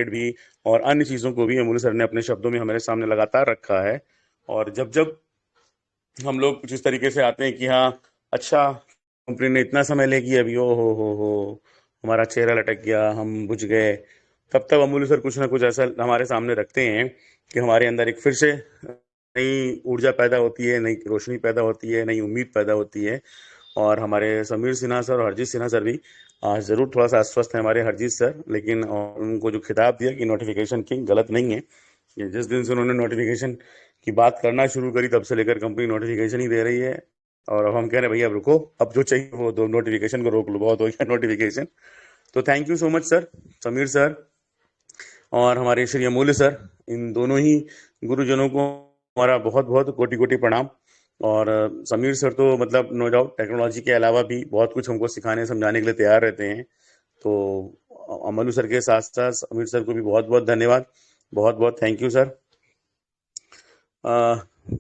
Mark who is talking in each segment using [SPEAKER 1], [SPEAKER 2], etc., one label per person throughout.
[SPEAKER 1] भी और अन्य चीज़ों को भी अमूल्य सर ने अपने शब्दों में हमारे सामने लगातार रखा है। और जब जब हम लोग कुछ इस तरीके से आते हैं कि हाँ, अच्छा, कंपनी ने इतना समय लेगी अभी, ओ हो, हमारा चेहरा लटक गया, हम बुझ गए, तब तब अमूल्य सर कुछ ना कुछ ऐसा हमारे सामने रखते हैं कि हमारे अंदर एक फिर से नई ऊर्जा पैदा होती है, नई रोशनी पैदा होती है, नई उम्मीद पैदा होती है। और हमारे समीर सिन्हा सर और हरजीत सिन्हा सर भी ज़रूर थोड़ा सा अस्वस्थ है हमारे हरजीत सर, लेकिन उनको जो खिताब दिया कि नोटिफिकेशन किंग, गलत नहीं है। ये जिस दिन से उन्होंने नोटिफिकेशन की बात करना शुरू करी तब से लेकर कंपनी नोटिफिकेशन ही दे रही है। और अब हम कह रहे हैं भैया अब रुको, अब जो चाहिए वो दो, नोटिफिकेशन को रोक लो, बहुत हो गया नोटिफिकेशन। तो thank you so much sir, Sameer sir और हमारे श्री अमूल्य सर, इन दोनों ही गुरुजनों को हमारा बहुत बहुत कोटि कोटि प्रणाम। और समीर सर तो मतलब नो डाउट टेक्नोलॉजी के अलावा भी बहुत कुछ हमको सिखाने समझाने के लिए तैयार रहते हैं। तो अमलू सर के साथ साथ समीर सर को भी बहुत बहुत धन्यवाद, बहुत बहुत थैंक यू सर।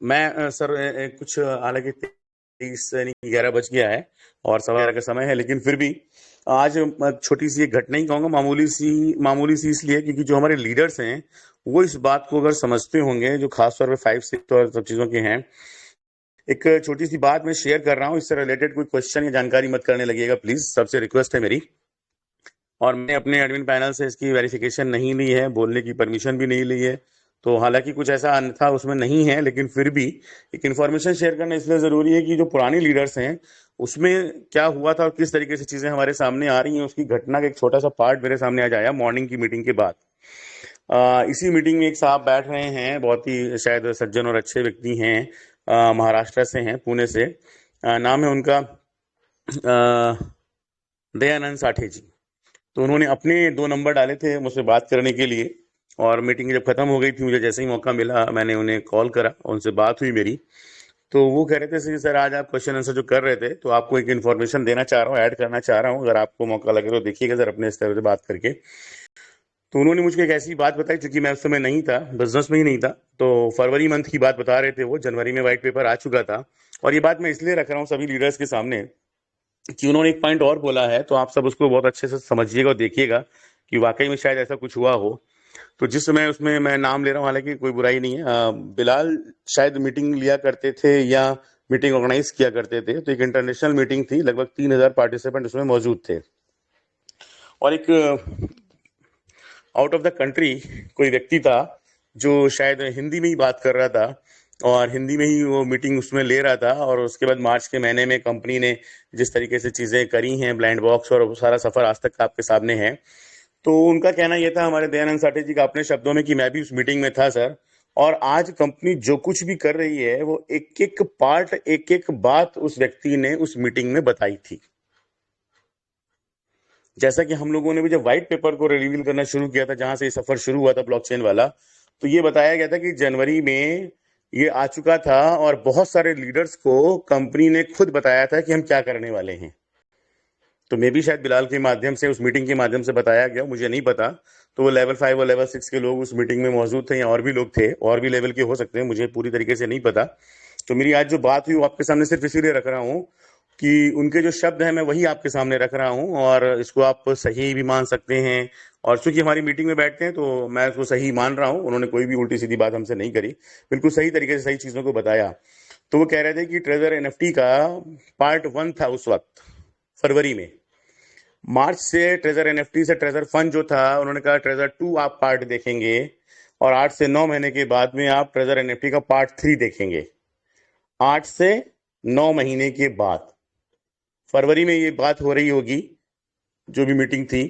[SPEAKER 1] मैं सर कुछ हालांकि 30 नहीं 11 बज गया है और 11:15 का समय है, लेकिन फिर भी आज छोटी सी एक घटना ही कहूँगा, मामूली सी इसलिए क्योंकि जो हमारे लीडर्स हैं वो इस बात को अगर समझते होंगे, जो खासतौर पे 5 6 और सब चीज़ों के हैं। एक छोटी सी बात मैं शेयर कर रहा हूँ, इससे रिलेटेड कोई क्वेश्चन या जानकारी मत करने लगिएगा प्लीज, सबसे रिक्वेस्ट है मेरी। और मैंने अपने एडमिन पैनल से इसकी वेरिफिकेशन नहीं ली है, बोलने की परमिशन भी नहीं ली है। तो हालांकि कुछ ऐसा अन्यथा उसमें नहीं है, लेकिन फिर भी एक इन्फॉर्मेशन शेयर करना इसलिए ज़रूरी है कि जो पुरानी लीडर्स हैं उसमें क्या हुआ था और किस तरीके से चीज़ें हमारे सामने आ रही हैं, उसकी घटना का एक छोटा सा पार्ट मेरे सामने आज आया मॉर्निंग की मीटिंग के बाद। इसी मीटिंग में एक साहब बैठ रहे हैं, बहुत ही शायद सज्जन और अच्छे व्यक्ति हैं, महाराष्ट्र से हैं, पुणे से। नाम है उनका दयानंद साठे जी। तो उन्होंने अपने 2 नंबर डाले थे मुझसे बात करने के लिए। और मीटिंग जब खत्म हो गई थी, मुझे जैसे ही मौका मिला मैंने उन्हें कॉल करा, उनसे बात हुई मेरी। तो वो कह रहे थे सर आज आप क्वेश्चन आंसर जो कर रहे थे, तो आपको एक इन्फॉर्मेशन देना चाह रहा हूँ, ऐड करना चाह रहा हूँ, अगर आपको मौका लगे तो देखिएगा सर अपने इस तरह से बात करके। तो उन्होंने मुझे एक ऐसी बात बताई, क्योंकि मैं उस समय नहीं था, बिजनेस में ही नहीं था। तो फरवरी मंथ की बात बता रहे थे वो, जनवरी में व्हाइट पेपर आ चुका था। और ये बात मैं इसलिए रख रहा हूँ सभी लीडर्स के सामने कि उन्होंने एक पॉइंट और बोला है, तो आप सब उसको बहुत अच्छे से समझिएगा और देखिएगा कि वाकई में शायद ऐसा कुछ हुआ हो। तो जिस समय उसमें मैं नाम ले रहा हूँ, हालांकि कोई बुराई नहीं है, बिलाल शायद मीटिंग लिया करते थे या मीटिंग ऑर्गेनाइज किया करते थे। तो एक इंटरनेशनल मीटिंग थी, लगभग 3,000 पार्टिसिपेंट उसमें मौजूद थे। और एक आउट ऑफ द कंट्री कोई व्यक्ति था जो शायद हिंदी में ही बात कर रहा था और हिंदी में ही वो मीटिंग उसमें ले रहा था। और उसके बाद मार्च के महीने में कंपनी ने जिस तरीके से चीज़ें करी हैं, ब्लाइंड बॉक्स और सारा सफ़र आज तक का आपके सामने है। तो उनका कहना यह था हमारे दयानंद साठे जी का अपने शब्दों में कि मैं भी उस मीटिंग में था सर, और आज कंपनी जो कुछ भी कर रही है वो एक एक पार्ट, एक एक बात उस व्यक्ति ने उस मीटिंग में बताई थी। जैसा कि हम लोगों ने भी जब व्हाइट पेपर को रिवील करना शुरू किया था, जहां से ये सफर शुरू हुआ था ब्लॉकचेन वाला, तो ये बताया गया था कि जनवरी में ये आ चुका था और बहुत सारे लीडर्स को कंपनी ने खुद बताया था कि हम क्या करने वाले हैं। तो मे भी शायद बिलाल के माध्यम से, उस मीटिंग के माध्यम से बताया गया, मुझे नहीं पता। तो वो लेवल 5 और लेवल 6 के लोग उस मीटिंग में मौजूद थे या और भी लोग थे, और भी लेवल के हो सकते हैं, मुझे पूरी तरीके से नहीं पता। तो मेरी आज जो बात हुई वो आपके सामने सिर्फ इसीलिए रख रहा हूँ कि उनके जो शब्द हैं मैं वही आपके सामने रख रहा हूँ, और इसको आप सही भी मान सकते हैं। और चूंकि हमारी मीटिंग में बैठते हैं तो मैं उसको सही मान रहा हूँ, उन्होंने कोई भी उल्टी सीधी बात हमसे नहीं करी, बिल्कुल सही तरीके से सही चीज़ों को बताया। तो वो कह रहे थे कि ट्रेजर एनएफटी का पार्ट 1 था उस वक्त, फरवरी में। मार्च से ट्रेजर एनएफटी से ट्रेजर फंड जो था, उन्होंने कहा ट्रेजर 2 आप पार्ट देखेंगे, और 8 से 9 महीने के बाद में आप ट्रेजर एनएफटी का पार्ट 3 देखेंगे। 8 से 9 महीने के बाद फरवरी में ये बात हो रही होगी, जो भी मीटिंग थी।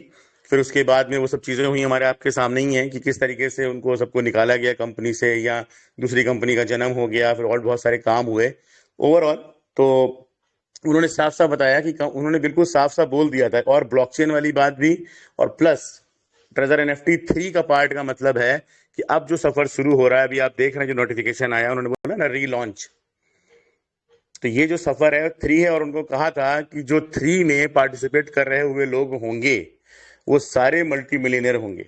[SPEAKER 1] फिर उसके बाद में वो सब चीज़ें हुई, हमारे आपके सामने ही हैं कि किस तरीके से उनको सबको निकाला गया कंपनी से, या दूसरी कंपनी का जन्म हो गया, फिर और बहुत सारे काम हुए ओवरऑल। तो उन्होंने साफ साफ बताया कि उन्होंने बिल्कुल साफ साफ बोल दिया था, और ब्लॉकचेन वाली बात भी, और प्लस ट्रेजर एनएफटी 3 का पार्ट का मतलब है कि अब जो सफर शुरू हो रहा है, अभी आप देख रहे हैं जो नोटिफिकेशन आया, उन्होंने बोला ना रीलॉन्च, तो ये जो सफर है 3 है। और उनको कहा था कि जो 3 में पार्टिसिपेट कर रहे हुए लोग होंगे वो सारे मल्टी मिलियनर होंगे।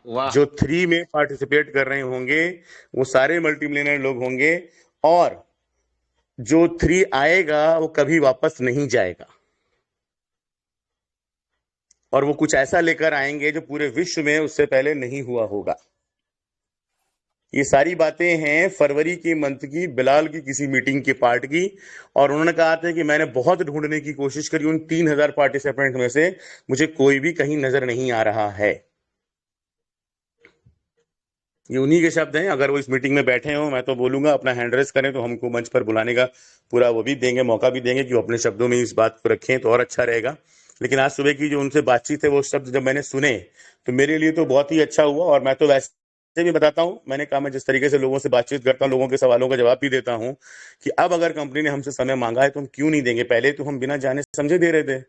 [SPEAKER 2] वाह।
[SPEAKER 1] जो 3 में पार्टिसिपेट कर रहे होंगे वो सारे मल्टी मिलियनर लोग होंगे, और जो 3 आएगा वो कभी वापस नहीं जाएगा। और वो कुछ ऐसा लेकर आएंगे जो पूरे विश्व में उससे पहले नहीं हुआ होगा। ये सारी बातें हैं फरवरी के मंथ की बिलाल की किसी मीटिंग के पार्ट की। और उन्होंने कहा था कि मैंने बहुत ढूंढने की कोशिश करी, उन 3000 पार्टिसिपेंट में से मुझे कोई भी कहीं नजर नहीं आ रहा है। ये उन्हीं के शब्द हैं। अगर वो इस मीटिंग में बैठे हो, मैं तो बोलूंगा अपना हैंड रेस करें तो हमको मंच पर बुलाने का पूरा वो भी देंगे, मौका भी देंगे कि वो अपने शब्दों में इस बात को रखें तो और अच्छा रहेगा। लेकिन आज सुबह की जो उनसे बातचीत है, वो शब्द जब मैंने सुने तो मेरे लिए तो बहुत ही अच्छा हुआ। और मैं तो वैसे भी बताता हूं, मैंने कहा मैं जिस तरीके से लोगों से बातचीत करता हूं, लोगों के सवालों का जवाब भी देता हूं, कि अब अगर कंपनी ने हमसे समय मांगा है तो हम क्यों नहीं देंगे। पहले तो हम बिना जाने समझे दे रहे थे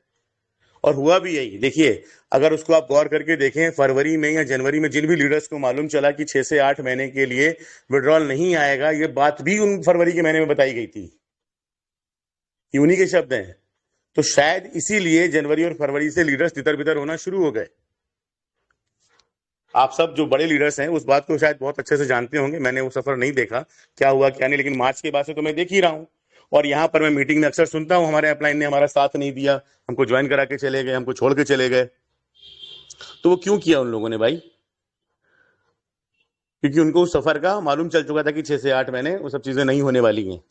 [SPEAKER 1] और हुआ भी यही। देखिए, अगर उसको आप गौर करके देखें, फरवरी में या जनवरी में जिन भी लीडर्स को मालूम चला कि 6 से 8 महीने के लिए विड्रॉल नहीं आएगा, ये बात भी उन फरवरी के महीने में बताई गई थी। ये उन्हीं के शब्द हैं। तो शायद इसीलिए जनवरी और फरवरी से लीडर्स तितर बितर होना शुरू हो गए। आप सब जो बड़े लीडर्स हैं उस बात को शायद बहुत अच्छे से जानते होंगे। मैंने वो सफर नहीं देखा क्या हुआ क्या नहीं, लेकिन मार्च के बाद से तो मैं देख ही रहा हूं। और यहाँ पर मैं मीटिंग में अक्सर सुनता हूं, हमारे अपलाइन ने हमारा साथ नहीं दिया, हमको ज्वाइन करा के चले गए, हमको छोड़ के चले गए। तो वो क्यों किया उन लोगों ने भाई? क्योंकि उनको उस सफर का मालूम चल चुका था कि 6 से 8 महीने वो सब चीजें नहीं होने वाली हैं।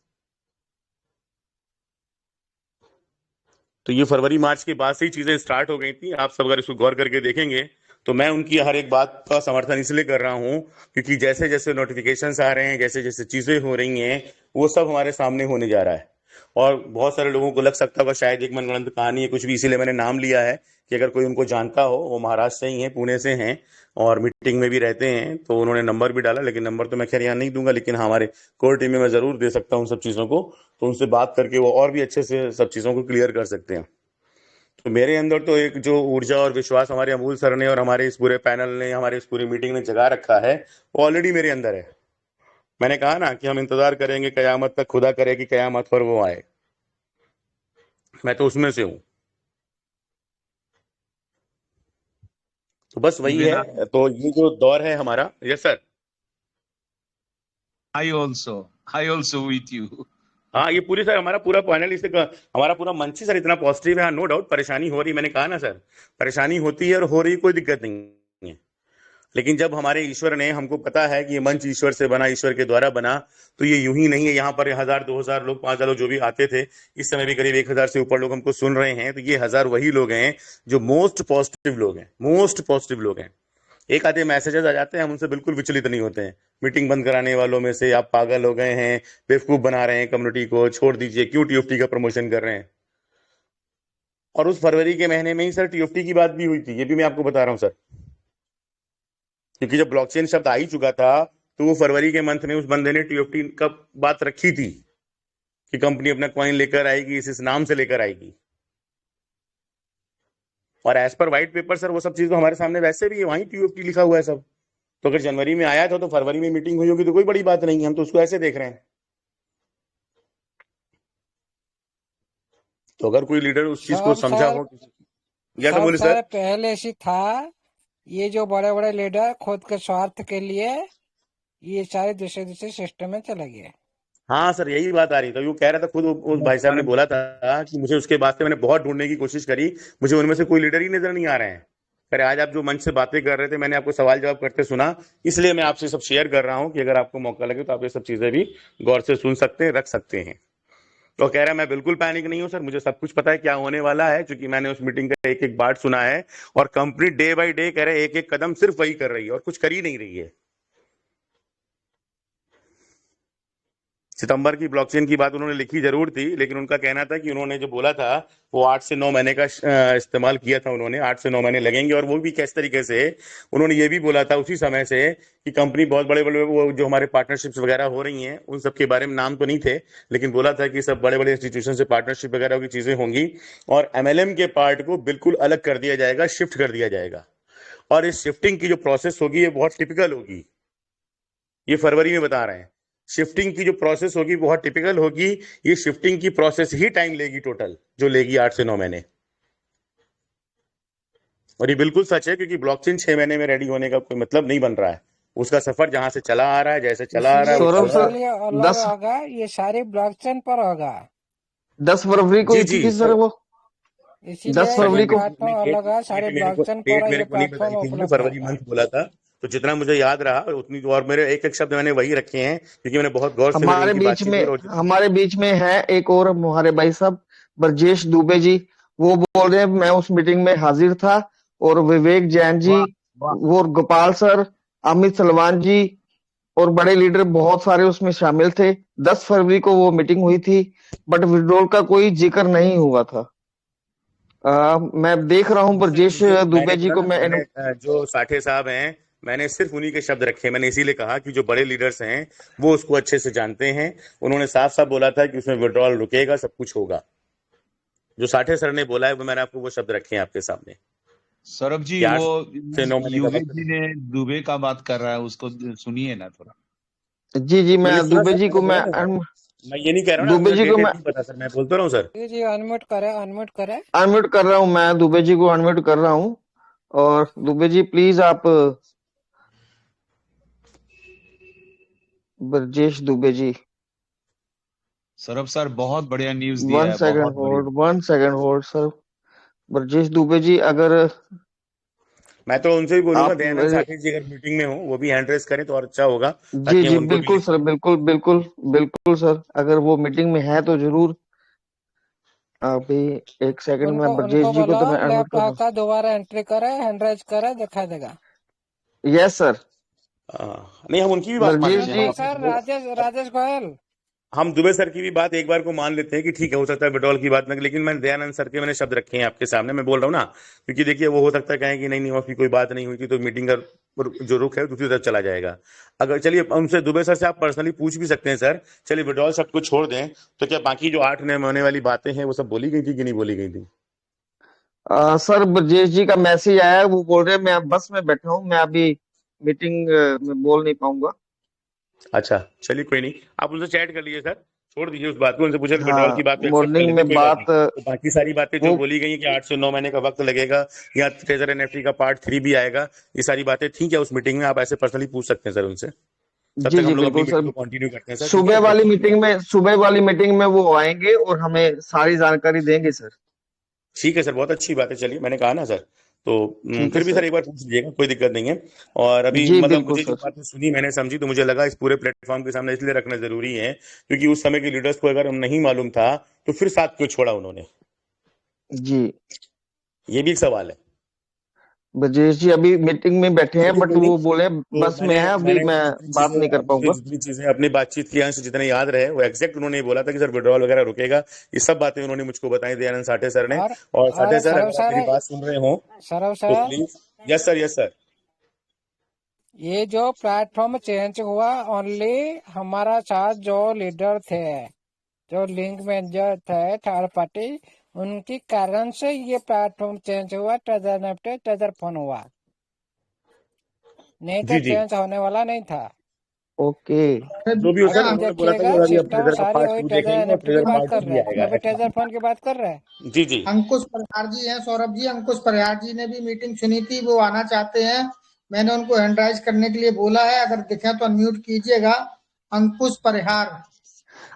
[SPEAKER 1] तो ये फरवरी मार्च के बाद से ही चीजें स्टार्ट हो गई थी। आप सब अगर इसको गौर करके देखेंगे तो मैं उनकी हर एक बात का समर्थन इसलिए कर रहा हूं क्योंकि जैसे जैसे नोटिफिकेशंस आ रहे हैं, जैसे जैसे चीजें हो रही हैं, वो सब हमारे सामने होने जा रहा है। और बहुत सारे लोगों को लग सकता होगा शायद एक मनगढ़ंत कहानी है कुछ भी, इसीलिए मैंने नाम लिया है कि अगर कोई उनको जानता हो, वो महाराष्ट्र से ही है, पुणे से हैं और मीटिंग में भी रहते हैं। तो उन्होंने नंबर भी डाला, लेकिन नंबर तो मैं खैर यहाँ नहीं दूंगा, लेकिन हाँ, हमारे कोर टीम में मैं जरूर दे सकता हूँ सब चीजों को। तो उनसे बात करके वो और भी अच्छे से सब चीजों को क्लियर कर सकते हैं। तो मेरे अंदर तो एक जो ऊर्जा और विश्वास हमारे अमूल सर ने और हमारे इस पूरे पैनल ने, हमारे इस पूरी मीटिंग ने जगा रखा है, वो ऑलरेडी मेरे अंदर है। मैंने कहा ना कि हम इंतजार करेंगे कयामत तक, खुदा करे कि कयामत पर वो आए। मैं तो उसमें से हूँ। तो बस वही
[SPEAKER 3] Even
[SPEAKER 1] है। तो ये जो दौर है हमारा, yes sir.
[SPEAKER 3] I also with you.
[SPEAKER 1] हाँ, ये पूरी सर हमारा पूरा पैनल हमारा पूरा मंच ही सर इतना पॉजिटिव है। नो डाउट परेशानी हो रही, मैंने कहा ना सर, परेशानी होती है और हो रही, कोई दिक्कत नहीं है। लेकिन जब हमारे ईश्वर ने, हमको पता है कि ये मंच ईश्वर से बना, ईश्वर के द्वारा बना, तो ये यूं ही नहीं है। यहाँ पर 1000 2000 लोग, 5000 लोग जो भी आते थे, इस समय भी करीब 1000 से ऊपर लोग हमको सुन रहे हैं। तो ये 1000 वही लोग हैं जो मोस्ट पॉजिटिव लोग हैं, मोस्ट पॉजिटिव लोग हैं। एक आधे मैसेजेस आ जाते हैं, हम उनसे बिल्कुल विचलित नहीं होते हैं। मीटिंग बंद कराने वालों में से, आप पागल हो गए हैं, बेवकूफ बना रहे हैं कम्युनिटी को, छोड़ दीजिए, क्यों टीएफटी का प्रमोशन कर रहे हैं। और उस फरवरी के महीने में ही सर टीएफटी की बात भी हुई थी, ये भी मैं आपको बता रहा हूँ सर। क्योंकि जब ब्लॉकचेन शब्द आ ही चुका था, तो वो फरवरी के मंथ में उस बंदे ने टीएफटी का बात रखी थी कि कंपनी अपना कॉइन लेकर आएगी, इस नाम से लेकर आएगी। और as per white paper sir वो सब चीज तो हमारे सामने वैसे भी है, वहीं टीएफटी लिखा हुआ है सब। तो अगर जनवरी में आया था तो फरवरी में मीटिंग हुई होगी तो कोई बड़ी बात नहीं है, हम तो उसको ऐसे देख रहे हैं। तो अगर कोई लीडर उस चीज को
[SPEAKER 4] सब
[SPEAKER 1] समझा
[SPEAKER 4] सर
[SPEAKER 1] हो, या तो
[SPEAKER 4] सब
[SPEAKER 1] बोले
[SPEAKER 4] सर
[SPEAKER 1] सर।
[SPEAKER 4] पहले से था। ये जो बड़े बड़े लीडर खुद के स्वार्थ के लिए ये सारे दूसरे दूसरे सिस्टम में चले गए।
[SPEAKER 1] हाँ सर, यही बात आ रही था। वो कह रहा था खुद, उस भाई साहब ने बोला था कि मुझे उसके बाद से मैंने बहुत ढूंढने की कोशिश करी, मुझे उनमें से कोई लीडर ही नजर नहीं आ रहे हैं। अरे आज आप जो मंच से बातें कर रहे थे, मैंने आपको सवाल जवाब करते सुना, इसलिए मैं आपसे सब शेयर कर रहा हूँ कि अगर आपको मौका लगे तो आप ये सब चीजें भी गौर से सुन सकते हैं, रख सकते हैं। तो कह रहा है मैं बिल्कुल पैनिक नहीं हूं सर, मुझे सब कुछ पता है क्या होने वाला है, क्योंकि मैंने उस मीटिंग का एक एक पार्ट सुना है। और कंपनी डे बाय डे कह रहे एक एक कदम सिर्फ वही कर रही है और कुछ कर ही नहीं रही है। सितंबर की ब्लॉकचेन की बात उन्होंने लिखी जरूर थी, लेकिन उनका कहना था कि उन्होंने जो बोला था वो 8 से 9 महीने का इस्तेमाल किया था उन्होंने, 8 से 9 महीने लगेंगे। और वो भी किस तरीके से, उन्होंने ये भी बोला था उसी समय से कि कंपनी बहुत बड़े बड़े वो जो हमारे पार्टनरशिप्स वगैरह हो रही हैं उन सब के बारे में नाम तो नहीं थे, लेकिन बोला था कि सब बड़े बड़े इंस्टीट्यूशन से पार्टनरशिप वगैरह की चीजें होंगी और एमएलएम के पार्ट को बिल्कुल अलग कर दिया जाएगा, शिफ्ट कर दिया जाएगा। और इस शिफ्टिंग की जो प्रोसेस होगी ये बहुत टिपिकल होगी, ये फरवरी में बता रहे हैं। शिफ्टिंग की जो प्रोसेस होगी बहुत टिपिकल होगी। ये शिफ्टिंग की प्रोसेस ही टाइम लेगी, टोटल जो लेगी 8 से 9 महीने। और ये बिल्कुल सच है, क्योंकि ब्लॉकचेन 6 महीने में रेडी होने का कोई मतलब नहीं बन रहा है। उसका सफर जहां से चला आ रहा है, जैसे चला आ रहा है, वो
[SPEAKER 4] इसीलिए
[SPEAKER 1] चल रहा है।
[SPEAKER 4] इसीलिए अलग
[SPEAKER 2] 10
[SPEAKER 4] होगा, ये सारे ब्लॉकचेन पर होगा।
[SPEAKER 2] 10 फरवरी को
[SPEAKER 1] जी
[SPEAKER 2] हुई
[SPEAKER 1] जी
[SPEAKER 2] थी सर
[SPEAKER 1] सर।
[SPEAKER 2] वो।
[SPEAKER 4] इसीलिए
[SPEAKER 2] 10
[SPEAKER 4] ये
[SPEAKER 2] फरवरी को
[SPEAKER 4] प्लेटफॉर्म अलग है, सारे ब्लॉकचेन पर
[SPEAKER 1] डेट
[SPEAKER 4] ये
[SPEAKER 1] मेरे को नहीं
[SPEAKER 4] प्लेटफॉर्म
[SPEAKER 1] बताई थी, उन्होंने
[SPEAKER 4] उपलब्ध
[SPEAKER 1] फरवरी
[SPEAKER 4] है।
[SPEAKER 1] मंथ बोला था। तो जितना मुझे याद रहा उतनी, और मेरे एक एक शब्द मैंने वही रखे हैं क्योंकि मैंने बहुत गौर से मेरी
[SPEAKER 2] हमारे
[SPEAKER 1] उनकी
[SPEAKER 2] बीच
[SPEAKER 1] बातचीत
[SPEAKER 2] में
[SPEAKER 1] हुई। और
[SPEAKER 2] हमारे बीच में है एक और हमारे भाई साहब ब्रजेश दुबे जी। वो बोल रहे हैं मैं उस मीटिंग में हाजिर था, और विवेक जैन जी,
[SPEAKER 3] वाह वाह
[SPEAKER 2] वो गोपाल सर, अमित सलमान जी, और बड़े लीडर बहुत सारे उसमें शामिल थे। 10 फरवरी को वो मीटिंग हुई थी, बट विड्रॉल का कोई जिक्र नहीं हुआ था। मैं देख रहा हूँ
[SPEAKER 1] सर
[SPEAKER 2] ब्रजेश
[SPEAKER 1] मुझे, मैंने
[SPEAKER 2] दुबे जी
[SPEAKER 1] बोला
[SPEAKER 2] को
[SPEAKER 1] ना,
[SPEAKER 2] मैं
[SPEAKER 1] मैंने जो साठे साहब हैं, मैंने सिर्फ उन्हीं के शब्द रखे। मैंने इसीलिए कहा कि जो बड़े लीडर्स हैं वो उसको अच्छे से जानते हैं। उन्होंने साफ साफ बोला था कि उसमें विड्रॉल रुकेगा, सब कुछ होगा। जो साठे सर ने बोला है वो मैंने आपको वो शब्द रखे हैं आपके सामने
[SPEAKER 3] सौरभ जी,
[SPEAKER 1] कि 8
[SPEAKER 3] वो
[SPEAKER 1] से 9 महीने का
[SPEAKER 3] युवराज
[SPEAKER 1] वक्त
[SPEAKER 3] जी
[SPEAKER 1] है।
[SPEAKER 3] ने दुबे का बात कर रहा है, उसको सुनिए ना थोड़ा।
[SPEAKER 2] जी जी, मैं
[SPEAKER 1] मैंने सुना
[SPEAKER 2] दुबे
[SPEAKER 1] सर,
[SPEAKER 2] जी
[SPEAKER 1] मैंने
[SPEAKER 2] को
[SPEAKER 1] बोला ना सर, मैं ये नहीं कह रहा हूँ ना,
[SPEAKER 2] दुबे
[SPEAKER 1] मुझे
[SPEAKER 2] जी को
[SPEAKER 1] डेट
[SPEAKER 2] मैं
[SPEAKER 1] नहीं पता सर, मैं बोलता रहा हूँ सर।
[SPEAKER 4] जी अनम्यूट करें, अनम्यूट करें।
[SPEAKER 2] अनम्यूट कर रहा हूँ, मैं दुबे जी को अनम्यूट कर रहा हूँ। और दुबे जी प्लीज आप, ब्रजेश दुबे जी,
[SPEAKER 3] सौरभ सर बहुत बढ़िया न्यूज दिया है, बहुत बढ़िया।
[SPEAKER 2] 1 second hold sir. Brajesh Dubey ji, अगर
[SPEAKER 1] मैं तो उनसे भी बोलूंगा,
[SPEAKER 2] आप
[SPEAKER 1] दयानंद
[SPEAKER 2] मेरे,
[SPEAKER 1] साठे जी अगर मीटिंग में हो वो भी हैंड रेस करें तो और अच्छा होगा,
[SPEAKER 2] जी
[SPEAKER 1] ताकि हम
[SPEAKER 2] जी
[SPEAKER 1] उनको भी ले
[SPEAKER 2] बिल्कुल सर,
[SPEAKER 1] सकें।
[SPEAKER 2] बिल्कुल बिल्कुल बिल्कुल सर, अगर वो मीटिंग में है तो जरूर। अभी 1 सेकंड में
[SPEAKER 4] उनको
[SPEAKER 2] ब्रजेश
[SPEAKER 4] उनको
[SPEAKER 2] जी को
[SPEAKER 4] बोलो
[SPEAKER 2] तो मैं अनम्यूट
[SPEAKER 4] लेफ्ट
[SPEAKER 2] कर रहा
[SPEAKER 4] का दोबारा एंट्री करे, हैंड राइज करे, दिखा देगा।
[SPEAKER 2] हूँ। Yes sir.
[SPEAKER 1] नहीं, हम उनकी भी बात मान
[SPEAKER 2] ब्रजेश
[SPEAKER 1] लेते हैं, हम
[SPEAKER 2] जी,
[SPEAKER 4] कौन
[SPEAKER 1] अपने
[SPEAKER 4] सर? राजेश, राजेश गोयल।
[SPEAKER 1] हम दुबे सर की भी बात एक बार को मान लेते हैं कि ठीक है, हो सकता है पेट्रोल की बात ना, लेकिन मैंने दयानंद सर के मैंने शब्द रखे हैं आपके सामने, मैं बोल रहा हूँ ना। क्योंकि देखिए, वो हो सकता है कहें कि नहीं नहीं वहाँ की कोई बात नहीं हुई थी, तो मीटिंग का जो रुख है दूसरी तरफ चला जाएगा। अगर चलिए उनसे, दुबे सर से आप पर्सनली पूछ भी सकते हैं सर। चलिए विड्रॉल शब्द को छोड़ दें, तो क्या बाकी जो 8 नए होने वाली बातें हैं वो सब बोली गई थी कि नहीं बोली गई थी?
[SPEAKER 2] सर ब्रजेश जी का मैसेज आया है, वो बोल रहे हैं मैं बस में बैठा हूँ, मैं अभी मीटिंग में बोल नहीं पाऊंगा।
[SPEAKER 1] अच्छा, चलिए कोई नहीं, आप उनसे चैट कर लीजिए सर। छोड़ दीजिए उस बात को, उनसे पूछे विड्रॉल
[SPEAKER 2] हाँ,
[SPEAKER 1] की बात को एक्सेप्ट कर
[SPEAKER 2] मॉर्निंग
[SPEAKER 1] लेते हैं,
[SPEAKER 2] में
[SPEAKER 1] कोई बात नहीं।
[SPEAKER 2] बात,
[SPEAKER 1] तो बाकी सारी बातें जो
[SPEAKER 2] वो,
[SPEAKER 1] बोली गई हैं कि 8 से 9 महीने का वक्त लगेगा, या ट्रेजर एनएफटी का पार्ट 3 भी आएगा, ये सारी बातें ठीक है उस मीटिंग में, आप ऐसे पर्सनली पूछ सकते हैं सर उनसे। तब
[SPEAKER 2] जी
[SPEAKER 1] तक
[SPEAKER 2] जी
[SPEAKER 1] हम लोग अपनी
[SPEAKER 2] बिल्कुल
[SPEAKER 1] मीटिंग
[SPEAKER 2] सर।
[SPEAKER 1] को कंटिन्यू करते हैं सर, ठीक है,
[SPEAKER 2] सुबह
[SPEAKER 1] जब
[SPEAKER 2] वाली
[SPEAKER 1] तक।
[SPEAKER 2] मीटिंग में, सुबह वाली मीटिंग में वो आएंगे और हमें सारी जानकारी देंगे सर।
[SPEAKER 1] ठीक है सर, बहुत अच्छी बात है, चलिए मैंने कहा ना सर। तो
[SPEAKER 2] ठीक है
[SPEAKER 1] फिर भी
[SPEAKER 2] सर।
[SPEAKER 1] सर एक बार पूछ लीजिएगा, कोई दिक्कत नहीं है। और अभी
[SPEAKER 2] जी
[SPEAKER 1] मतलब
[SPEAKER 2] बिल्कुल
[SPEAKER 1] मुझे जो
[SPEAKER 2] सर।
[SPEAKER 1] बातें सुनी, मैंने समझी, तो मुझे लगा इस पूरे प्लेटफॉर्म के सामने इसलिए रखना जरूरी है क्योंकि उस समय के लीडर्स को अगर हम नहीं मालूम था तो फिर साथ क्यों छोड़ा उन्होंने,
[SPEAKER 2] जी,
[SPEAKER 1] ये भी एक सवाल है।
[SPEAKER 2] ब्रजेश जी अभी मीटिंग में बैठे हैं,
[SPEAKER 1] चलिए
[SPEAKER 2] बट
[SPEAKER 1] कोई नहीं।
[SPEAKER 2] वो बोले
[SPEAKER 1] तो
[SPEAKER 2] बस में
[SPEAKER 1] मैंने
[SPEAKER 2] है, अभी
[SPEAKER 1] मैंने
[SPEAKER 2] मैं बात नहीं कर पाऊंगा।
[SPEAKER 1] जितनी चीजें अपनी बातचीत की अंश जितने याद रहे वो एग्जैक्ट उन्होंने ये बोला था कि सर विड्रॉल वगैरह रुकेगा। ये सब बातें उन्होंने मुझको बताई, दयानंद साठे सर ने। और साठे
[SPEAKER 4] और
[SPEAKER 1] सर,
[SPEAKER 4] सौरभ
[SPEAKER 1] अगर आप
[SPEAKER 4] सर,
[SPEAKER 1] मेरी बात सुन रहे हो
[SPEAKER 4] सौरभ
[SPEAKER 1] तो
[SPEAKER 4] sir,
[SPEAKER 1] please. Yes sir, yes sir.
[SPEAKER 4] ये जो प्लेटफॉर्म चेंज हुआ, ओनली हमारा साथ जो लीडर थे, जो लिंक मैनेजर थे थर्ड पार्टी, उनकी कारण से ये प्लेटफॉर्म चेंज हुआ, ट्रेजर नेफ्ट ट्रेजर फोन हुआ, नहीं तो
[SPEAKER 1] जी जी,
[SPEAKER 4] चेंज होने वाला नहीं था।
[SPEAKER 2] ओके।
[SPEAKER 1] जो भी हो सर,
[SPEAKER 4] अभी
[SPEAKER 1] उन्होंने बोला था
[SPEAKER 4] देखिएगा
[SPEAKER 1] कि अभी अब
[SPEAKER 4] सिस्टम
[SPEAKER 1] ट्रेजर का
[SPEAKER 4] सारी
[SPEAKER 1] पार्ट
[SPEAKER 4] वही
[SPEAKER 1] 2
[SPEAKER 4] ट्रेजर
[SPEAKER 1] देखेंगे और
[SPEAKER 4] एनएफटी की
[SPEAKER 1] ट्रेजर
[SPEAKER 4] बात
[SPEAKER 1] पार्ट
[SPEAKER 4] कर
[SPEAKER 1] 3
[SPEAKER 4] रहे
[SPEAKER 1] भी
[SPEAKER 4] हैं,
[SPEAKER 1] आएगा,
[SPEAKER 4] अभी
[SPEAKER 1] ऐसा।
[SPEAKER 4] ट्रेजर फोन की बात कर रहे हैं।
[SPEAKER 1] जी जी।
[SPEAKER 5] अंकुश परिहार जी हैं, सौरभ जी, अंकुश परिहार जी ने भी मीटिंग सुनी थी, वो आना चाहते हैं। मैंने उनको हैंड राइज करने के लिए बोला है, अगर दिखे तो अनम्यूट कीजिएगा। अंकुश परिहार,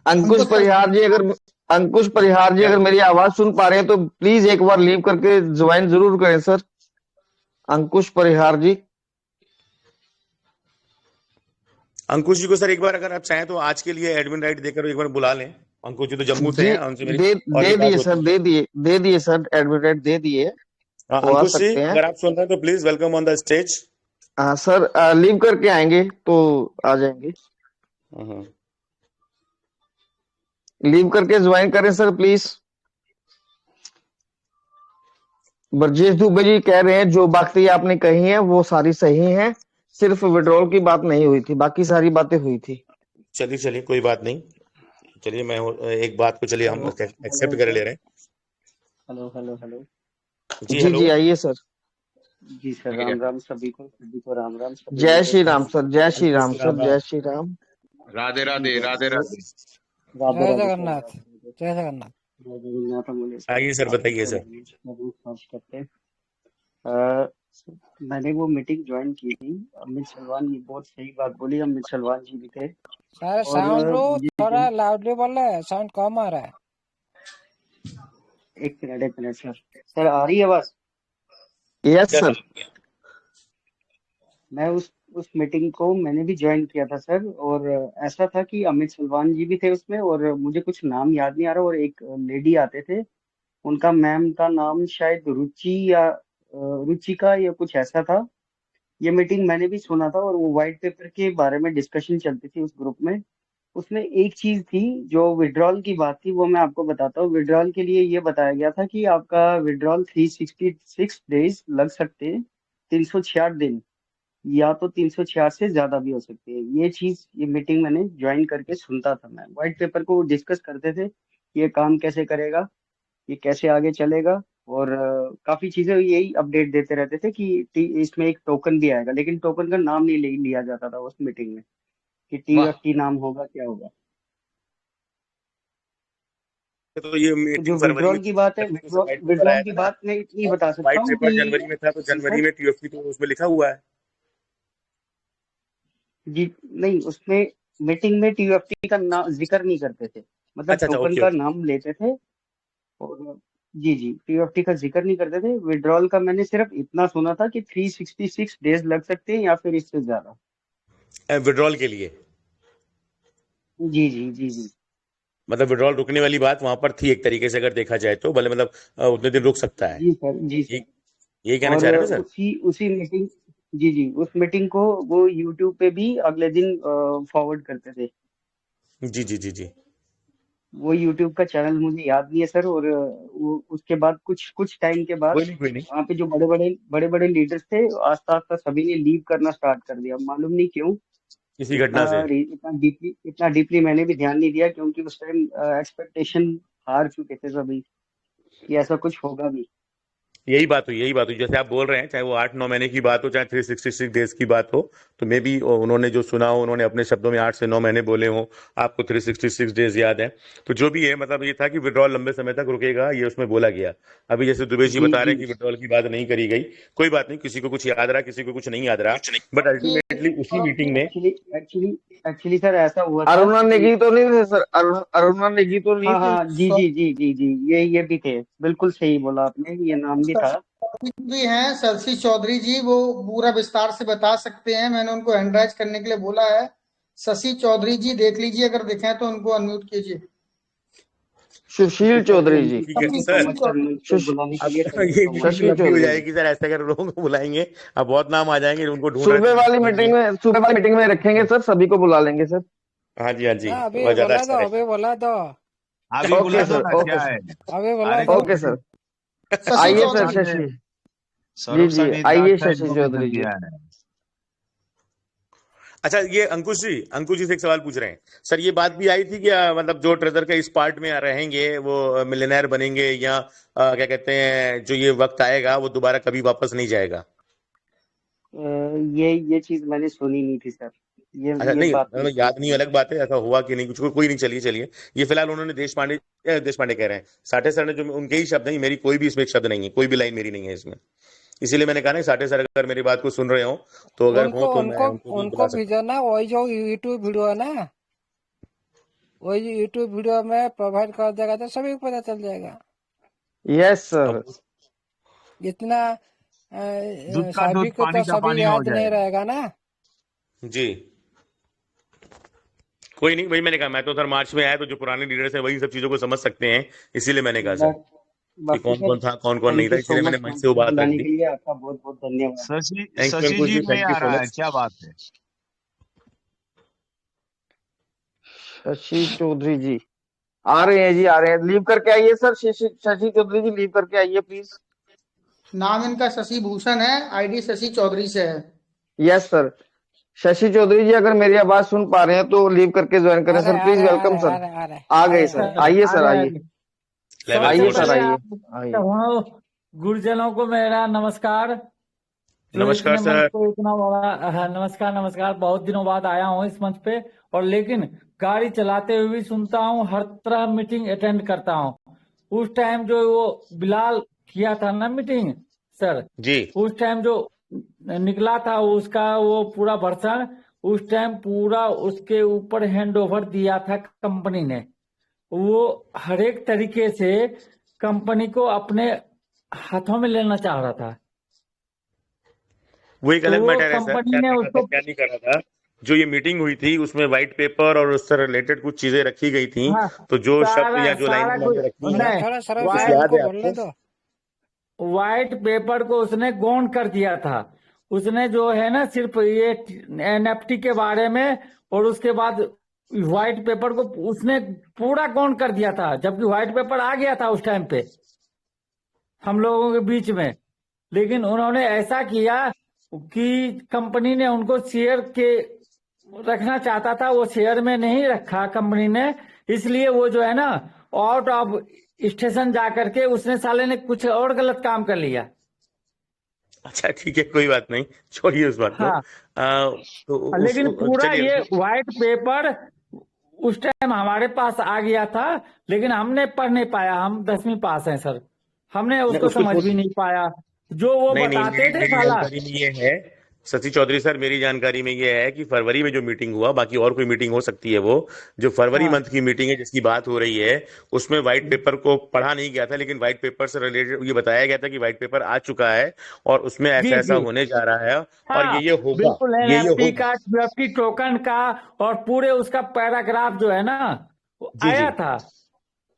[SPEAKER 2] अंकुश
[SPEAKER 5] अंकुश
[SPEAKER 2] परिहार जी, अगर अंकुश परिहार जी
[SPEAKER 1] क्या?
[SPEAKER 2] अगर मेरी आवाज सुन पा रहे हैं तो प्लीज एक बार लीव करके ज्वाइन जरूर करें सर। अंकुश परिहार जी।
[SPEAKER 1] अंकुश जी को सर एक बार अगर आप चाहें तो आज के लिए एडमिन राइट देकर एक बार बुला लें। अंकुश जी तो जम्मू से
[SPEAKER 2] जी,
[SPEAKER 1] हैं, उनसे मेरी
[SPEAKER 2] दे
[SPEAKER 1] और भी
[SPEAKER 2] दे
[SPEAKER 1] बात
[SPEAKER 2] दिए सर,
[SPEAKER 1] होती है।
[SPEAKER 2] दे दिए सर, एडवोकेट दे दिए।
[SPEAKER 1] हाँ
[SPEAKER 2] वो आ
[SPEAKER 1] अंकुश जी,
[SPEAKER 2] सकते हैं।
[SPEAKER 1] अगर आप सुन रहे हैं तो please welcome on the stage.
[SPEAKER 2] हाँ सर, लीव करके आएंगे तो आ जाएंगे। लीव करके ज्वाइन करें सर प्लीज। ब्रजेश दुबे जी कह रहे हैं जो बातें आपने कही हैं वो सारी सही हैं, सिर्फ विड्रॉल की बात नहीं हुई थी, बाकी सारी बातें हुई थी।
[SPEAKER 1] चलिए चलिए, कोई बात नहीं। चलिए मैं एक बात को चलिए हम
[SPEAKER 6] हेलो
[SPEAKER 1] एक्सेप्ट
[SPEAKER 6] हेलो
[SPEAKER 1] कर
[SPEAKER 6] सर।
[SPEAKER 1] ले रहे
[SPEAKER 6] हेलो हेलो हेलो।
[SPEAKER 1] हैं। जी
[SPEAKER 2] जी
[SPEAKER 1] हेलो।
[SPEAKER 2] जी आइए सर।
[SPEAKER 6] जी सर, राम राम सभी को राम राम, सभी
[SPEAKER 2] जय श्री
[SPEAKER 6] लीडर्स को।
[SPEAKER 2] राम सर, जय श्री
[SPEAKER 1] जय
[SPEAKER 2] राम
[SPEAKER 1] श्री
[SPEAKER 2] सर,
[SPEAKER 1] राम राम।
[SPEAKER 2] जय श्री राम।
[SPEAKER 3] राधे
[SPEAKER 6] जी
[SPEAKER 3] राधे,
[SPEAKER 6] जय
[SPEAKER 3] राधे
[SPEAKER 6] श्री
[SPEAKER 3] राधे।
[SPEAKER 6] राधे
[SPEAKER 4] जय
[SPEAKER 6] राधे सर,
[SPEAKER 4] जगन्नाथ,
[SPEAKER 6] राधे राधे।
[SPEAKER 4] जय जगन्नाथ।
[SPEAKER 6] जय जगन्नाथ। बोले सर,
[SPEAKER 1] आइए सर,
[SPEAKER 6] आपको
[SPEAKER 1] बताइए
[SPEAKER 6] तो
[SPEAKER 1] सर।
[SPEAKER 6] जरूर सर्च करते हैं। अ, मैंने वो मीटिंग ज्वाइन की थी। अमित सलमान जी बहुत सही बात बोली, अमित सलमान जी भी थे।
[SPEAKER 4] सारे
[SPEAKER 6] और
[SPEAKER 4] साउंड लो,
[SPEAKER 6] मुझे
[SPEAKER 4] थोड़ा लाउडली बोल रहे हैं, साउंड कम आ रहा है।
[SPEAKER 6] एक मिनट सर। सर आ रही है आवाज?
[SPEAKER 2] Yes sir.
[SPEAKER 6] मैं उस मीटिंग को मैंने भी ज्वाइन किया था सर, और ऐसा था कि अमित सलमान जी भी थे उसमें, और मुझे कुछ नाम याद नहीं आ रहा, और एक लेडी आते थे, उनका मैम का नाम शायद रुचि या रुचिका या कुछ ऐसा था। ये मीटिंग मैंने भी सुना था, और वो व्हाइट पेपर के बारे में डिस्कशन चलती थी उस ग्रुप में। उसमें एक चीज थी जो विड्रॉल की बात थी, वो मैं आपको बताता हूँ। विड्रॉल के लिए ये बताया गया था कि आपका विड्रॉल 366 डेज लग सकते हैं, 366 दिन, या तो 366 से ज्यादा भी हो सकते हैं। ये चीज, ये मीटिंग मैंने ज्वाइन करके सुनता था। मैं व्हाइट पेपर को डिस्कस करते थे कि ये काम कैसे करेगा, ये कैसे आगे चलेगा, और काफी चीजें यही अपडेट देते रहते थे कि इसमें एक टोकन भी आएगा, लेकिन टोकन का नाम नहीं लिया जाता था उस मीटिंग में कि
[SPEAKER 1] वाह।
[SPEAKER 6] TFT नाम होगा, क्या होगा।
[SPEAKER 1] तो ये
[SPEAKER 6] तो जो
[SPEAKER 1] मीटिंग फरवरी में
[SPEAKER 6] विड्रॉल की बात है,
[SPEAKER 1] जनवरी में से व्हाइट पेपर
[SPEAKER 6] विड्रॉल
[SPEAKER 1] आया
[SPEAKER 6] की
[SPEAKER 1] था ना,
[SPEAKER 6] बात मैं इतनी
[SPEAKER 1] और
[SPEAKER 6] बता सकता
[SPEAKER 1] व्हाइट
[SPEAKER 6] हूँ
[SPEAKER 1] पेपर
[SPEAKER 6] कि
[SPEAKER 1] जनवरी में था, तो
[SPEAKER 6] जी
[SPEAKER 1] जनवरी
[SPEAKER 6] सर।
[SPEAKER 1] में TFT तो उसमें लिखा हुआ है।
[SPEAKER 6] जी नहीं, उसमें मीटिंग में TFT का नाम जिक्र नहीं करते थे, मतलब
[SPEAKER 1] अच्छा अच्छा,
[SPEAKER 6] टोकन
[SPEAKER 1] ओके
[SPEAKER 6] का
[SPEAKER 1] ओके।
[SPEAKER 6] नाम लेते थे। और जी TFT का जिक्र नहीं करते थे। विड्रॉल का मैंने सिर्फ इतना सुना था कि 366 डेज लग सकते हैं या फिर इससे ज्यादा।
[SPEAKER 1] विड्रॉल के लिए,
[SPEAKER 6] जी।
[SPEAKER 1] मतलब विड्रॉल रुकने वाली बात वहां पर थी एक तरीके से, अगर देखा जाए तो भले, मतलब उतने दिन रुक सकता है।
[SPEAKER 6] जी
[SPEAKER 1] ये
[SPEAKER 6] सर।
[SPEAKER 1] यही कहना
[SPEAKER 6] और
[SPEAKER 1] चाह रहे थे सर?
[SPEAKER 6] उसी मीटिंग, जी उस मीटिंग को वो यूट्यूब पे भी अगले दिन फॉरवर्ड करते थे।
[SPEAKER 1] जी जी जी जी।
[SPEAKER 6] वो यूट्यूब का चैनल मुझे याद नहीं है सर। और वो उसके बाद कुछ टाइम के बाद
[SPEAKER 1] कोई नहीं कोई नहीं।
[SPEAKER 6] वहाँ पे जो बड़े बड़े लीडर्स थे, आस्ता आस्ता सभी ने लीव करना स्टार्ट कर दिया। मालूम नहीं क्यों।
[SPEAKER 1] इसी घटना से।
[SPEAKER 6] इतना डीपली मैंने भी ध्यान नहीं दिया, क्योंकि उस टाइम एक्सपेक्टेशन हार चुके थे सभी कि ऐसा कुछ होगा भी।
[SPEAKER 1] यही बात हुई जैसे आप बोल रहे हैं, चाहे वो 8-9 महीने की बात हो, चाहे 366 डेज की बात हो। तो मे बी उन्होंने जो सुना हो, उन्होंने अपने शब्दों में 8 से 9 महीने बोले हो, आपको 366 डेज याद है। तो जो भी है, मतलब ये था कि विड्रॉल लंबे समय तक रुकेगा, ये उसमें बोला गया। अभी जैसे दुबे जी बता रहे
[SPEAKER 6] जी
[SPEAKER 1] हैं कि विड्रॉल की बात नहीं करी गई। कोई बात नहीं, किसी को कुछ याद रहा, किसी को कुछ नहीं याद रहा, बट
[SPEAKER 5] कि
[SPEAKER 1] अल्टीमेटली उसी मीटिंग में।
[SPEAKER 6] एक्चुअली एक्चुअली एक्चुअली सर ऐसा हुआ था
[SPEAKER 2] अरुणा
[SPEAKER 6] कि
[SPEAKER 2] नेगी तो नहीं थे सर? अरुणा नेगी तो नहीं
[SPEAKER 6] हाँ
[SPEAKER 2] थी?
[SPEAKER 6] हाँ जी, ये भी थे। बिल्कुल सही बोला आपने, ये नाम भी था।
[SPEAKER 5] शशि भी हैं, शशि चौधरी जी, वो पूरा विस्तार से बता सकते हैं। मैंने उनको हैंड करने के लिए बोला है। शशि चौधरी जी देख लीजिए, अगर दिखें तो उनको अनम्यूट कीजिए।
[SPEAKER 2] सुशील चौधरी जी।
[SPEAKER 1] ठीक है
[SPEAKER 6] thank you so
[SPEAKER 1] sir.
[SPEAKER 6] Much sir, मुझको
[SPEAKER 2] शशि
[SPEAKER 6] बुलाने के
[SPEAKER 1] अब
[SPEAKER 6] लिए। थैंक यू
[SPEAKER 1] ये
[SPEAKER 6] सो मच।
[SPEAKER 1] मीटिंग
[SPEAKER 2] शशि
[SPEAKER 1] लंबी हो
[SPEAKER 2] चौधरी जी
[SPEAKER 1] जाएगी सर, ऐसे अगर लोगों को बुलाएंगे। अब बहुत नाम आ जाएंगे, उनको ढूंढ रहे थे
[SPEAKER 2] सुबह
[SPEAKER 1] तो
[SPEAKER 2] वाली
[SPEAKER 1] मिल नहीं
[SPEAKER 2] मीटिंग में, सुबह वाली मीटिंग में रखेंगे सर, सभी को बुला लेंगे सर।
[SPEAKER 1] रहे। हाँ जी हाँ जी,
[SPEAKER 4] हाँ, अभी
[SPEAKER 1] वो ज्यादा
[SPEAKER 4] बोला
[SPEAKER 1] अच्छा
[SPEAKER 4] दो,
[SPEAKER 1] रहेगा।
[SPEAKER 4] अभी बोला दो,
[SPEAKER 3] अभी बुला
[SPEAKER 2] ओके
[SPEAKER 3] दो
[SPEAKER 2] सर,
[SPEAKER 3] ना,
[SPEAKER 2] ओके
[SPEAKER 3] क्या
[SPEAKER 2] सर,
[SPEAKER 3] है।
[SPEAKER 4] अभी बोला
[SPEAKER 3] अरे
[SPEAKER 4] दो।
[SPEAKER 2] Okay sir.
[SPEAKER 5] शशि
[SPEAKER 2] आइए सर
[SPEAKER 5] चौधरी।
[SPEAKER 2] शशि जी
[SPEAKER 3] सौरभ
[SPEAKER 2] जी,
[SPEAKER 3] सर ने
[SPEAKER 2] आइए
[SPEAKER 3] लास्ट का
[SPEAKER 2] शशि चौधरी
[SPEAKER 3] इन्फॉर्मेशन
[SPEAKER 2] जी।
[SPEAKER 3] दिया है।
[SPEAKER 1] अच्छा, ये अंकुश जी से एक सवाल पूछ रहे हैं। सर ये बात भी आई थी कि मतलब जो ट्रेजर के इस पार्ट में रहेंगे वो मिलियनेयर बनेंगे, या क्या कहते हैं, जो ये वक्त आएगा वो दोबारा कभी वापस नहीं जाएगा।
[SPEAKER 6] ये चीज मैंने सुनी नहीं थी सर।
[SPEAKER 1] अच्छा,
[SPEAKER 6] ये
[SPEAKER 1] नहीं
[SPEAKER 6] बात नहीं
[SPEAKER 1] मतलब
[SPEAKER 6] सुनी
[SPEAKER 1] याद नहीं,
[SPEAKER 6] थी।
[SPEAKER 1] अलग बात है, ऐसा हुआ कि नहीं कुछ, कोई नहीं, चलिए चलिए। ये फिलहाल उन्होंने देश पांडे कह रहे हैं, साठे सर ने, जो उनके ही शब्द हैं, मेरी कोई भी इसमें एक शब्द नहीं है, कोई भी लाइन मेरी नहीं है इसमें। इसीलिए मैंने कहा ना, साठे सर अगर मेरी बात को सुन रहे हो, तो अगर हो
[SPEAKER 4] उनको
[SPEAKER 1] तो मैं
[SPEAKER 4] उनको
[SPEAKER 1] उनको भी बुला
[SPEAKER 4] उनको
[SPEAKER 1] सकता
[SPEAKER 4] भेजो ना, वही जो यूट्यूब वीडियो है ना, वही यूट्यूब वीडियो में प्रोवाइड कर देगा तो सभी को पता चल जाएगा।
[SPEAKER 2] यस
[SPEAKER 1] हूँ।
[SPEAKER 2] सर।
[SPEAKER 4] इतना
[SPEAKER 3] दूध का
[SPEAKER 4] सभी
[SPEAKER 3] दूध,
[SPEAKER 4] को
[SPEAKER 3] पानी
[SPEAKER 4] तो
[SPEAKER 3] का
[SPEAKER 4] सभी
[SPEAKER 3] पानी हो
[SPEAKER 4] याद नहीं
[SPEAKER 3] जाएगा।
[SPEAKER 4] रहेगा ना।
[SPEAKER 1] जी, कोई नहीं, वही मैंने कहा, मैं तो उधर मार्च में आया, तो जो पुराने लीडर्स हैं वही सब चीजों को समझ सकते हैं। इसीलिए मैंने कहा सर
[SPEAKER 6] बा,
[SPEAKER 1] कि
[SPEAKER 6] बाकी
[SPEAKER 1] कौन
[SPEAKER 6] सर
[SPEAKER 1] कौन था, कौन कौन नहीं
[SPEAKER 6] थैंक
[SPEAKER 1] था,
[SPEAKER 6] यू सो
[SPEAKER 1] इसीलिए मैंने
[SPEAKER 6] मच
[SPEAKER 1] मंच से वो
[SPEAKER 6] हमको
[SPEAKER 1] बात रख
[SPEAKER 6] बुलाने
[SPEAKER 1] दी।
[SPEAKER 6] के लिए। आपका बहुत बहुत धन्यवाद।
[SPEAKER 3] शशि
[SPEAKER 1] थैंक यू
[SPEAKER 3] शशि
[SPEAKER 1] अंकुश
[SPEAKER 3] जी
[SPEAKER 1] जी,
[SPEAKER 3] नहीं
[SPEAKER 1] थैंक यू
[SPEAKER 3] आ
[SPEAKER 1] सो
[SPEAKER 3] रहा है,
[SPEAKER 1] मच।
[SPEAKER 3] क्या बात है।
[SPEAKER 2] शशि चौधरी जी आ रहे हैं जी, आ रहे हैं। लीव करके आइए सर, शशि शशि चौधरी जी लीव करके आइए प्लीज।
[SPEAKER 5] नाम इनका शशि भूषण है, आईडी शशि चौधरी से है।
[SPEAKER 2] Yes sir. शशि चौधरी जी अगर मेरी आवाज सुन पा रहे हैं तो लीव करके ज्वाइन करें
[SPEAKER 4] अरे
[SPEAKER 2] सर प्लीज।
[SPEAKER 4] अरे
[SPEAKER 2] वेलकम
[SPEAKER 4] अरे
[SPEAKER 2] सर।
[SPEAKER 4] अरे अरे
[SPEAKER 2] आ गए
[SPEAKER 4] अरे
[SPEAKER 2] सर,
[SPEAKER 4] अरे
[SPEAKER 2] आइए सर,
[SPEAKER 7] अरे
[SPEAKER 2] आइए
[SPEAKER 7] अरे
[SPEAKER 1] लेवल
[SPEAKER 7] सबसे
[SPEAKER 2] आइए
[SPEAKER 1] 4
[SPEAKER 2] सर,
[SPEAKER 1] से।
[SPEAKER 7] पहले
[SPEAKER 2] आइए
[SPEAKER 7] आप
[SPEAKER 2] आइए।
[SPEAKER 7] तमाम गुरुजनों को मेरा नमस्कार, जो
[SPEAKER 1] नमस्कार
[SPEAKER 7] इतने मंच
[SPEAKER 1] सर।
[SPEAKER 7] पे इतना बड़ा नमस्कार नमस्कार। बहुत दिनों बाद आया हूँ इस मंच पे, और लेकिन गाड़ी चलाते हुए भी सुनता हूँ, हर तरह मीटिंग अटेंड करता हूँ। उस टाइम जो वो बिलाल किया था ना मीटिंग सर,
[SPEAKER 1] जी
[SPEAKER 7] उस टाइम जो निकला था उसका वो पूरा वर्षन, उस टाइम पूरा उसके ऊपर हैंड ओवर दिया था कंपनी ने। वो हर एक तरीके से कंपनी को अपने हाथों में लेना चाह रहा था।
[SPEAKER 1] वो एक
[SPEAKER 7] तो
[SPEAKER 1] अलग
[SPEAKER 7] वो
[SPEAKER 1] मैटर है सर,
[SPEAKER 7] कंपनी
[SPEAKER 1] क्या
[SPEAKER 7] ने
[SPEAKER 1] कर रहा था
[SPEAKER 7] उसको
[SPEAKER 1] क्या नहीं कर रहा था। जो ये मीटिंग हुई थी उसमें व्हाइट पेपर और उससे रिलेटेड कुछ चीजें रखी गई थी,
[SPEAKER 7] हाँ
[SPEAKER 1] तो जो शब्द
[SPEAKER 7] सारा
[SPEAKER 1] या जो
[SPEAKER 7] सारा
[SPEAKER 1] लाइनें
[SPEAKER 7] कुछ
[SPEAKER 1] मैंने रखी हैं
[SPEAKER 7] नहीं
[SPEAKER 4] थोड़ा सौरभ
[SPEAKER 1] कुछ
[SPEAKER 4] सर
[SPEAKER 7] वाइट
[SPEAKER 1] याद
[SPEAKER 4] उनको
[SPEAKER 1] है
[SPEAKER 4] बोलने
[SPEAKER 1] आपको?
[SPEAKER 4] दो।
[SPEAKER 7] व्हाइट पेपर को उसने गौण कर दिया था। उसने जो है ना सिर्फ ये एनएफटी के बारे में और उसके बाद व्हाइट पेपर को उसने पूरा गौण कर दिया था, जबकि व्हाइट पेपर आ गया था उस टाइम पे हम लोगों के बीच में। लेकिन उन्होंने ऐसा किया कि कंपनी ने उनको शेयर के रखना चाहता था, वो शेयर में नहीं रखा कंपनी ने, इसलिए वो जो है ना आउट ऑफ स्टेशन जा करके उसने साले ने कुछ और गलत काम कर लिया।
[SPEAKER 1] अच्छा ठीक है, कोई बात नहीं, छोड़िए उस बात को।
[SPEAKER 7] हाँ
[SPEAKER 1] तो
[SPEAKER 7] लेकिन पूरा
[SPEAKER 1] चलिए।
[SPEAKER 7] ये व्हाइट पेपर उस टाइम हमारे पास आ गया था, लेकिन हमने पढ़ नहीं पाया। हम 10वीं पास हैं सर, हमने
[SPEAKER 1] नहीं
[SPEAKER 7] उसको
[SPEAKER 1] उसको
[SPEAKER 7] समझ भी नहीं पाया जो वो
[SPEAKER 1] नहीं नहीं,
[SPEAKER 7] बताते थे
[SPEAKER 1] मेरी
[SPEAKER 7] साला।
[SPEAKER 1] जानकारी में ये है शशि चौधरी सर, मेरी जानकारी में ये है कि फरवरी में जो मीटिंग हुआ, बाकी और कोई मीटिंग हो सकती है, वो जो फरवरी
[SPEAKER 7] हाँ
[SPEAKER 1] मंथ की मीटिंग है जिसकी बात हो रही है, उसमें व्हाइट पेपर को पढ़ा नहीं गया था, लेकिन व्हाइट पेपर से रिलेटेड ये बताया गया था कि व्हाइट पेपर आ चुका है और उसमें
[SPEAKER 7] जी
[SPEAKER 1] ऐसा ऐसा
[SPEAKER 7] जी
[SPEAKER 1] होने जा रहा है और
[SPEAKER 7] हाँ
[SPEAKER 1] ये होगा,
[SPEAKER 7] बिल्कुल,
[SPEAKER 1] ये
[SPEAKER 7] एनएफटी
[SPEAKER 1] होगा।
[SPEAKER 7] का एनएफटी टोकन का और पूरे उसका पैराग्राफ जो है ना वो
[SPEAKER 1] जी जी।
[SPEAKER 7] आया था,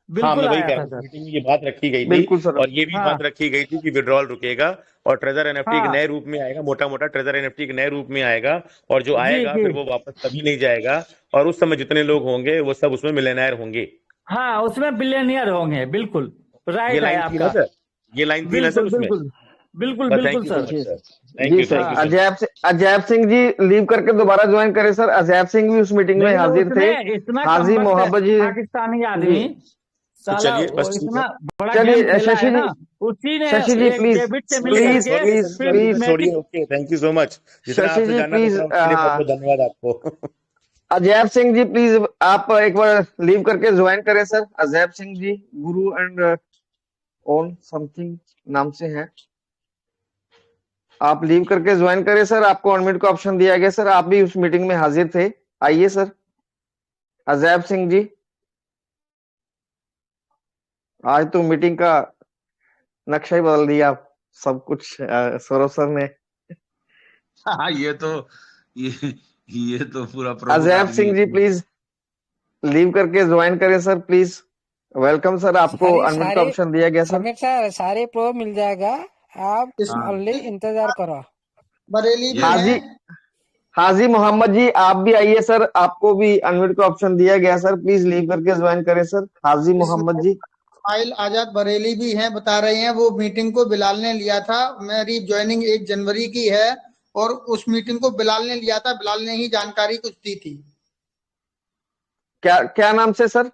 [SPEAKER 1] हाँ,
[SPEAKER 7] बिल्कुल
[SPEAKER 1] मैं वही
[SPEAKER 7] आया
[SPEAKER 1] कह रहा
[SPEAKER 7] था
[SPEAKER 1] हूँ,
[SPEAKER 7] सर।
[SPEAKER 1] मीटिंग में ये बात रखी गई थी
[SPEAKER 2] बिल्कुल सर।
[SPEAKER 1] और ये भी
[SPEAKER 7] हाँ
[SPEAKER 1] बात रखी गई थी कि विड्रॉल रुकेगा और ट्रेजर एनएफटी एक
[SPEAKER 7] हाँ
[SPEAKER 1] नए रूप में आएगा, मोटा मोटा ट्रेजर एनएफटी एक नए रूप में आएगा और जो
[SPEAKER 7] जी
[SPEAKER 1] आएगा
[SPEAKER 7] जी
[SPEAKER 1] फिर वो वापस कभी नहीं जाएगा और उस समय जितने लोग होंगे वो सब उसमें मिलियनेयर होंगे।
[SPEAKER 7] हाँ उसमें बिलियनियर होंगे, बिल्कुल
[SPEAKER 1] ये
[SPEAKER 7] राइट है
[SPEAKER 1] लाइन थी ना
[SPEAKER 7] आपका।
[SPEAKER 1] सर, ये लाइन थी ना सर
[SPEAKER 7] बिल्कुल
[SPEAKER 1] उसमें।
[SPEAKER 7] बिल्कुल बिल्कुल
[SPEAKER 1] बस थैंक
[SPEAKER 7] बिल्कुल
[SPEAKER 1] यू सो
[SPEAKER 7] सर।
[SPEAKER 1] मच
[SPEAKER 2] जी
[SPEAKER 1] सर,
[SPEAKER 2] जी sir.
[SPEAKER 1] Thank you so much.
[SPEAKER 2] Ajaib Singh ji leave करके दोबारा ज्वाइन करें सर। अजैब सिंह भी उस मीटिंग में
[SPEAKER 7] लेकिन
[SPEAKER 2] हाजिर थे।
[SPEAKER 7] उसने इतना
[SPEAKER 2] हाजी
[SPEAKER 7] कमबख्त
[SPEAKER 2] मोहब्बत जी।
[SPEAKER 7] पाकिस्तानी
[SPEAKER 2] जी
[SPEAKER 7] आदमी
[SPEAKER 1] तो
[SPEAKER 7] साला
[SPEAKER 1] चलिए
[SPEAKER 7] वो
[SPEAKER 1] बस ठीक है।
[SPEAKER 7] इतना बड़ा गेम
[SPEAKER 2] चलिए
[SPEAKER 7] खेला है
[SPEAKER 2] शशि
[SPEAKER 7] ना,
[SPEAKER 2] जी।
[SPEAKER 7] उसी ने
[SPEAKER 2] शशि जी
[SPEAKER 7] एक
[SPEAKER 2] प्लीज
[SPEAKER 7] डेविड से मिल
[SPEAKER 1] छोड़िए सर,
[SPEAKER 2] प्लीज
[SPEAKER 7] करके
[SPEAKER 1] छोड़िए
[SPEAKER 2] प्लीज
[SPEAKER 1] शशि
[SPEAKER 7] फिर
[SPEAKER 1] चौधरी सर,
[SPEAKER 2] प्लीज
[SPEAKER 1] छोड़िए।
[SPEAKER 7] Magic.
[SPEAKER 1] Okay, thank you so much. जितना
[SPEAKER 2] शशि
[SPEAKER 1] आपसे
[SPEAKER 2] जी
[SPEAKER 1] जानना था
[SPEAKER 2] प्लीज
[SPEAKER 1] उतना उसके लिए बहुत बहुत धन्यवाद आपको।
[SPEAKER 2] अजैब सिंह जी प्लीज आप एक बार लीव करके ज्वाइन करें sir. Ajaib Singh ji Guru and own something नाम से हैं। आप लीव करके ज्वाइन करें सर। आपको अनम्यूट का ऑप्शन दिया गया सर। आप भी उस मीटिंग में हाजिर थे। आइए सर अजैब सिंह जी। आज तो मीटिंग का नक्शा ही बदल दिया आप सब कुछ सौरभ सर ने।
[SPEAKER 3] हाँ ये तो पूरा प्रमुख
[SPEAKER 2] अजैब
[SPEAKER 3] आदमी
[SPEAKER 2] सिंह जी
[SPEAKER 3] है।
[SPEAKER 2] प्लीज लीव करके ज्वाइन करें सर प्लीज। Welcome sir. आपको
[SPEAKER 4] सारे
[SPEAKER 2] अनम्यूट का
[SPEAKER 4] सारे
[SPEAKER 2] ऑप्शन दिया गया सर।
[SPEAKER 4] समीर सर सारे प्रो मिल जाएगा, आप
[SPEAKER 5] इस
[SPEAKER 3] हाँ
[SPEAKER 4] ओनली इंतजार करो।
[SPEAKER 5] बरेली भी
[SPEAKER 3] ये
[SPEAKER 5] हैं।
[SPEAKER 2] हाजी हाजी मोहम्मद जी आप भी आइए सर। आपको भी अनम्यूट का ऑप्शन दिया गया सर। प्लीज लीव करके ज्वाइन करें सर। हाजी मोहम्मद जी।
[SPEAKER 5] इस्माइल आजाद बरेली भी हैं, बता रहे हैं वो मीटिंग को बिलाल ने लिया था। मेरी ज्वाइनिंग 1 जनवरी की है और उस मीटिंग को बिलाल ने लिया था, बिलाल ने ही जानकारी कुछ दी थी।
[SPEAKER 2] क्या क्या नाम से सर?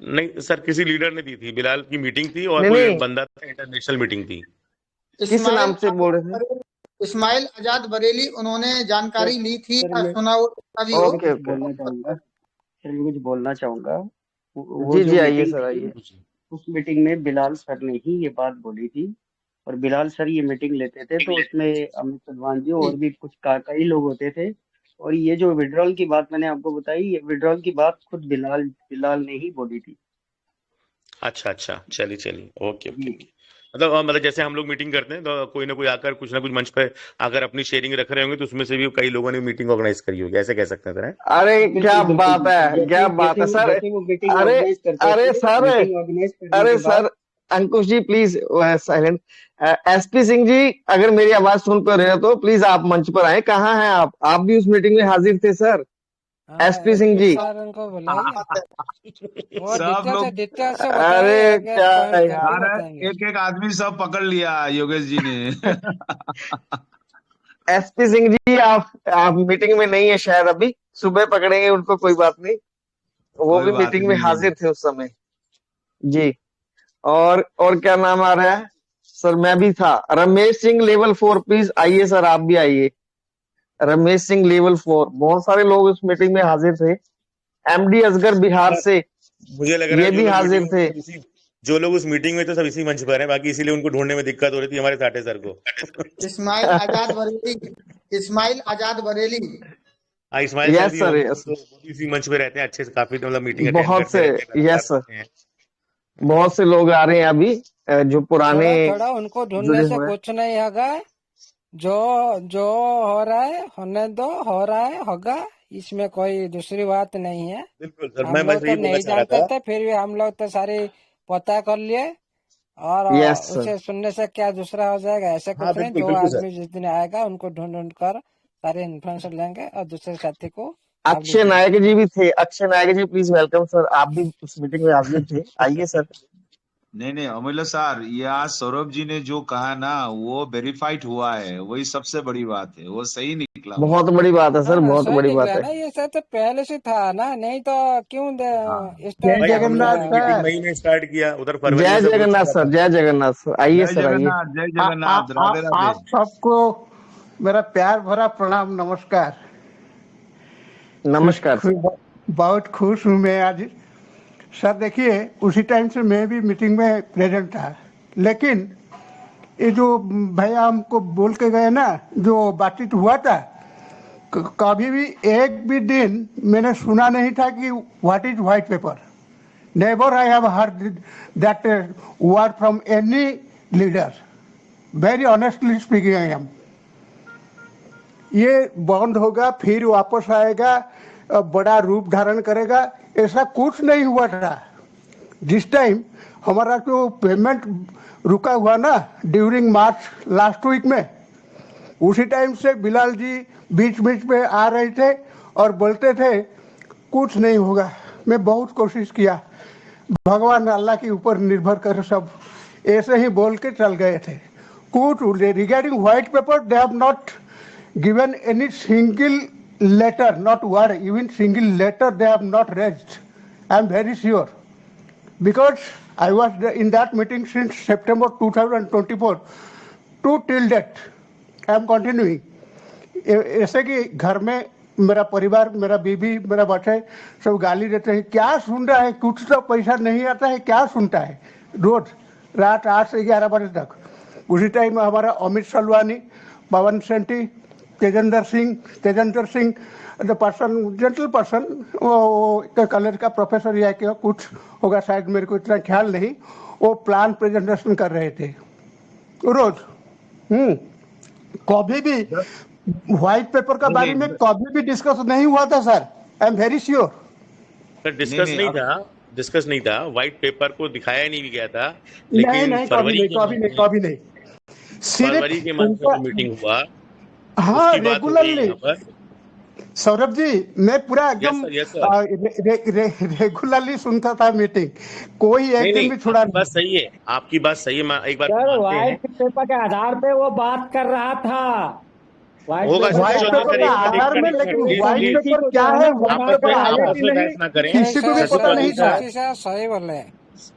[SPEAKER 1] नहीं सर, किसी लीडर ने दी थी, बिलाल की मीटिंग थी और
[SPEAKER 2] नहीं
[SPEAKER 1] कोई
[SPEAKER 2] नहीं
[SPEAKER 1] बंदा था, इंटरनेशनल मीटिंग थी।
[SPEAKER 2] किस
[SPEAKER 5] इस्माइल
[SPEAKER 2] नाम से बोल रहे थे?
[SPEAKER 5] इस्माइल आजाद बरेली उन्होंने जानकारी ली थी
[SPEAKER 6] सर
[SPEAKER 5] या
[SPEAKER 6] मैं
[SPEAKER 5] सुना हो भी हो।
[SPEAKER 2] ओके
[SPEAKER 6] कुछ
[SPEAKER 2] ओके।
[SPEAKER 6] बोलना चाहूंगा। सर मैं कुछ बोलना चाहूंगा। वो
[SPEAKER 2] जी
[SPEAKER 6] जो
[SPEAKER 2] जी आइए
[SPEAKER 6] मीटिंग
[SPEAKER 2] सर
[SPEAKER 6] थी
[SPEAKER 2] आइए।
[SPEAKER 6] उस मीटिंग में बिलाल सर ने ही ये बात बोली थी। और बिलाल सर ये मीटिंग लेते थे तो उसमें अमित सलमान जी और भी कुछ कई लोग होते थे। और ये जो विड्रॉल की बात मैंने आपको बताई, ये विड्रॉल की बात खुद बिलाल बिलाल ने ही बोली थी।
[SPEAKER 1] अच्छा अच्छा, चलिए चलिए, ओके ओके
[SPEAKER 6] जी
[SPEAKER 1] ओके। मतलब जैसे हम लोग मीटिंग करते हैं तो कोई ना कोई आकर कुछ ना कुछ मंच पे आकर अपनी शेयरिंग रख रहे होंगे, तो उसमें से भी कई लोगों ने मीटिंग ऑर्गेनाइज करी होगी, ऐसे कह सकते हैं सर, हैं?
[SPEAKER 2] अरे क्या
[SPEAKER 6] बिल्कुल बिल्कुल
[SPEAKER 2] बात
[SPEAKER 6] बिल्कुल।
[SPEAKER 2] है क्या बात है सर।
[SPEAKER 6] जैसे वो मीटिंग
[SPEAKER 2] अरे
[SPEAKER 6] ऑर्गेनाइज करते
[SPEAKER 2] अरे
[SPEAKER 6] थे,
[SPEAKER 2] सर
[SPEAKER 6] मीटिंग ऑर्गेनाइज करने
[SPEAKER 2] अरे
[SPEAKER 6] के बाद
[SPEAKER 2] sir Ankush ji please silent. SP Singh ji अगर मेरी आवाज सुन पा रहे हो तो प्लीज आप मंच पर आए। कहाँ हैं आप भी उस मीटिंग में हाजिर थे सर।
[SPEAKER 4] हाँ
[SPEAKER 2] एसपी सिंह
[SPEAKER 4] एसपी
[SPEAKER 2] जी।
[SPEAKER 4] सर उनको बुलाइए, वो
[SPEAKER 3] सब लोग
[SPEAKER 4] डिटेल से बताएंगे,
[SPEAKER 2] अरे
[SPEAKER 4] एक एक
[SPEAKER 2] क्या
[SPEAKER 4] पॉइंट करके
[SPEAKER 2] यार।
[SPEAKER 4] बताएंगे।
[SPEAKER 3] एक एक आदमी सब पकड़ लिया योगेश जी ने।
[SPEAKER 2] एसपी सिंह जी आप मीटिंग में नहीं है शायद अभी। सुबह पकड़ेंगे उनको, कोई बात नहीं। वो
[SPEAKER 3] कोई
[SPEAKER 2] भी
[SPEAKER 3] बात
[SPEAKER 2] मीटिंग में
[SPEAKER 3] नहीं।
[SPEAKER 2] हाजिर थे उस समय। जी। और क्या नाम आ रहा है सर? मैं भी था। रमेश सिंह लेवल 4 प्लीज आइए सर। आप भी आइए। रमेश सिंह लेवल 4। बहुत सारे लोग उस मीटिंग में हाजिर थे। एमडी असगर बिहार
[SPEAKER 1] सर
[SPEAKER 2] से
[SPEAKER 1] मुझे लग रहा
[SPEAKER 2] ये
[SPEAKER 1] है
[SPEAKER 2] भी हाजिर थे।
[SPEAKER 1] जो लोग उस मीटिंग में थे सब इसी मंच पर हैं, बाकी इसीलिए उनको ढूंढने में दिक्कत हो रही थी हमारे साठे सर को।
[SPEAKER 5] इस्माइल आजाद बरेली, इस्माइल आजाद बरेली।
[SPEAKER 1] हाँ, इस्माइल सर
[SPEAKER 2] यस
[SPEAKER 1] भी
[SPEAKER 2] सर
[SPEAKER 1] होंगे,
[SPEAKER 2] यस।
[SPEAKER 1] वो भी इसी मंच पे रहते हैं अच्छे से, काफी मतलब मीटिंग अटेंड
[SPEAKER 2] बहुत
[SPEAKER 1] करते
[SPEAKER 2] से
[SPEAKER 1] रहते हैं, लगातार
[SPEAKER 2] यस सर।
[SPEAKER 1] रहते हैं।
[SPEAKER 2] बहुत से लोग आ रहे हैं अभी जो पुराने
[SPEAKER 4] थोड़ा उनको ढूंढने
[SPEAKER 2] जुड़े
[SPEAKER 4] से
[SPEAKER 2] हुए हैं।
[SPEAKER 4] कुछ नहीं होगा। जो जो हो रहा है होने दो, हो रहा है होगा, इसमें कोई दूसरी बात नहीं है।
[SPEAKER 1] बिल्कुल सर,
[SPEAKER 4] हम
[SPEAKER 1] मैं
[SPEAKER 4] लोग
[SPEAKER 1] बस
[SPEAKER 4] तो
[SPEAKER 1] यही बोलना
[SPEAKER 4] नहीं
[SPEAKER 1] चाह रहा
[SPEAKER 4] जानते
[SPEAKER 1] था।
[SPEAKER 4] थे, फिर भी हम लोग तो सारी पता कर लिए। और
[SPEAKER 2] यस सर।
[SPEAKER 4] उसे सुनने से क्या दूसरा हो जाएगा, ऐसा
[SPEAKER 1] हाँ
[SPEAKER 4] कुछ नहीं।
[SPEAKER 1] बिल्कुल
[SPEAKER 4] जो
[SPEAKER 1] बिल्कुल सर।
[SPEAKER 4] आदमी जिस दिन आएगा उनको ढूंढ ढूंढ कर सारे इन्फॉर्मेशन लेंगे और दूसरे साथी को आप
[SPEAKER 2] अक्षय
[SPEAKER 4] लीजिए।
[SPEAKER 2] नायक जी भी थे। अक्षय नायक जी प्लीज वेलकम सर, आप भी उस मीटिंग में हाजिर थे, आइए सर।
[SPEAKER 3] नहीं अमूल्य सर, ये आज सौरभ जी ने जो कहा ना वो वेरीफाइड हुआ है, वही सबसे बड़ी बात है, वो सही निकला वो।
[SPEAKER 2] बहुत बड़ी बात है सर,
[SPEAKER 4] हाँ
[SPEAKER 2] बहुत
[SPEAKER 4] सही
[SPEAKER 2] बड़ी
[SPEAKER 4] निकला
[SPEAKER 2] बात है।
[SPEAKER 4] ना, ये सब तो पहले से था ना, नहीं तो क्यों
[SPEAKER 3] हाँ
[SPEAKER 4] स्टार्ट
[SPEAKER 1] भाई हमने
[SPEAKER 5] जगन्नाथ
[SPEAKER 1] तो मीटिंग
[SPEAKER 5] सर।
[SPEAKER 1] मई में स्टार्ट किया, उधर फरवरी में
[SPEAKER 2] जय
[SPEAKER 1] सब हो
[SPEAKER 2] जगन्नाथ
[SPEAKER 1] चुका
[SPEAKER 2] सर,
[SPEAKER 1] था।
[SPEAKER 2] जय जगन्नाथ सर, आइए
[SPEAKER 3] जय
[SPEAKER 2] सर आइए।
[SPEAKER 3] जगन्नाथ, जय जगन्नाथ, राधे राधे।
[SPEAKER 5] आप सबको मेरा प्यार भरा प्रणाम, नमस्कार।
[SPEAKER 2] नमस्कार सर।
[SPEAKER 5] बहुत खुश हूँ मैं आज। सर देखिए, उसी टाइम से मैं भी मीटिंग में प्रेजेंट था, लेकिन ये जो भैया हमको बोल के गए ना, जो बातचीत हुआ था, कभी भी एक भी दिन मैंने सुना नहीं था कि what is white paper. Never I have heard that word from any leader. Very honestly speaking I am. ये बंद होगा फिर वापस आएगा, बड़ा रूप धारण करेगा, ऐसा कुछ नहीं हुआ था। जिस टाइम हमारा जो पेमेंट रुका हुआ ना ड्यूरिंग मार्च लास्ट वीक में, उसी टाइम से बिलाल जी बीच बीच में आ रहे थे और बोलते थे कुछ नहीं होगा। मैं बहुत कोशिश किया, भगवान अल्लाह के ऊपर निर्भर कर, सब ऐसे ही बोल के चल गए थे। कुछ regarding white paper they have not given any single letter, not word, even single letter they have not raised. I am very sure, because I was in that meeting since September 2024 to till date. I am continuing. ऐसे कि घर में मेरा परिवार, मेरा बीबी, मेरा बच्चे सब गाली देते हैं, क्या सुन रहा है, कुछ तो पैसा नहीं आता है, क्या सुनता है रोज रात 8 से 11 बजे तक। उसी टाइम में हमारा Amit Salwani, Pawan Senti, Tejendra Singh the person, gentle person, वो कॉलेज का प्रोफेसर या क्या कुछ होगा शायद, मेरे को इतना ख्याल नहीं, वो प्लान प्रेजेंटेशन कर रहे थे रोज। कभी भी व्हाइट पेपर का बारे में कभी भी डिस्कस नहीं हुआ था sir. I am very sure.
[SPEAKER 1] Sir discuss नहीं था, व्हाइट पेपर को दिखाया नहीं गया था, लेकिन
[SPEAKER 5] नहीं,
[SPEAKER 1] फरवरी
[SPEAKER 5] कभी नहीं।
[SPEAKER 1] फरवरी के मंथ में जो मीटिंग हुआ,
[SPEAKER 5] हाँ,
[SPEAKER 1] उसकी बात हो गई
[SPEAKER 5] रेगुलरली।
[SPEAKER 1] यहाँ पर।
[SPEAKER 5] सौरभ जी, मैं पूरा एकदम
[SPEAKER 1] Yes, sir.
[SPEAKER 5] रेगुलरली सुनता था मीटिंग, कोई एक दिन भी छुड़ा
[SPEAKER 1] आपकी बात सही है, आपकी बात सही है, मैं एक बार
[SPEAKER 7] सर
[SPEAKER 1] मानते हैं।
[SPEAKER 7] व्हाइट पेपर के आधार पे वो बात कर रहा था।
[SPEAKER 1] होगा
[SPEAKER 5] व्हाइट पेपर का आधार में, लेकिन व्हाइट पेपर क्या है, व्हाइट पेपर आगे
[SPEAKER 1] आपस में बहस ना करें।
[SPEAKER 5] किसी को भी पता नहीं था।
[SPEAKER 4] सही बोले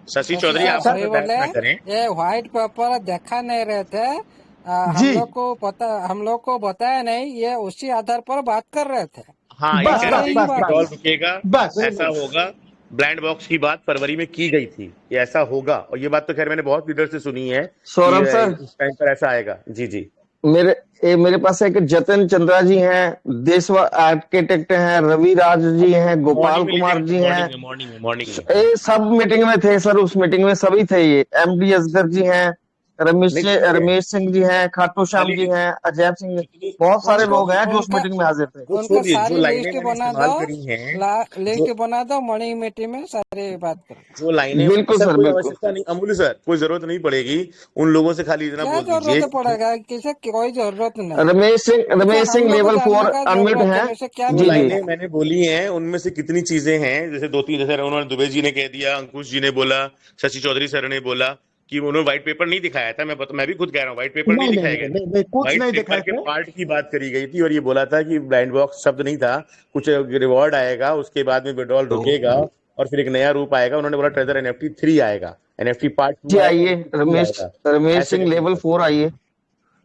[SPEAKER 1] शशि चौधरी, आपस
[SPEAKER 4] सही
[SPEAKER 1] में बहस
[SPEAKER 4] बोले।
[SPEAKER 1] ना करें।
[SPEAKER 4] ये व्हाइट पेपर देखा नहीं रहे थे,
[SPEAKER 5] जी।
[SPEAKER 4] हम लोग को बताया नहीं, ये उसी आधार पर बात कर रहे थे।
[SPEAKER 1] हाँ,
[SPEAKER 5] बस,
[SPEAKER 1] ये
[SPEAKER 5] बस,
[SPEAKER 1] कह
[SPEAKER 5] बस,
[SPEAKER 1] रहे
[SPEAKER 5] बस।
[SPEAKER 1] थे रुकेगा,
[SPEAKER 5] बस।
[SPEAKER 1] ऐसा होगा। ब्लाइंड बॉक्स की बात फरवरी में की गई थी, ये ऐसा होगा, और ये बात तो खैर मैंने बहुत लीडर से सुनी है
[SPEAKER 2] सौरभ
[SPEAKER 1] कि
[SPEAKER 2] सर,
[SPEAKER 1] इस टाइम पर ऐसा आएगा। जी
[SPEAKER 2] मेरे पास एक जतन चंद्रा जी हैं, देश आर्किटेक्ट हैं, रवि राज जी हैं, गोपाल कुमार जी हैं,
[SPEAKER 1] मॉर्निंग
[SPEAKER 2] ये सब मीटिंग में थे सर। उस मीटिंग में सभी थे। ये एमडी असगर जी हैं, रमेश सिंह जी हैं, खाटू श्याम जी हैं, अजय सिंह जी, बहुत सारे लोग हैं जो उस मीटिंग में हाजिर थे।
[SPEAKER 4] उनका सारी
[SPEAKER 1] जो लाइनें
[SPEAKER 4] लिस्ट
[SPEAKER 1] मैंने
[SPEAKER 4] बना
[SPEAKER 1] इस्तेमाल
[SPEAKER 4] दो,
[SPEAKER 1] करी हैं,
[SPEAKER 4] लिस्ट बना दो, मॉर्निंग मीटिंग में सारी बात करो।
[SPEAKER 1] जो लाइनें,
[SPEAKER 2] बिल्कुल सर,
[SPEAKER 1] कोई
[SPEAKER 2] बिल्कुल।
[SPEAKER 1] आवश्यकता नहीं, अमूल्य सर, कोई जरूरत नहीं पड़ेगी उन लोगों से, खाली इतना
[SPEAKER 4] क्या
[SPEAKER 1] बोल दीजिए।
[SPEAKER 4] जरूरत पड़ेगा, किसे कोई जरूरत नहीं।
[SPEAKER 2] रमेश सिंह लेवल 4 अनम्यूट हैं।
[SPEAKER 1] जो लाइनें मैंने बोली हैं उनमें से कितनी चीजें हैं, जैसे 2-3, जैसे उन्होंने दुबे जी ने कह दिया, अंकुश जी ने बोला, शशि चौधरी सर ने बोला कि उन्होंने व्हाइट पेपर नहीं दिखाया था। मैं भी खुद कह रहा हूँ, व्हाइट पेपर नहीं दिखाया गया, व्हाइट पेपर के पार्ट की बात करी गई थी, और ये बोला था कि ब्लाइंड बॉक्स शब्द नहीं था, कुछ रिवॉर्ड आएगा, उसके बाद में विड्रॉल रुकेगा और फिर एक नया रूप आएगा। उन्होंने बोला ट्रेजर NFT 3 आएगा, NFT पार्ट 2
[SPEAKER 2] आइए। रमेश सिंह लेवल 4 आइए।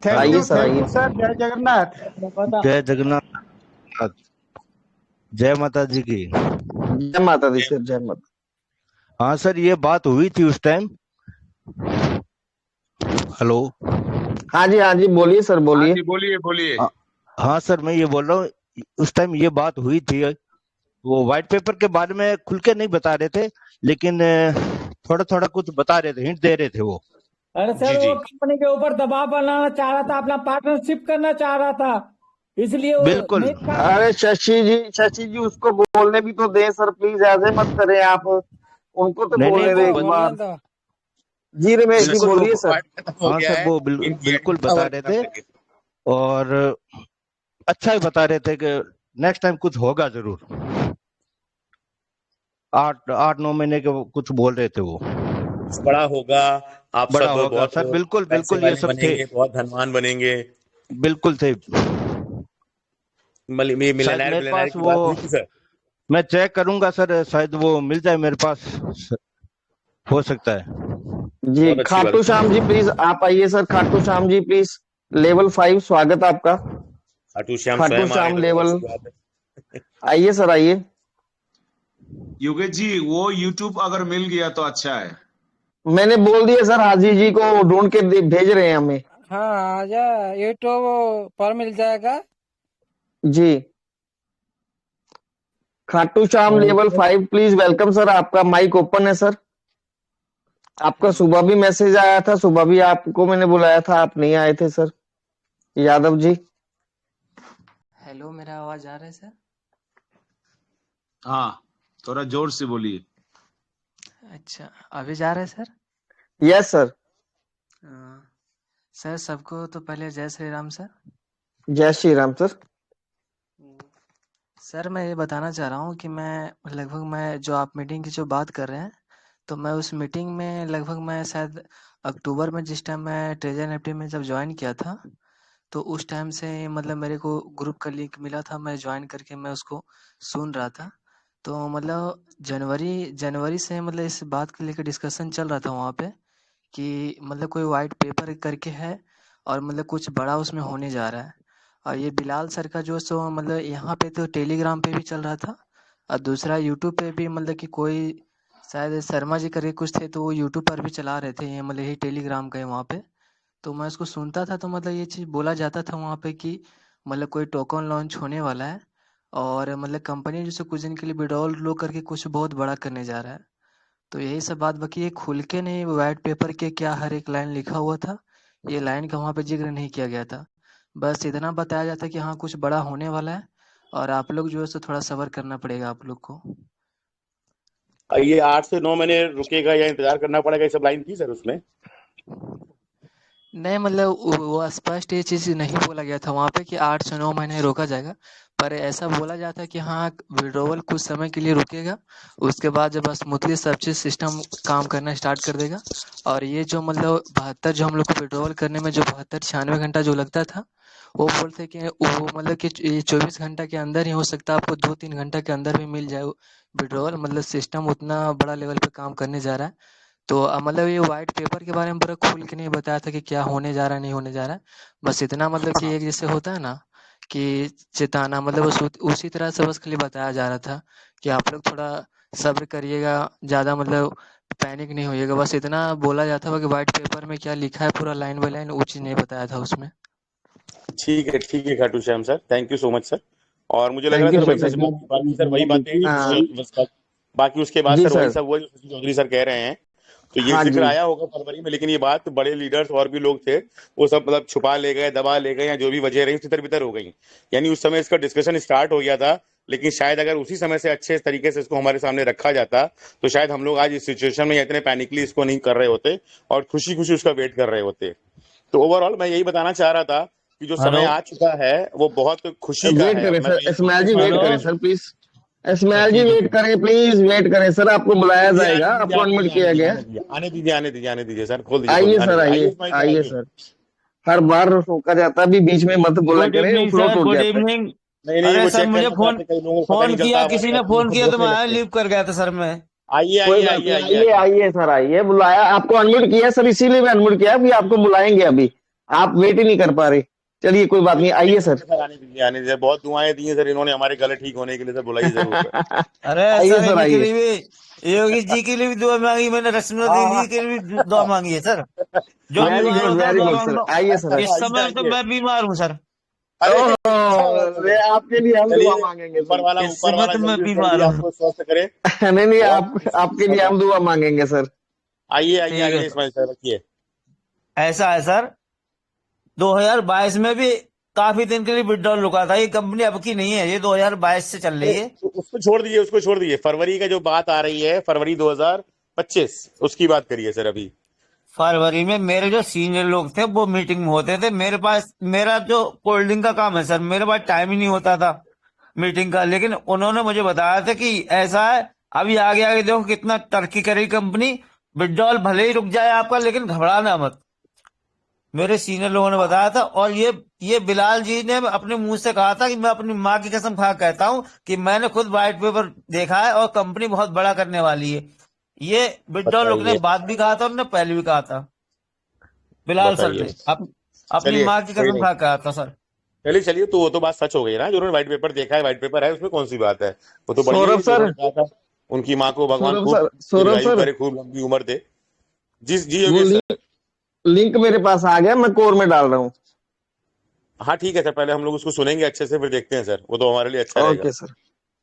[SPEAKER 5] Thank you sir. जय जगन्नाथ।
[SPEAKER 8] जय जगन्नाथ, जय माता जी की।
[SPEAKER 2] जय माता दी सर, जय माता।
[SPEAKER 8] हाँ सर, ये बात हुई थी उस टाइम। हेलो।
[SPEAKER 2] हाँ जी बोलिए सर, बोलिए।
[SPEAKER 3] बोलिए।
[SPEAKER 8] हाँ सर, मैं ये बोल रहा हूँ, उस टाइम ये बात हुई थी। वो व्हाइट पेपर के बारे में खुल के नहीं बता रहे थे, लेकिन थोड़ा थोड़ा कुछ बता रहे थे, हिंट दे रहे थे वो।
[SPEAKER 7] अरे
[SPEAKER 1] जी
[SPEAKER 7] सर
[SPEAKER 1] जी
[SPEAKER 7] वो कंपनी के ऊपर दबाव बनाना चाह रहा था, अपना पार्टनरशिप करना चाह रहा था, इसलिए वो
[SPEAKER 8] बिल्कुल।
[SPEAKER 7] नहीं था।
[SPEAKER 2] अरे शशि जी उसको बोलने भी तो दें सर, प्लीज ऐसे मत करें आप, उनको तो
[SPEAKER 8] नहीं नहीं,
[SPEAKER 2] बोलने
[SPEAKER 8] वो
[SPEAKER 2] दें एक
[SPEAKER 4] बोलने
[SPEAKER 2] बार।
[SPEAKER 4] दो।
[SPEAKER 2] जी रमेश जी
[SPEAKER 8] बिल्कुल वो,
[SPEAKER 2] बोलिए सर।
[SPEAKER 1] खत्म हो
[SPEAKER 8] हाँ
[SPEAKER 1] गया
[SPEAKER 8] सर
[SPEAKER 1] है,
[SPEAKER 8] वो
[SPEAKER 1] इनकी
[SPEAKER 8] बिल्कुल
[SPEAKER 1] एडमिट
[SPEAKER 8] बता
[SPEAKER 1] और
[SPEAKER 8] रहे
[SPEAKER 1] खत्म
[SPEAKER 8] थे,
[SPEAKER 1] करके।
[SPEAKER 8] और अच्छा ही बता रहे थे कि नेक्स्ट टाइम कुछ होगा जरूर। 8-9 महीने के वो कुछ बोल रहे थे वो,
[SPEAKER 1] कुछ बड़ा होगा, आप
[SPEAKER 8] बड़ा
[SPEAKER 1] सब
[SPEAKER 8] होगा
[SPEAKER 1] बहुत
[SPEAKER 8] सर, बिल्कुल
[SPEAKER 1] पैसे
[SPEAKER 8] बिल्कुल, ये
[SPEAKER 1] वाले
[SPEAKER 8] सब थे,
[SPEAKER 1] बनेंगे, बहुत धनवान बनेंगे।
[SPEAKER 8] बिल्कुल थे। शायद
[SPEAKER 1] मिलियनेयर
[SPEAKER 8] मेरे
[SPEAKER 1] बिलियनेयर
[SPEAKER 8] पास
[SPEAKER 1] की
[SPEAKER 8] वो,
[SPEAKER 1] बात हुई थी सर।
[SPEAKER 8] मैं चेक करूंगा सर, शायद वो मिल जाए मेरे पास, हो सकता है।
[SPEAKER 2] जी
[SPEAKER 1] बहुत अच्छी बात
[SPEAKER 2] खाटू श्याम जी प्लीज आप आइए sir, Khatu Shyam ji please, level 5 स्वागत आपका।
[SPEAKER 1] खाटू श्याम
[SPEAKER 2] खाटू
[SPEAKER 1] स्वयं आ गए
[SPEAKER 2] श्याम
[SPEAKER 1] तो बहुत
[SPEAKER 2] लेवल,
[SPEAKER 1] अच्छी बात है।
[SPEAKER 2] आइए सर आइए।
[SPEAKER 3] योगेश जी वो यूट्यूब अगर मिल गया तो अच्छा है।
[SPEAKER 2] मैंने बोल दिया सर, हाजी जी को ढूंढ के भेज रहे हैं हमें।
[SPEAKER 4] हाँ आजा, यूट्यूब पर मिल जाएगा।
[SPEAKER 2] जी Khatu Shyam level 5 please welcome sir, आपका माइक ओपन है सर। आपका सुबह भी मैसेज आया था, सुबह भी आपको मैंने बुलाया था, आप नहीं आए थे सर यादव जी।
[SPEAKER 9] हेलो, मेरा आवाज आ रहा है सर?
[SPEAKER 3] हाँ, थोड़ा जोर से बोलिए।
[SPEAKER 9] अच्छा, अभी जा रहा है सर?
[SPEAKER 2] Yes sir.
[SPEAKER 9] सर सबको तो पहले जय श्री राम सर।
[SPEAKER 2] जय श्री राम सर।
[SPEAKER 9] सर मैं ये बताना चाह रहा हूँ कि मैं जो आप मीटिंग की जो बात कर रहे हैं, तो मैं उस मीटिंग में लगभग मैं शायद अक्टूबर में, जिस टाइम मैं ट्रेजर निफ्टी में जब ज्वाइन किया था, तो उस टाइम से मतलब मेरे को ग्रुप का लिंक मिला था, मैं ज्वाइन करके मैं उसको सुन रहा था। तो मतलब जनवरी से मतलब इस बात को लेकर डिस्कशन चल रहा था वहाँ पे, कि मतलब कोई वाइट पेपर करके है और मतलब कुछ बड़ा उसमें होने जा रहा है। और ये बिलाल सर का जो सो मतलब यहाँ पे तो टेलीग्राम पे भी चल रहा था, और दूसरा यूट्यूब पे भी, मतलब कि कोई शायद शर्मा जी करके कुछ थे, तो वो यूट्यूब पर भी चला रहे थे, ये मतलब यही टेलीग्राम का है वहाँ पे। तो मैं उसको सुनता था, तो मतलब ये चीज़ बोला जाता था वहाँ पे कि मतलब कोई टोकन लॉन्च होने वाला है, और मतलब कंपनी जैसे कुछ दिन के लिए विड्रॉल लो करके कुछ बहुत बड़ा करने जा रहा है। तो यही सब बात, बाकी ये खुल के नहीं वाइट पेपर के क्या हर एक लाइन लिखा हुआ था, ये लाइन का वहाँ पे जिक्र नहीं किया गया था। बस इतना बताया जाता कि हाँ कुछ बड़ा होने वाला है, और आप लोग जो है सो थोड़ा सब्र करना पड़ेगा आप लोग को।
[SPEAKER 1] ये 8 से 9 महीने रुकेगा या इंतजार करना पड़ेगा, ये सब लाइन थी सर उसमें।
[SPEAKER 9] नहीं मतलब वो स्पष्ट ये चीज़ नहीं बोला गया था वहाँ पे कि 8 से 9 महीने रोका जाएगा, पर ऐसा बोला जाता है कि हाँ विड्रॉवल कुछ समय के लिए रुकेगा, उसके बाद जब स्मूथली सब चीज़ सिस्टम काम करना स्टार्ट कर देगा। और ये जो मतलब 72 जो हम लोग को विड्रॉवल करने में जो 72-96 घंटा जो लगता था, वो बोलते कि वो मतलब कि ये 24 घंटा के अंदर ही हो सकता है, आपको 2-3 घंटा के अंदर भी मिल जाए विड्रॉवल, मतलब सिस्टम उतना बड़ा लेवल पे काम करने जा रहा है। तो मतलब ये व्हाइट पेपर के बारे में पूरा खुल के नहीं बताया था कि क्या होने जा रहा है, नहीं होने जा रहा है। बस इतना मतलब कि एक जैसे होता है ना कि चेताना, मतलब उसी तरह से बस खाली बताया जा रहा था कि आप लोग थोड़ा सब्र करिएगा, ज़्यादा मतलब पैनिक नहीं होइएगा, बस इतना बोला जाता था कि व्हाइट पेपर में क्या लिखा है पूरा लाइन बाय लाइन, वो चीज़ नहीं बताया था उसमें।
[SPEAKER 1] ठीक है Khatu Shyam sir, thank you so much sir. और मुझे लग रहा
[SPEAKER 2] थैंक
[SPEAKER 1] है
[SPEAKER 2] यू
[SPEAKER 1] सर
[SPEAKER 2] सर,
[SPEAKER 1] वही सच
[SPEAKER 2] थैंक
[SPEAKER 1] बात, बाकी सर वही बातें
[SPEAKER 2] यू।
[SPEAKER 1] जो
[SPEAKER 2] हाँ
[SPEAKER 1] बाकी उसके बाद
[SPEAKER 2] जी
[SPEAKER 1] सर वही
[SPEAKER 2] सर।
[SPEAKER 1] सब हुआ जो शशि चौधरी सर कह रहे हैं। तो ये
[SPEAKER 2] हाँ
[SPEAKER 1] जिक्र
[SPEAKER 2] जी।
[SPEAKER 1] आया होगा फरवरी में, लेकिन ये बात बड़े लीडर्स और भी लोग थे, वो सब मतलब छुपा ले गए, दबा ले गए, या जो भी वजह रही तितर बितर हो गई। यानी उस समय इसका डिस्कशन स्टार्ट हो गया था, लेकिन शायद अगर उसी समय से अच्छे तरीके से इसको हमारे सामने रखा जाता, तो शायद हम लोग आज इस सिचुएशन में इतने पैनिकली इसको नहीं कर रहे होते और खुशी खुशी उसका वेट कर रहे होते। तो ओवरऑल मैं यही बताना चाह रहा था कि जो समय
[SPEAKER 7] हेलो
[SPEAKER 1] आ चुका है वो बहुत खुशी का
[SPEAKER 2] वेट
[SPEAKER 1] है।
[SPEAKER 2] करें
[SPEAKER 1] अब मैं
[SPEAKER 2] सर,
[SPEAKER 1] तो यही
[SPEAKER 2] इस्माइल जी वेट
[SPEAKER 7] हेलो।
[SPEAKER 2] करें सर प्लीज, इस्माइल जी
[SPEAKER 7] ठीक है
[SPEAKER 2] वेट
[SPEAKER 7] ठीक
[SPEAKER 2] करें प्लीज, वेट करें सर, आपको बुलाया
[SPEAKER 1] दीजिए,
[SPEAKER 2] जाएगा,
[SPEAKER 1] आने दीजिए,
[SPEAKER 2] आपको
[SPEAKER 1] आने
[SPEAKER 2] अनम्यूट
[SPEAKER 1] दीजिए,
[SPEAKER 2] किया गया।
[SPEAKER 1] आने दीजिए, आने दीजिए, आने दीजिए सर, खोल दीजिए,
[SPEAKER 2] आइए
[SPEAKER 1] आने
[SPEAKER 2] सर,
[SPEAKER 1] दीजिए,
[SPEAKER 2] आइए
[SPEAKER 1] इस्माइल सर,
[SPEAKER 2] आइए
[SPEAKER 1] आइए।
[SPEAKER 2] सर, हर बार रोका जाता है, अभी बीच में मत बोला
[SPEAKER 7] गुड
[SPEAKER 2] करें,
[SPEAKER 7] इवनिंग
[SPEAKER 2] फ्लो
[SPEAKER 7] सर,
[SPEAKER 2] टूट
[SPEAKER 7] गुड
[SPEAKER 2] जाता है।
[SPEAKER 7] इवनिंग।
[SPEAKER 1] नहीं नहीं,
[SPEAKER 7] अरे
[SPEAKER 1] वो
[SPEAKER 7] सर
[SPEAKER 1] चेक
[SPEAKER 7] मुझे
[SPEAKER 1] करना
[SPEAKER 7] फोन
[SPEAKER 1] चाहते, कई लोगों को पता
[SPEAKER 7] फोन
[SPEAKER 1] नहीं चलता,
[SPEAKER 7] किया,
[SPEAKER 1] आवाज
[SPEAKER 7] किसी ने
[SPEAKER 1] आती है
[SPEAKER 7] फोन
[SPEAKER 1] तो
[SPEAKER 7] किया तो
[SPEAKER 1] देखने
[SPEAKER 7] मैं
[SPEAKER 1] लगते हैं।
[SPEAKER 7] लीव कर गया था सर मैं।
[SPEAKER 1] आइए
[SPEAKER 2] कोई
[SPEAKER 1] आइए
[SPEAKER 2] बात
[SPEAKER 1] आइए
[SPEAKER 2] नहीं,
[SPEAKER 1] आइए
[SPEAKER 2] आइए
[SPEAKER 1] आइए।
[SPEAKER 2] आइए सर, आइए, बुलाया आपको, अनम्यूट किया सर, इसीलिए मैं अनम्यूट किया कि आपको बुलाएंगे अभी, आप वेट ही नहीं कर पा रहे। चलिए कोई बात नहीं, आइए सर।
[SPEAKER 1] सर आने दीजिए, आने दीजिए, बहुत दुआएं दी हैं सर इन्होंने हमारे गले ठीक होने के लिए, सर बुलाइए जरूर सर।
[SPEAKER 7] अरे
[SPEAKER 2] आइए
[SPEAKER 7] सर
[SPEAKER 2] सर,
[SPEAKER 7] इन्हीं के
[SPEAKER 2] आइए।
[SPEAKER 7] लिए भी, योगी जी के लिए भी दुआ मांगी मैंने, रश्मि दीदी के लिए भी दुआ मांगी है सर, जो हम
[SPEAKER 2] वेरी
[SPEAKER 7] लोग आए
[SPEAKER 2] गुड,
[SPEAKER 7] उधर
[SPEAKER 2] वेरी
[SPEAKER 7] दुआ
[SPEAKER 2] गुड
[SPEAKER 7] मांग
[SPEAKER 2] सर,
[SPEAKER 7] लो।
[SPEAKER 2] आइए सर।
[SPEAKER 7] इस
[SPEAKER 1] आइए
[SPEAKER 7] समय तो
[SPEAKER 1] आइए।
[SPEAKER 7] मैं बीमार हूँ सर,
[SPEAKER 1] अरे क्या
[SPEAKER 2] ओह,
[SPEAKER 1] बात है सर।
[SPEAKER 2] आपके लिए हम दुआ
[SPEAKER 1] चलिए,
[SPEAKER 2] मांगेंगे
[SPEAKER 1] ऊपर
[SPEAKER 2] सर।
[SPEAKER 1] वाला
[SPEAKER 7] इस समय तो मैं
[SPEAKER 1] जल्दी से जल्दी
[SPEAKER 7] बीमार हूँ।
[SPEAKER 1] आपको स्वस्थ करे।
[SPEAKER 2] नहीं नहीं,
[SPEAKER 1] बहुत
[SPEAKER 2] आप आपके लिए हम दुआ मांगेंगे सर।
[SPEAKER 1] आइए आइए
[SPEAKER 7] ठीक है
[SPEAKER 1] आइए
[SPEAKER 7] सर।
[SPEAKER 1] इस्माइल सर, रखिए।
[SPEAKER 7] ऐसा है सर, 2022 में भी काफी दिन के लिए विड्रॉल रुका था। ये कंपनी अब की नहीं है, ये 2022 से चल रही है।
[SPEAKER 1] उसको छोड़ दीजिए, उसको छोड़ दीजिए। फरवरी का जो बात आ रही है, फरवरी 2025, उसकी बात करिए सर अभी।
[SPEAKER 7] फरवरी में मेरे जो सीनियर लोग थे वो मीटिंग में होते थे। मेरे पास, मेरा जो कोल्डिंग का काम है सर, मेरे पास टाइम ही नहीं होता था मीटिंग का। लेकिन उन्होंने मुझे बताया था कि ऐसा है, अभी आगे आगे देखो कितना तरक्की करेगी कंपनी, विड्रॉल भले ही रुक जाए आपका लेकिन घबराना मत। मेरे सीनियर लोगों ने बताया था। और ये बिलाल जी ने अपने मुंह से कहा था कि मैं अपनी माँ की कसम खा कहता हूँ कि मैंने खुद व्हाइट पेपर देखा है और कंपनी बहुत बड़ा करने वाली है। ये विड्रॉल रुकने
[SPEAKER 1] बताइए
[SPEAKER 7] के बाद भी कहा था, उन्होंने पहले भी कहा था, बिलाल सर
[SPEAKER 1] बताइए।
[SPEAKER 7] ने अपनी
[SPEAKER 1] चलिए
[SPEAKER 7] माँ की
[SPEAKER 1] कोई
[SPEAKER 7] कसम
[SPEAKER 1] नहीं,
[SPEAKER 7] खा कहा था सर।
[SPEAKER 1] चलिए चलिए, तो वो तो बात सच हो गई ना, जो उन्होंने व्हाइट पेपर देखा है, व्हाइट पेपर है, उसमें कौन सी बात है। वो तो बढ़िया ही
[SPEAKER 2] सौरभ
[SPEAKER 1] है, जो
[SPEAKER 2] सर,
[SPEAKER 1] उन्होंने कहा था। उनकी माँ को भगवान खूब
[SPEAKER 2] सौरभ
[SPEAKER 1] दीर्घायु
[SPEAKER 2] सर,
[SPEAKER 1] करे, खूब लंबी उम्र दे। जी जी
[SPEAKER 2] वो
[SPEAKER 1] योगेश सर।
[SPEAKER 2] लिंक मेरे पास आ गया, मैं कोर में डाल रहा हूँ।
[SPEAKER 1] हाँ ठीक है सर, पहले हम लोग उसको सुनेंगे अच्छे से, फिर देखते हैं सर, वो तो हमारे लिए अच्छा रहेगा।
[SPEAKER 2] Okay sir,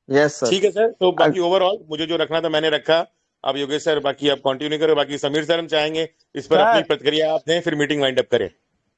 [SPEAKER 2] yes sir.
[SPEAKER 1] ठीक है सर, तो बाकी ओवरऑल मुझे जो रखना था मैंने रखा। अब योगेश सर बाकी आप कंटिन्यू करो, बाकी समीर सर हम चाहेंगे इस पर अपनी
[SPEAKER 7] सर
[SPEAKER 1] प्रतिक्रिया आप दें, फिर मीटिंग वाइंड अप करें।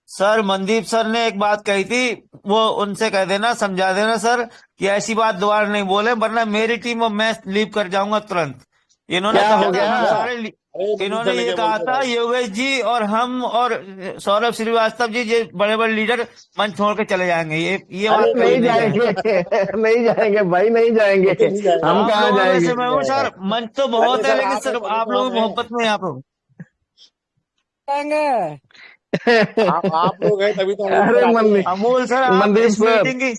[SPEAKER 7] सर मनदीप सर ने एक बात कही थी, वो उनसे कह देना, समझा देना सर कि ऐसी बात दोबारा नहीं बोले, वरना मेरी टीम और मैं लीव कर जाऊंगा तुरंत। इन्होंने
[SPEAKER 2] क्या
[SPEAKER 7] कहा
[SPEAKER 2] हो
[SPEAKER 7] था
[SPEAKER 2] गया?
[SPEAKER 7] हम सारे
[SPEAKER 1] अरे मनदीप
[SPEAKER 7] इन्होंने
[SPEAKER 1] सर ने
[SPEAKER 7] ये
[SPEAKER 1] क्या बोल
[SPEAKER 7] कहा
[SPEAKER 1] दिया
[SPEAKER 7] था,
[SPEAKER 1] भाई?
[SPEAKER 7] योगेश जी और हम और सौरभ श्रीवास्तव जी, ये बड़े बड़े लीडर मंच छोड़ के चले जाएंगे। ये
[SPEAKER 2] अरे
[SPEAKER 7] बात कही
[SPEAKER 2] नहीं
[SPEAKER 7] थी
[SPEAKER 2] जाएंगे,
[SPEAKER 7] सर।
[SPEAKER 2] नहीं जाएंगे भाई, नहीं जाएंगे।
[SPEAKER 1] वो तो नहीं जाएगा,
[SPEAKER 2] हम
[SPEAKER 7] आप
[SPEAKER 2] कहाँ
[SPEAKER 7] लोगों में से
[SPEAKER 2] जाएंगे?
[SPEAKER 7] मैं हूँ सर, मंच तो
[SPEAKER 1] चलिए
[SPEAKER 7] बहुत है
[SPEAKER 1] सर,
[SPEAKER 7] लेकिन
[SPEAKER 1] आप हैं
[SPEAKER 7] सर
[SPEAKER 1] चलिए,
[SPEAKER 7] आप
[SPEAKER 1] तो
[SPEAKER 7] लोगों
[SPEAKER 1] हम
[SPEAKER 7] की
[SPEAKER 1] हैं।
[SPEAKER 7] मोहब्बत में यहाँ पे हूँ।
[SPEAKER 4] जाएंगे।
[SPEAKER 1] आप लोग हैं तभी तो हम लोग
[SPEAKER 2] अरे
[SPEAKER 1] सर आते हैं।
[SPEAKER 7] अमोल सर, आप
[SPEAKER 2] मनदीप सर,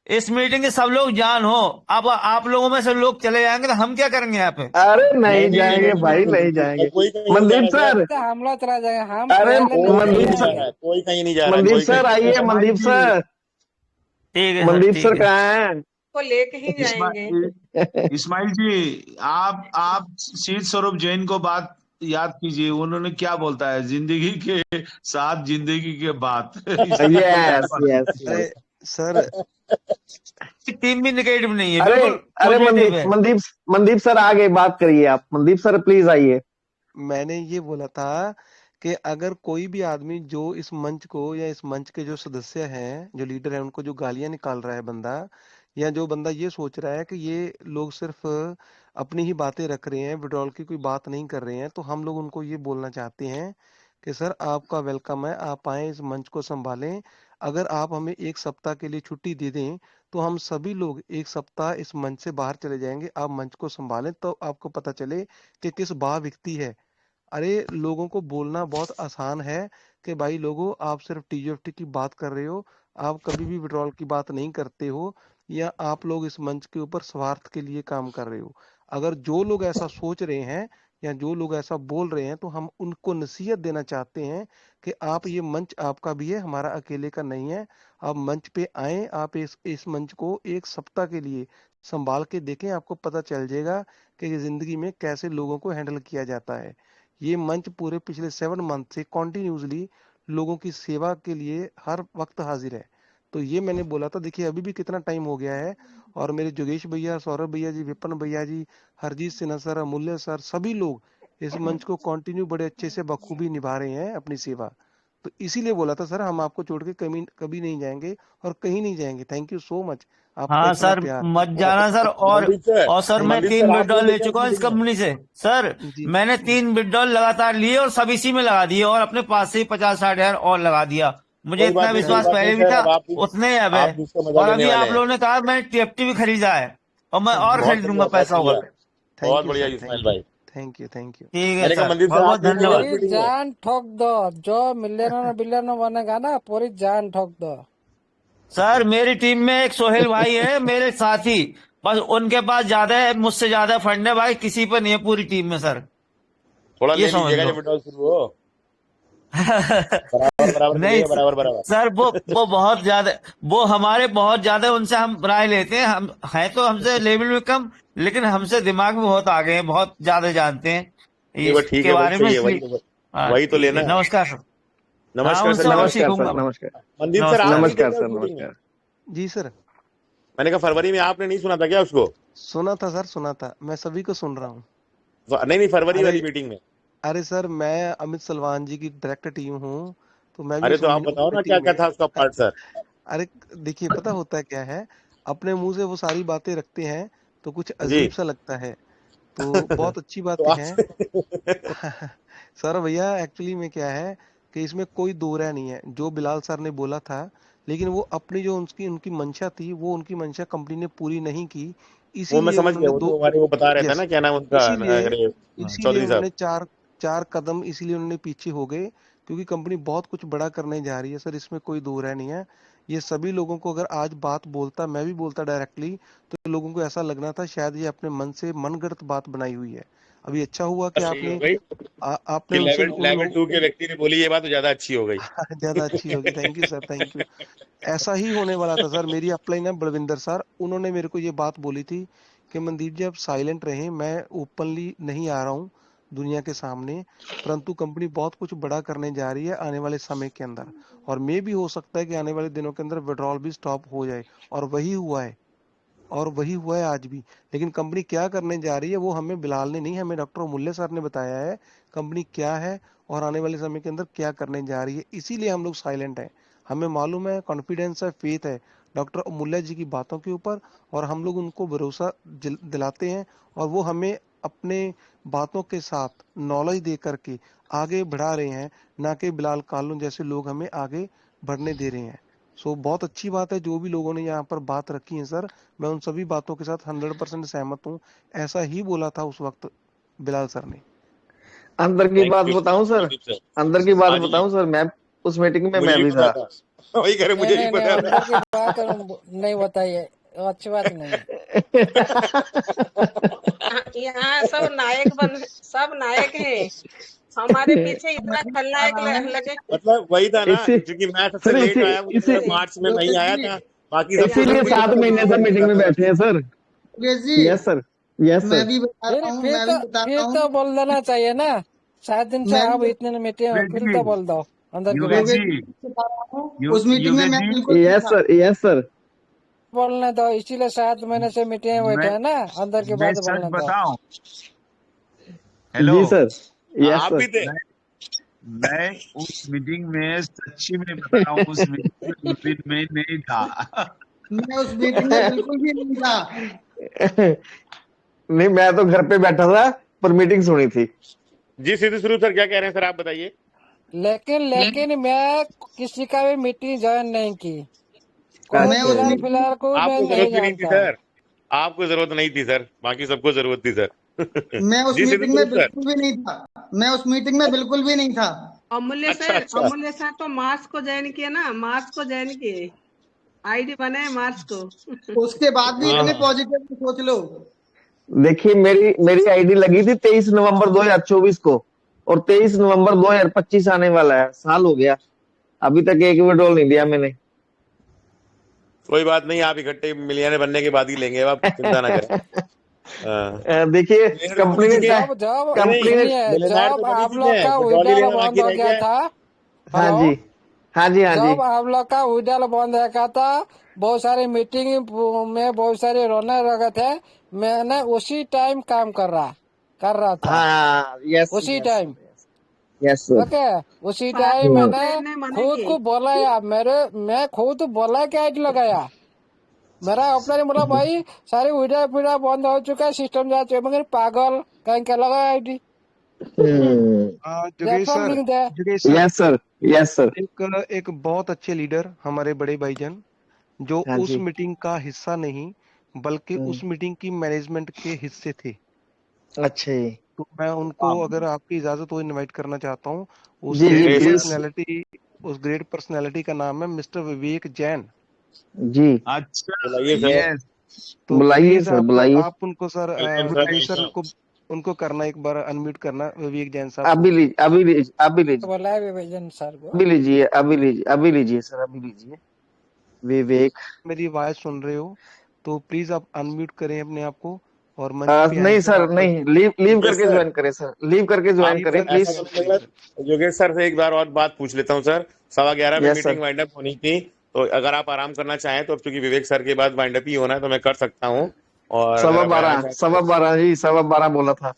[SPEAKER 7] इस मीटिंग के सब लोग जान हो। अब आप लोगों में से लोग चले जाएंगे तो हम क्या करेंगे यहाँ पे।
[SPEAKER 2] अरे
[SPEAKER 1] नहीं
[SPEAKER 2] नहीं
[SPEAKER 1] नहीं नहीं
[SPEAKER 2] जाएंगे
[SPEAKER 1] नहीं
[SPEAKER 2] भाई,
[SPEAKER 1] नहीं,
[SPEAKER 2] नहीं
[SPEAKER 1] सर
[SPEAKER 2] जाएंगे।
[SPEAKER 1] कोई कहीं नहीं जा
[SPEAKER 2] मनदीप
[SPEAKER 1] रहा सर।
[SPEAKER 2] सर,
[SPEAKER 4] तो हम लोग चला जाएंगे, हम
[SPEAKER 2] अरे
[SPEAKER 4] पहले
[SPEAKER 1] कोई
[SPEAKER 4] नहीं
[SPEAKER 1] कहीं
[SPEAKER 2] मनदीप
[SPEAKER 1] नहीं जा
[SPEAKER 2] सर,
[SPEAKER 1] रहा
[SPEAKER 4] जाएंगे।
[SPEAKER 1] है, कोई कहीं नहीं जा रहा है,
[SPEAKER 2] मनदीप
[SPEAKER 1] कोई कहीं
[SPEAKER 2] सर
[SPEAKER 1] नहीं जा
[SPEAKER 2] आइए,
[SPEAKER 1] रहा है।
[SPEAKER 2] मनदीप
[SPEAKER 3] इस्माइल जी,
[SPEAKER 2] सर,
[SPEAKER 7] ठीक है सर,
[SPEAKER 2] मनदीप
[SPEAKER 7] ठीक
[SPEAKER 2] सर
[SPEAKER 7] है।
[SPEAKER 2] कहाँ हैं?
[SPEAKER 10] को लेके ही जाएंगे।
[SPEAKER 3] इस्माइल जी, आप शीत स्वरूप जैन को बात याद कीजिए, उन्होंने क्या बोलता है, जिंदगी के साथ जिंदगी के बाद इसलिए कोई
[SPEAKER 2] यस
[SPEAKER 3] घबराने
[SPEAKER 2] यस
[SPEAKER 3] की
[SPEAKER 8] अरे
[SPEAKER 2] यस।
[SPEAKER 8] सर,
[SPEAKER 7] टीम भी निगेटिव नहीं है,
[SPEAKER 2] अरे
[SPEAKER 7] बिल्कुल
[SPEAKER 2] अरे
[SPEAKER 7] पॉजिटिव
[SPEAKER 2] मनदीप
[SPEAKER 7] है।
[SPEAKER 2] मनदीप मनदीप सर आगे बात करिए आप, मनदीप सर प्लीज आइए।
[SPEAKER 8] मैंने ये बोला था कि अगर कोई भी आदमी जो इस मंच को या इस मंच के जो सदस्य हैं, जो लीडर हैं, उनको जो गालियां निकाल रहा है बंदा, या जो बंदा ये सोच रहा है कि ये लोग सिर्फ अपनी ही बातें रख रहे हैं, विड्रॉल की कोई बात नहीं कर रहे हैं, तो हम लोग उनको ये बोलना चाहते हैं कि सर आपका वेलकम है, आप आए इस मंच को संभालें। अगर आप हमें एक सप्ताह के लिए छुट्टी दे दें तो हम सभी लोग एक सप्ताह इस मंच से बाहर चले जाएंगे, आप मंच को संभालें, तो आपको पता चले कि किस बा व्यक्ति है। अरे लोगों को बोलना बहुत आसान है कि भाई लोगों, आप सिर्फ टीजीएफटी की बात कर रहे हो, आप कभी भी विड्रॉल की बात नहीं करते हो, या आप लोग इस मंच के ऊपर स्वार्थ के लिए काम कर रहे हो। अगर जो लोग ऐसा सोच रहे हैं या जो लोग ऐसा बोल रहे हैं, तो हम उनको नसीहत देना चाहते हैं कि आप, ये मंच आपका भी है, हमारा अकेले का नहीं है। आप मंच पे आए, आप इस मंच को एक सप्ताह के लिए संभाल के देखें, आपको पता चल जाएगा कि जिंदगी में कैसे लोगों को हैंडल किया जाता है। ये मंच पूरे पिछले 7 मंथ से कॉन्टिन्यूसली लोगों की सेवा के लिए हर वक्त हाजिर है। तो ये मैंने बोला था, देखिए अभी भी कितना टाइम हो गया है, और मेरे जोगेश भैया, सौरभ भैया जी, विपिन भैया जी, हरजीत सिन्हा सर, अमूल्य सर, सभी लोग इस मंच को कंटिन्यू बड़े अच्छे से बखूबी निभा रहे हैं अपनी सेवा। तो इसीलिए बोला था सर, हम आपको छोड़ के कभी कभी नहीं जाएंगे और कहीं नहीं जाएंगे। थैंक यू सो मच, आपका
[SPEAKER 7] हाँ
[SPEAKER 8] इतना
[SPEAKER 7] सर,
[SPEAKER 8] प्यार।
[SPEAKER 7] मत जाना सर। और सर मैं
[SPEAKER 8] थैंक यू।
[SPEAKER 7] 3
[SPEAKER 1] आप
[SPEAKER 7] विड्रॉल
[SPEAKER 1] लोग
[SPEAKER 7] ले
[SPEAKER 1] लेके
[SPEAKER 7] चुका हूँ इस
[SPEAKER 1] मीटिंग में।
[SPEAKER 7] कंपनी से सर।
[SPEAKER 8] जी
[SPEAKER 7] मैंने 3 विड्रॉल लगातार लिए और सब इसी में लगा दिए, और अपने पास से ही 50-60 हजार और लगा दिया। मुझे
[SPEAKER 1] कोई
[SPEAKER 7] इतना
[SPEAKER 1] बात नहीं, कोई
[SPEAKER 7] विश्वास
[SPEAKER 1] बात नहीं
[SPEAKER 7] पहले भी
[SPEAKER 1] सर,
[SPEAKER 7] था,
[SPEAKER 1] अब
[SPEAKER 7] उतने ही अब है।
[SPEAKER 1] आप इसका मजा
[SPEAKER 7] और
[SPEAKER 1] लेने
[SPEAKER 7] अभी
[SPEAKER 1] वाले
[SPEAKER 7] आप
[SPEAKER 1] हैं।
[SPEAKER 7] लोगों ने कहा मैंने टीएफटी भी खरीदा है, और मैं और
[SPEAKER 1] बहुत
[SPEAKER 7] खरीद
[SPEAKER 1] बढ़िया,
[SPEAKER 7] लूंगा,
[SPEAKER 1] बहुत
[SPEAKER 7] पैसा होगा
[SPEAKER 1] बढ़िया,
[SPEAKER 7] तो।
[SPEAKER 1] बहुत
[SPEAKER 8] थैंक यू
[SPEAKER 1] बढ़िया
[SPEAKER 8] सर,
[SPEAKER 1] इस्माइल भाई।
[SPEAKER 8] Thank you, thank you.
[SPEAKER 7] ठीक है
[SPEAKER 1] मैंने कहा
[SPEAKER 7] सर,
[SPEAKER 1] मंदिर
[SPEAKER 7] बहुत
[SPEAKER 1] सर
[SPEAKER 7] बहुत
[SPEAKER 1] आप नहीं थे क्या
[SPEAKER 7] धन्यवाद।
[SPEAKER 1] इस
[SPEAKER 4] पूरी
[SPEAKER 1] मीटिंग में?
[SPEAKER 4] जान ठोक दो, जो मिलियनर बिलियनर बनेगा ना, पूरी जान ठोक दो।
[SPEAKER 7] सर मेरी टीम में एक सोहेल भाई है मेरे साथी, बस उनके पास ज्यादा है, मुझसे ज्यादा फंड है भाई, किसी पर नहीं है पूरी टीम में सर,
[SPEAKER 1] थोड़ा
[SPEAKER 7] ये
[SPEAKER 1] ले
[SPEAKER 7] समझ
[SPEAKER 1] लीजिएगा
[SPEAKER 7] लो।
[SPEAKER 1] जब विड्रॉल शुरू हो, बराबर बराबर
[SPEAKER 7] नहीं
[SPEAKER 1] मिलेगा, बराबर बराबर।
[SPEAKER 7] सर, वो बहुत ज्यादा, वो हमारे बहुत ज्यादा उनसे हम राय लेते हैं। हम हैं तो हमसे लेवल में कम, लेकिन हमसे दिमाग में बहुत आगे हैं, बहुत ज्यादा जानते हैं
[SPEAKER 1] नहीं बस ठीक
[SPEAKER 7] इसके
[SPEAKER 1] है, वही
[SPEAKER 7] बारे में,
[SPEAKER 1] चाहिए,
[SPEAKER 7] इसलिए। हाँ
[SPEAKER 1] वही तो
[SPEAKER 7] ठीक
[SPEAKER 1] लेना
[SPEAKER 7] है,
[SPEAKER 1] है।
[SPEAKER 7] नमस्कार सर। हाँ,
[SPEAKER 1] नमस्कार सर,
[SPEAKER 7] उनसे और
[SPEAKER 1] नमस्कार।
[SPEAKER 2] नमस्कार सर,
[SPEAKER 7] सीखूंगा।
[SPEAKER 2] नमस्कार,
[SPEAKER 1] मनदीप सर
[SPEAKER 7] नमस्कार
[SPEAKER 1] आप नहीं
[SPEAKER 7] सर।
[SPEAKER 1] थे
[SPEAKER 2] नमस्कार
[SPEAKER 1] क्या
[SPEAKER 2] सर,
[SPEAKER 1] उस मीटिंग में?
[SPEAKER 2] नमस्कार।
[SPEAKER 8] जी सर,
[SPEAKER 1] मैंने कहा फरवरी में आपने नहीं सुना था क्या उसको?
[SPEAKER 8] सुना था सर, सुना था, मैं सभी को सुन रहा हूँ।
[SPEAKER 1] नहीं नहीं, फरवरी
[SPEAKER 8] अरे
[SPEAKER 1] वाली मीटिंग में।
[SPEAKER 8] अरे सर, मैं अमित सलमान जी की डायरेक्ट टीम हूँ, तो मैं भी
[SPEAKER 1] अरे
[SPEAKER 8] उस
[SPEAKER 1] तो आप बताओ ना क्या
[SPEAKER 8] मीटिंग
[SPEAKER 1] क्या
[SPEAKER 8] में
[SPEAKER 1] था उसका पार्ट सर।
[SPEAKER 8] अरे देखिए, पता होता है क्या है, अपने मुंह से वो सारी बातें रखते हैं तो कुछ
[SPEAKER 1] जी।
[SPEAKER 8] अजीब सा लगता है, तो बहुत अच्छी
[SPEAKER 1] तो
[SPEAKER 8] बातें
[SPEAKER 1] आप
[SPEAKER 8] हैं। सर भैया, एक्चुअली में क्या है कि इसमें कोई दो राय नहीं है, जो बिलाल सर ने बोला था, लेकिन वो अपनी जो उनकी उनकी मंशा थी, वो उनकी मंशा कंपनी ने पूरी नहीं की,
[SPEAKER 1] वो मैं
[SPEAKER 8] इसीलिए
[SPEAKER 1] समझ गया,
[SPEAKER 8] उन्होंने
[SPEAKER 1] वो
[SPEAKER 8] दो
[SPEAKER 1] तो हमारे वो बता रहे थे ना,
[SPEAKER 8] यस
[SPEAKER 1] क्या नाम उनका,
[SPEAKER 8] इसीलिए
[SPEAKER 1] अरे
[SPEAKER 8] इसीलिए
[SPEAKER 1] चौधरी साहब।
[SPEAKER 8] उन्होंने चार चार कदम इसीलिए उन्होंने पीछे हो गए, क्योंकि कंपनी बहुत कुछ बड़ा करने जा रही है सर, इसमें कोई दो राय नहीं है। ये सभी लोगों को अगर आज बात बोलता, मैं भी बोलता डायरेक्टली, तो लोगों को ऐसा लगना था शायद ये अपने मन से मनगढ़ंत बात बनाई हुई है। अभी अच्छा हुआ कि
[SPEAKER 1] सही हो
[SPEAKER 8] आपने
[SPEAKER 1] गई
[SPEAKER 8] आपने
[SPEAKER 1] कि
[SPEAKER 8] उनसे
[SPEAKER 1] लेवल
[SPEAKER 8] उन
[SPEAKER 1] लेवल
[SPEAKER 8] लोग
[SPEAKER 1] 2 के व्यक्ति ने बोली ये बात, तो ज्यादा अच्छी हो गई।
[SPEAKER 8] ज्यादा अच्छी होगी। Thank you sir, thank you. ऐसा ही होने वाला था सर। मेरी अपलाइन है बलविंदर सर, उन्होंने मेरे को ये बात बोली थी कि मनदीप जी आप साइलेंट रहें, मैं ओपनली नहीं आ रहा हूँ दुनिया के सामने, परंतु कंपनी बहुत कुछ बड़ा करने जा रही है आने वाले समय के अंदर, और मे भी हो सकता है कि आने वाले दिनों के अंदर विड्रॉल भी स्टॉप हो जाए, और वही हुआ है, और वही हुआ है आज भी। लेकिन कंपनी क्या करने जा रही है वो हमें बिलाल ने नहीं, हमें डॉक्टर अमूल्य सर ने बताया है कंपनी क्या है और आने वाले समय के अंदर क्या करने जा रही है, इसीलिए हम लोग साइलेंट हैं। हमें मालूम है, कॉन्फिडेंस है, फेथ है डॉक्टर अमूल्य जी की बातों के ऊपर, और हम लोग उनको भरोसा दिलाते हैं, और वो हमें अपने बातों के साथ नॉलेज दे करके आगे बढ़ा रहे हैं, ना कि बिलाल कालून जैसे लोग हमें आगे बढ़ने दे रहे हैं। सो बहुत अच्छी बात है जो भी लोगों ने यहाँ पर बात रखी है सर, मैं उन सभी बातों के साथ 100% सहमत हूँ। ऐसा ही बोला था उस वक्त बिलाल सर ने।
[SPEAKER 2] अंदर की
[SPEAKER 1] थैंक
[SPEAKER 2] बात
[SPEAKER 1] यू
[SPEAKER 2] बताऊं सर,
[SPEAKER 1] प्रदीप सर।
[SPEAKER 2] अंदर की बात
[SPEAKER 1] हाँ जी,
[SPEAKER 2] बताऊं सर, मैं उस मीटिंग में
[SPEAKER 1] मुझे
[SPEAKER 2] मैं
[SPEAKER 1] भी
[SPEAKER 2] भी
[SPEAKER 1] पता
[SPEAKER 2] था।
[SPEAKER 1] था। वही कह रहे,
[SPEAKER 4] नहीं
[SPEAKER 1] मुझे भी
[SPEAKER 4] नहीं नहीं,
[SPEAKER 1] पता
[SPEAKER 4] अंदर की
[SPEAKER 1] था।
[SPEAKER 4] बात नहीं बताइए, वो अच्छी बात नहीं है।
[SPEAKER 10] यहाँ सब नायक हैं। हमारे पीछे इतना खलनायक लगे।
[SPEAKER 1] मतलब वही था ना,
[SPEAKER 2] इसी
[SPEAKER 1] क्योंकि मैं सबसे
[SPEAKER 2] सर
[SPEAKER 1] लेट
[SPEAKER 2] इसी
[SPEAKER 1] आया, मुझे
[SPEAKER 2] इसी
[SPEAKER 1] लगा
[SPEAKER 10] अरे
[SPEAKER 1] मार्च में मैं ही आया था, बाकी सब तो
[SPEAKER 2] इसीलिए
[SPEAKER 1] सब
[SPEAKER 10] यहाँ
[SPEAKER 1] कुछ
[SPEAKER 10] पे
[SPEAKER 2] 7 महीने से
[SPEAKER 1] पहले
[SPEAKER 2] मीटिंग
[SPEAKER 1] चला
[SPEAKER 2] में
[SPEAKER 1] था।
[SPEAKER 2] बैठे हैं sir.
[SPEAKER 11] Yogesh ji,
[SPEAKER 2] yes sir, yes
[SPEAKER 11] मैं
[SPEAKER 2] सर।
[SPEAKER 11] भी बताता हूँ, मैं भी बताता
[SPEAKER 4] फिर
[SPEAKER 11] हूँ,
[SPEAKER 4] तो बोल देना चाहिए ना, 7 दिन से
[SPEAKER 11] मैं
[SPEAKER 4] आप
[SPEAKER 11] भी
[SPEAKER 4] इतने मीटिंग में,
[SPEAKER 3] योगेश
[SPEAKER 4] फिर
[SPEAKER 3] जी,
[SPEAKER 4] तो बोल दो अंदर की
[SPEAKER 3] योगेश
[SPEAKER 4] बात।
[SPEAKER 11] योगेश
[SPEAKER 3] जी,
[SPEAKER 11] जी बता रहा हूँ, उस मीटिंग में
[SPEAKER 3] योगेश
[SPEAKER 11] मैं
[SPEAKER 3] जी,
[SPEAKER 11] बिल्कुल नहीं
[SPEAKER 2] यस
[SPEAKER 11] था।
[SPEAKER 2] Sir, yes sir.
[SPEAKER 4] बोलने दो, इसीलिए 7 महीने से मीटिंग में बैठे
[SPEAKER 3] मैं
[SPEAKER 4] हैं ना, अंदर की
[SPEAKER 3] मैं
[SPEAKER 4] बात
[SPEAKER 3] सच
[SPEAKER 4] बोलने दो।
[SPEAKER 3] बताऊं। हेलो।
[SPEAKER 2] जी सर, यस
[SPEAKER 1] आप
[SPEAKER 2] सर।
[SPEAKER 1] भी थे।
[SPEAKER 3] मैं मैं उस मीटिंग में सच्ची में बता रहा हूँ, उस मीटिंग में उस दिन मैं नहीं था।
[SPEAKER 11] मैं उस मीटिंग में बिल्कुल भी नहीं था।
[SPEAKER 2] नहीं, मैं तो घर पे बैठा था, पर मीटिंग सुनी थी।
[SPEAKER 1] जी सीधे शुरू सर, क्या कह रहे हैं सर, आप बताइए।
[SPEAKER 4] लेकिन मैं किसी का भी मीटिंग ज्वाइन नहीं की, कोई
[SPEAKER 11] मैं उस
[SPEAKER 2] अच्छा,
[SPEAKER 11] मीटिंग में
[SPEAKER 4] फिलहाल को मैं
[SPEAKER 1] आपको
[SPEAKER 4] नहीं
[SPEAKER 1] जरूरत भी नहीं थी
[SPEAKER 4] जानता हूँ।
[SPEAKER 1] सर, आपको जरूरत नहीं थी सर, बाकी सबको जरूरत थी सर।
[SPEAKER 11] मैं उस
[SPEAKER 1] जी सीधे
[SPEAKER 11] मीटिंग
[SPEAKER 1] शुरू
[SPEAKER 11] में
[SPEAKER 1] सर।
[SPEAKER 11] बिल्कुल भी नहीं था। मैं उस मीटिंग में बिल्कुल भी नहीं था।
[SPEAKER 1] अच्छा अच्छा।
[SPEAKER 10] अमूल्य सर तो मार्च को ज्वाइन किए ना, मार्च को ज्वाइन किए, आईडी बनाए मार्च को।
[SPEAKER 11] उसके बाद भी
[SPEAKER 1] हाँ
[SPEAKER 11] इतने
[SPEAKER 1] हाँ।
[SPEAKER 11] पॉजिटिव सोच लो।
[SPEAKER 2] देखिए मेरी मेरी आईडी लगी थी 23 नवंबर 2024 को, और 23 नवंबर 2025 आने वाला है, साल हो गया, अभी तक एक भी डॉल नहीं दिया मैंने।
[SPEAKER 1] कोई बात नहीं, आप इकट्ठे मिलियनर बनने के बाद ही लेंगे, आप चिंता ना करें। हाँ।
[SPEAKER 2] देखिए
[SPEAKER 1] मिलियनर तो बन
[SPEAKER 2] कंपनी
[SPEAKER 1] ही
[SPEAKER 2] ने
[SPEAKER 1] चुके हैं।
[SPEAKER 4] जब
[SPEAKER 1] नहीं नहीं,
[SPEAKER 2] कंपनी ने
[SPEAKER 4] सुनिए,
[SPEAKER 1] मिलियनर तो
[SPEAKER 4] जब
[SPEAKER 1] बन ही
[SPEAKER 4] आप
[SPEAKER 1] चुके
[SPEAKER 4] लोग
[SPEAKER 1] हैं,
[SPEAKER 4] का
[SPEAKER 1] विड्रॉल ही
[SPEAKER 4] विड्रॉल
[SPEAKER 1] लेना
[SPEAKER 4] बंद
[SPEAKER 1] बाकी
[SPEAKER 4] हो
[SPEAKER 1] रह
[SPEAKER 4] गया
[SPEAKER 1] गया है।
[SPEAKER 4] था,
[SPEAKER 2] हाँ
[SPEAKER 4] हेलो,
[SPEAKER 2] जी, हाँ जी, हाँ जी।
[SPEAKER 4] जब आप लोग का विड्रॉल बंद हो गया था, बहुत सारे मीटिंग में बहुत सारे रोने लगे थे, मैंने उसी टाइम काम कर रहा था,
[SPEAKER 2] हाँ, यस
[SPEAKER 4] उसी
[SPEAKER 2] yes
[SPEAKER 4] time.
[SPEAKER 2] Sir, yes sir.
[SPEAKER 4] Okay, उसी
[SPEAKER 10] फायर
[SPEAKER 4] टाइम मैंने
[SPEAKER 10] ब्रिगेड ने मना
[SPEAKER 4] खुद
[SPEAKER 10] किए।
[SPEAKER 4] को बोलाया, मैं खुद बोला के आईडी लगाया, मेरा अपना ने बोला भाई सारी विड्रॉल फिड्रॉल बंद हो चुका है, सिस्टम जा चुका है, मगर पागल कहीं क्या लगा आईडी,
[SPEAKER 8] जोगेश
[SPEAKER 4] रेफरल
[SPEAKER 8] सर,
[SPEAKER 4] लिंक दे।
[SPEAKER 8] जोगेश sir,
[SPEAKER 2] yes sir, yes sir.
[SPEAKER 8] एक बहुत अच्छे लीडर हमारे बड़े भाईजान, जो
[SPEAKER 2] हाँ
[SPEAKER 8] उस
[SPEAKER 2] जी।
[SPEAKER 8] मीटिंग का हिस्सा नहीं बल्कि उस मीटिंग की मैनेजमेंट के हिस्से थे,
[SPEAKER 2] अच्छा जी।
[SPEAKER 8] तो मैं उनको अगर आपकी इजाजत हो इनवाइट करना चाहता हूँ। उस
[SPEAKER 2] जी जी
[SPEAKER 8] ग्रेट
[SPEAKER 1] चलिए सर।
[SPEAKER 2] प्लीज।
[SPEAKER 8] पर्सनैलिटी उस ग्रेट पर्सनैलिटी का नाम है मिस्टर विवेक जैन।
[SPEAKER 2] जी,
[SPEAKER 3] अच्छा,
[SPEAKER 1] बुलाइए सर।
[SPEAKER 3] यस।
[SPEAKER 8] तो
[SPEAKER 2] बुलाइए
[SPEAKER 8] प्लीज
[SPEAKER 2] सर, बुलाइए।
[SPEAKER 8] आप उनको सर,
[SPEAKER 1] वेलकम सर।
[SPEAKER 8] जोगेश सर, उनको करना, एक बार अनम्यूट करना विवेक जैन साहब को।
[SPEAKER 2] अभी लीजिए, अभी लीजिए, अभी लीजिए,
[SPEAKER 4] बोला है विवेजन सर को।
[SPEAKER 2] अभी लीजिए, अभी लीजिए, अभी लीजिए सर, अभी लीजिए। विवेक।
[SPEAKER 8] मेरी आवाज सुन रहे हो तो प्लीज आप अनम्यूट करें अपने आप को, और मंच पे आए
[SPEAKER 2] नहीं
[SPEAKER 8] सर
[SPEAKER 2] सर,
[SPEAKER 8] आप।
[SPEAKER 2] नहीं, लीव लीव
[SPEAKER 1] योगेश
[SPEAKER 2] करके
[SPEAKER 1] सर,
[SPEAKER 2] ज्वाइन करें सर, लीव करके ज्वाइन
[SPEAKER 8] लीव
[SPEAKER 2] करें
[SPEAKER 8] करके
[SPEAKER 2] प्लीज।
[SPEAKER 1] ऐसा
[SPEAKER 8] ज्वाइन
[SPEAKER 1] करते
[SPEAKER 8] करें
[SPEAKER 1] हैं
[SPEAKER 8] सर।
[SPEAKER 1] योगेश सर से एक बार और बात पूछ लेता हूँ सर। 11:15 पे
[SPEAKER 2] yes
[SPEAKER 1] meeting
[SPEAKER 2] sir.
[SPEAKER 1] Wind up होनी थी, तो अगर आप आराम करना चाहें तो, अब चूंकि विवेक सर के बाद वाइंड अप ही होना है, तो मैं कर सकता हूँ, और अगर आप रहना चाहें तो।
[SPEAKER 2] 12:15 जी, 12:15 बोला था।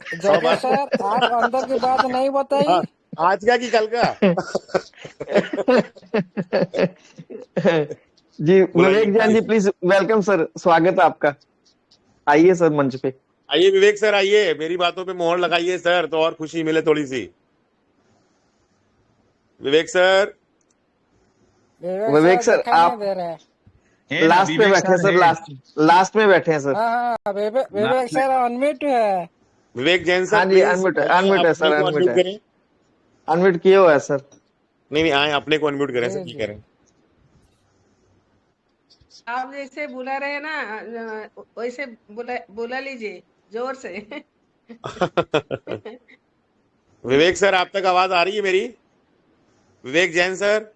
[SPEAKER 4] जोगे सर आप अंदर की बात नहीं बताई।
[SPEAKER 1] हाँ, आज का कि कल का?
[SPEAKER 2] जी
[SPEAKER 1] बुलाइए
[SPEAKER 2] विवेक जैन जी प्लीज वेलकम सर, स्वागत है आपका। आइए सर मंच पे।
[SPEAKER 1] आइए विवेक सर, आइए, मेरी बातों पे मोहर लगाइए सर, तो और खुशी मिले थोड़ी सी। विवेक सर,
[SPEAKER 2] विवेक सर
[SPEAKER 4] दिखाई नहीं
[SPEAKER 2] आप
[SPEAKER 4] दे रहे हैं।
[SPEAKER 3] है ना,
[SPEAKER 2] लास्ट पे
[SPEAKER 3] विवेक
[SPEAKER 2] बैठे हैं
[SPEAKER 3] सर
[SPEAKER 2] सर,
[SPEAKER 3] है।
[SPEAKER 2] लास्ट में बैठे हैं सर।
[SPEAKER 4] हाँ विवेक
[SPEAKER 3] लास्ट में
[SPEAKER 4] सर अनम्यूट है।
[SPEAKER 1] विवेक जैन
[SPEAKER 2] हाँ
[SPEAKER 1] सर
[SPEAKER 2] जी
[SPEAKER 1] प्लीज
[SPEAKER 2] अनम्यूट
[SPEAKER 1] आइए,
[SPEAKER 2] अनम्यूट है
[SPEAKER 1] अपने
[SPEAKER 2] सर,
[SPEAKER 1] को
[SPEAKER 2] अनम्यूट
[SPEAKER 1] अनम्यूट
[SPEAKER 2] है,
[SPEAKER 1] करें।
[SPEAKER 2] अनम्यूट किए हुआ है सर।
[SPEAKER 1] नहीं नहीं, आए अपने को अनम्यूट करें सर,
[SPEAKER 4] जी
[SPEAKER 1] की
[SPEAKER 4] जी
[SPEAKER 1] करें।
[SPEAKER 10] आप जैसे बुला रहे हैं ना, वैसे बुला लीजिए जोर से।
[SPEAKER 1] विवेक सर, आप तक आवाज आ रही है मेरी? विवेक जैन सर,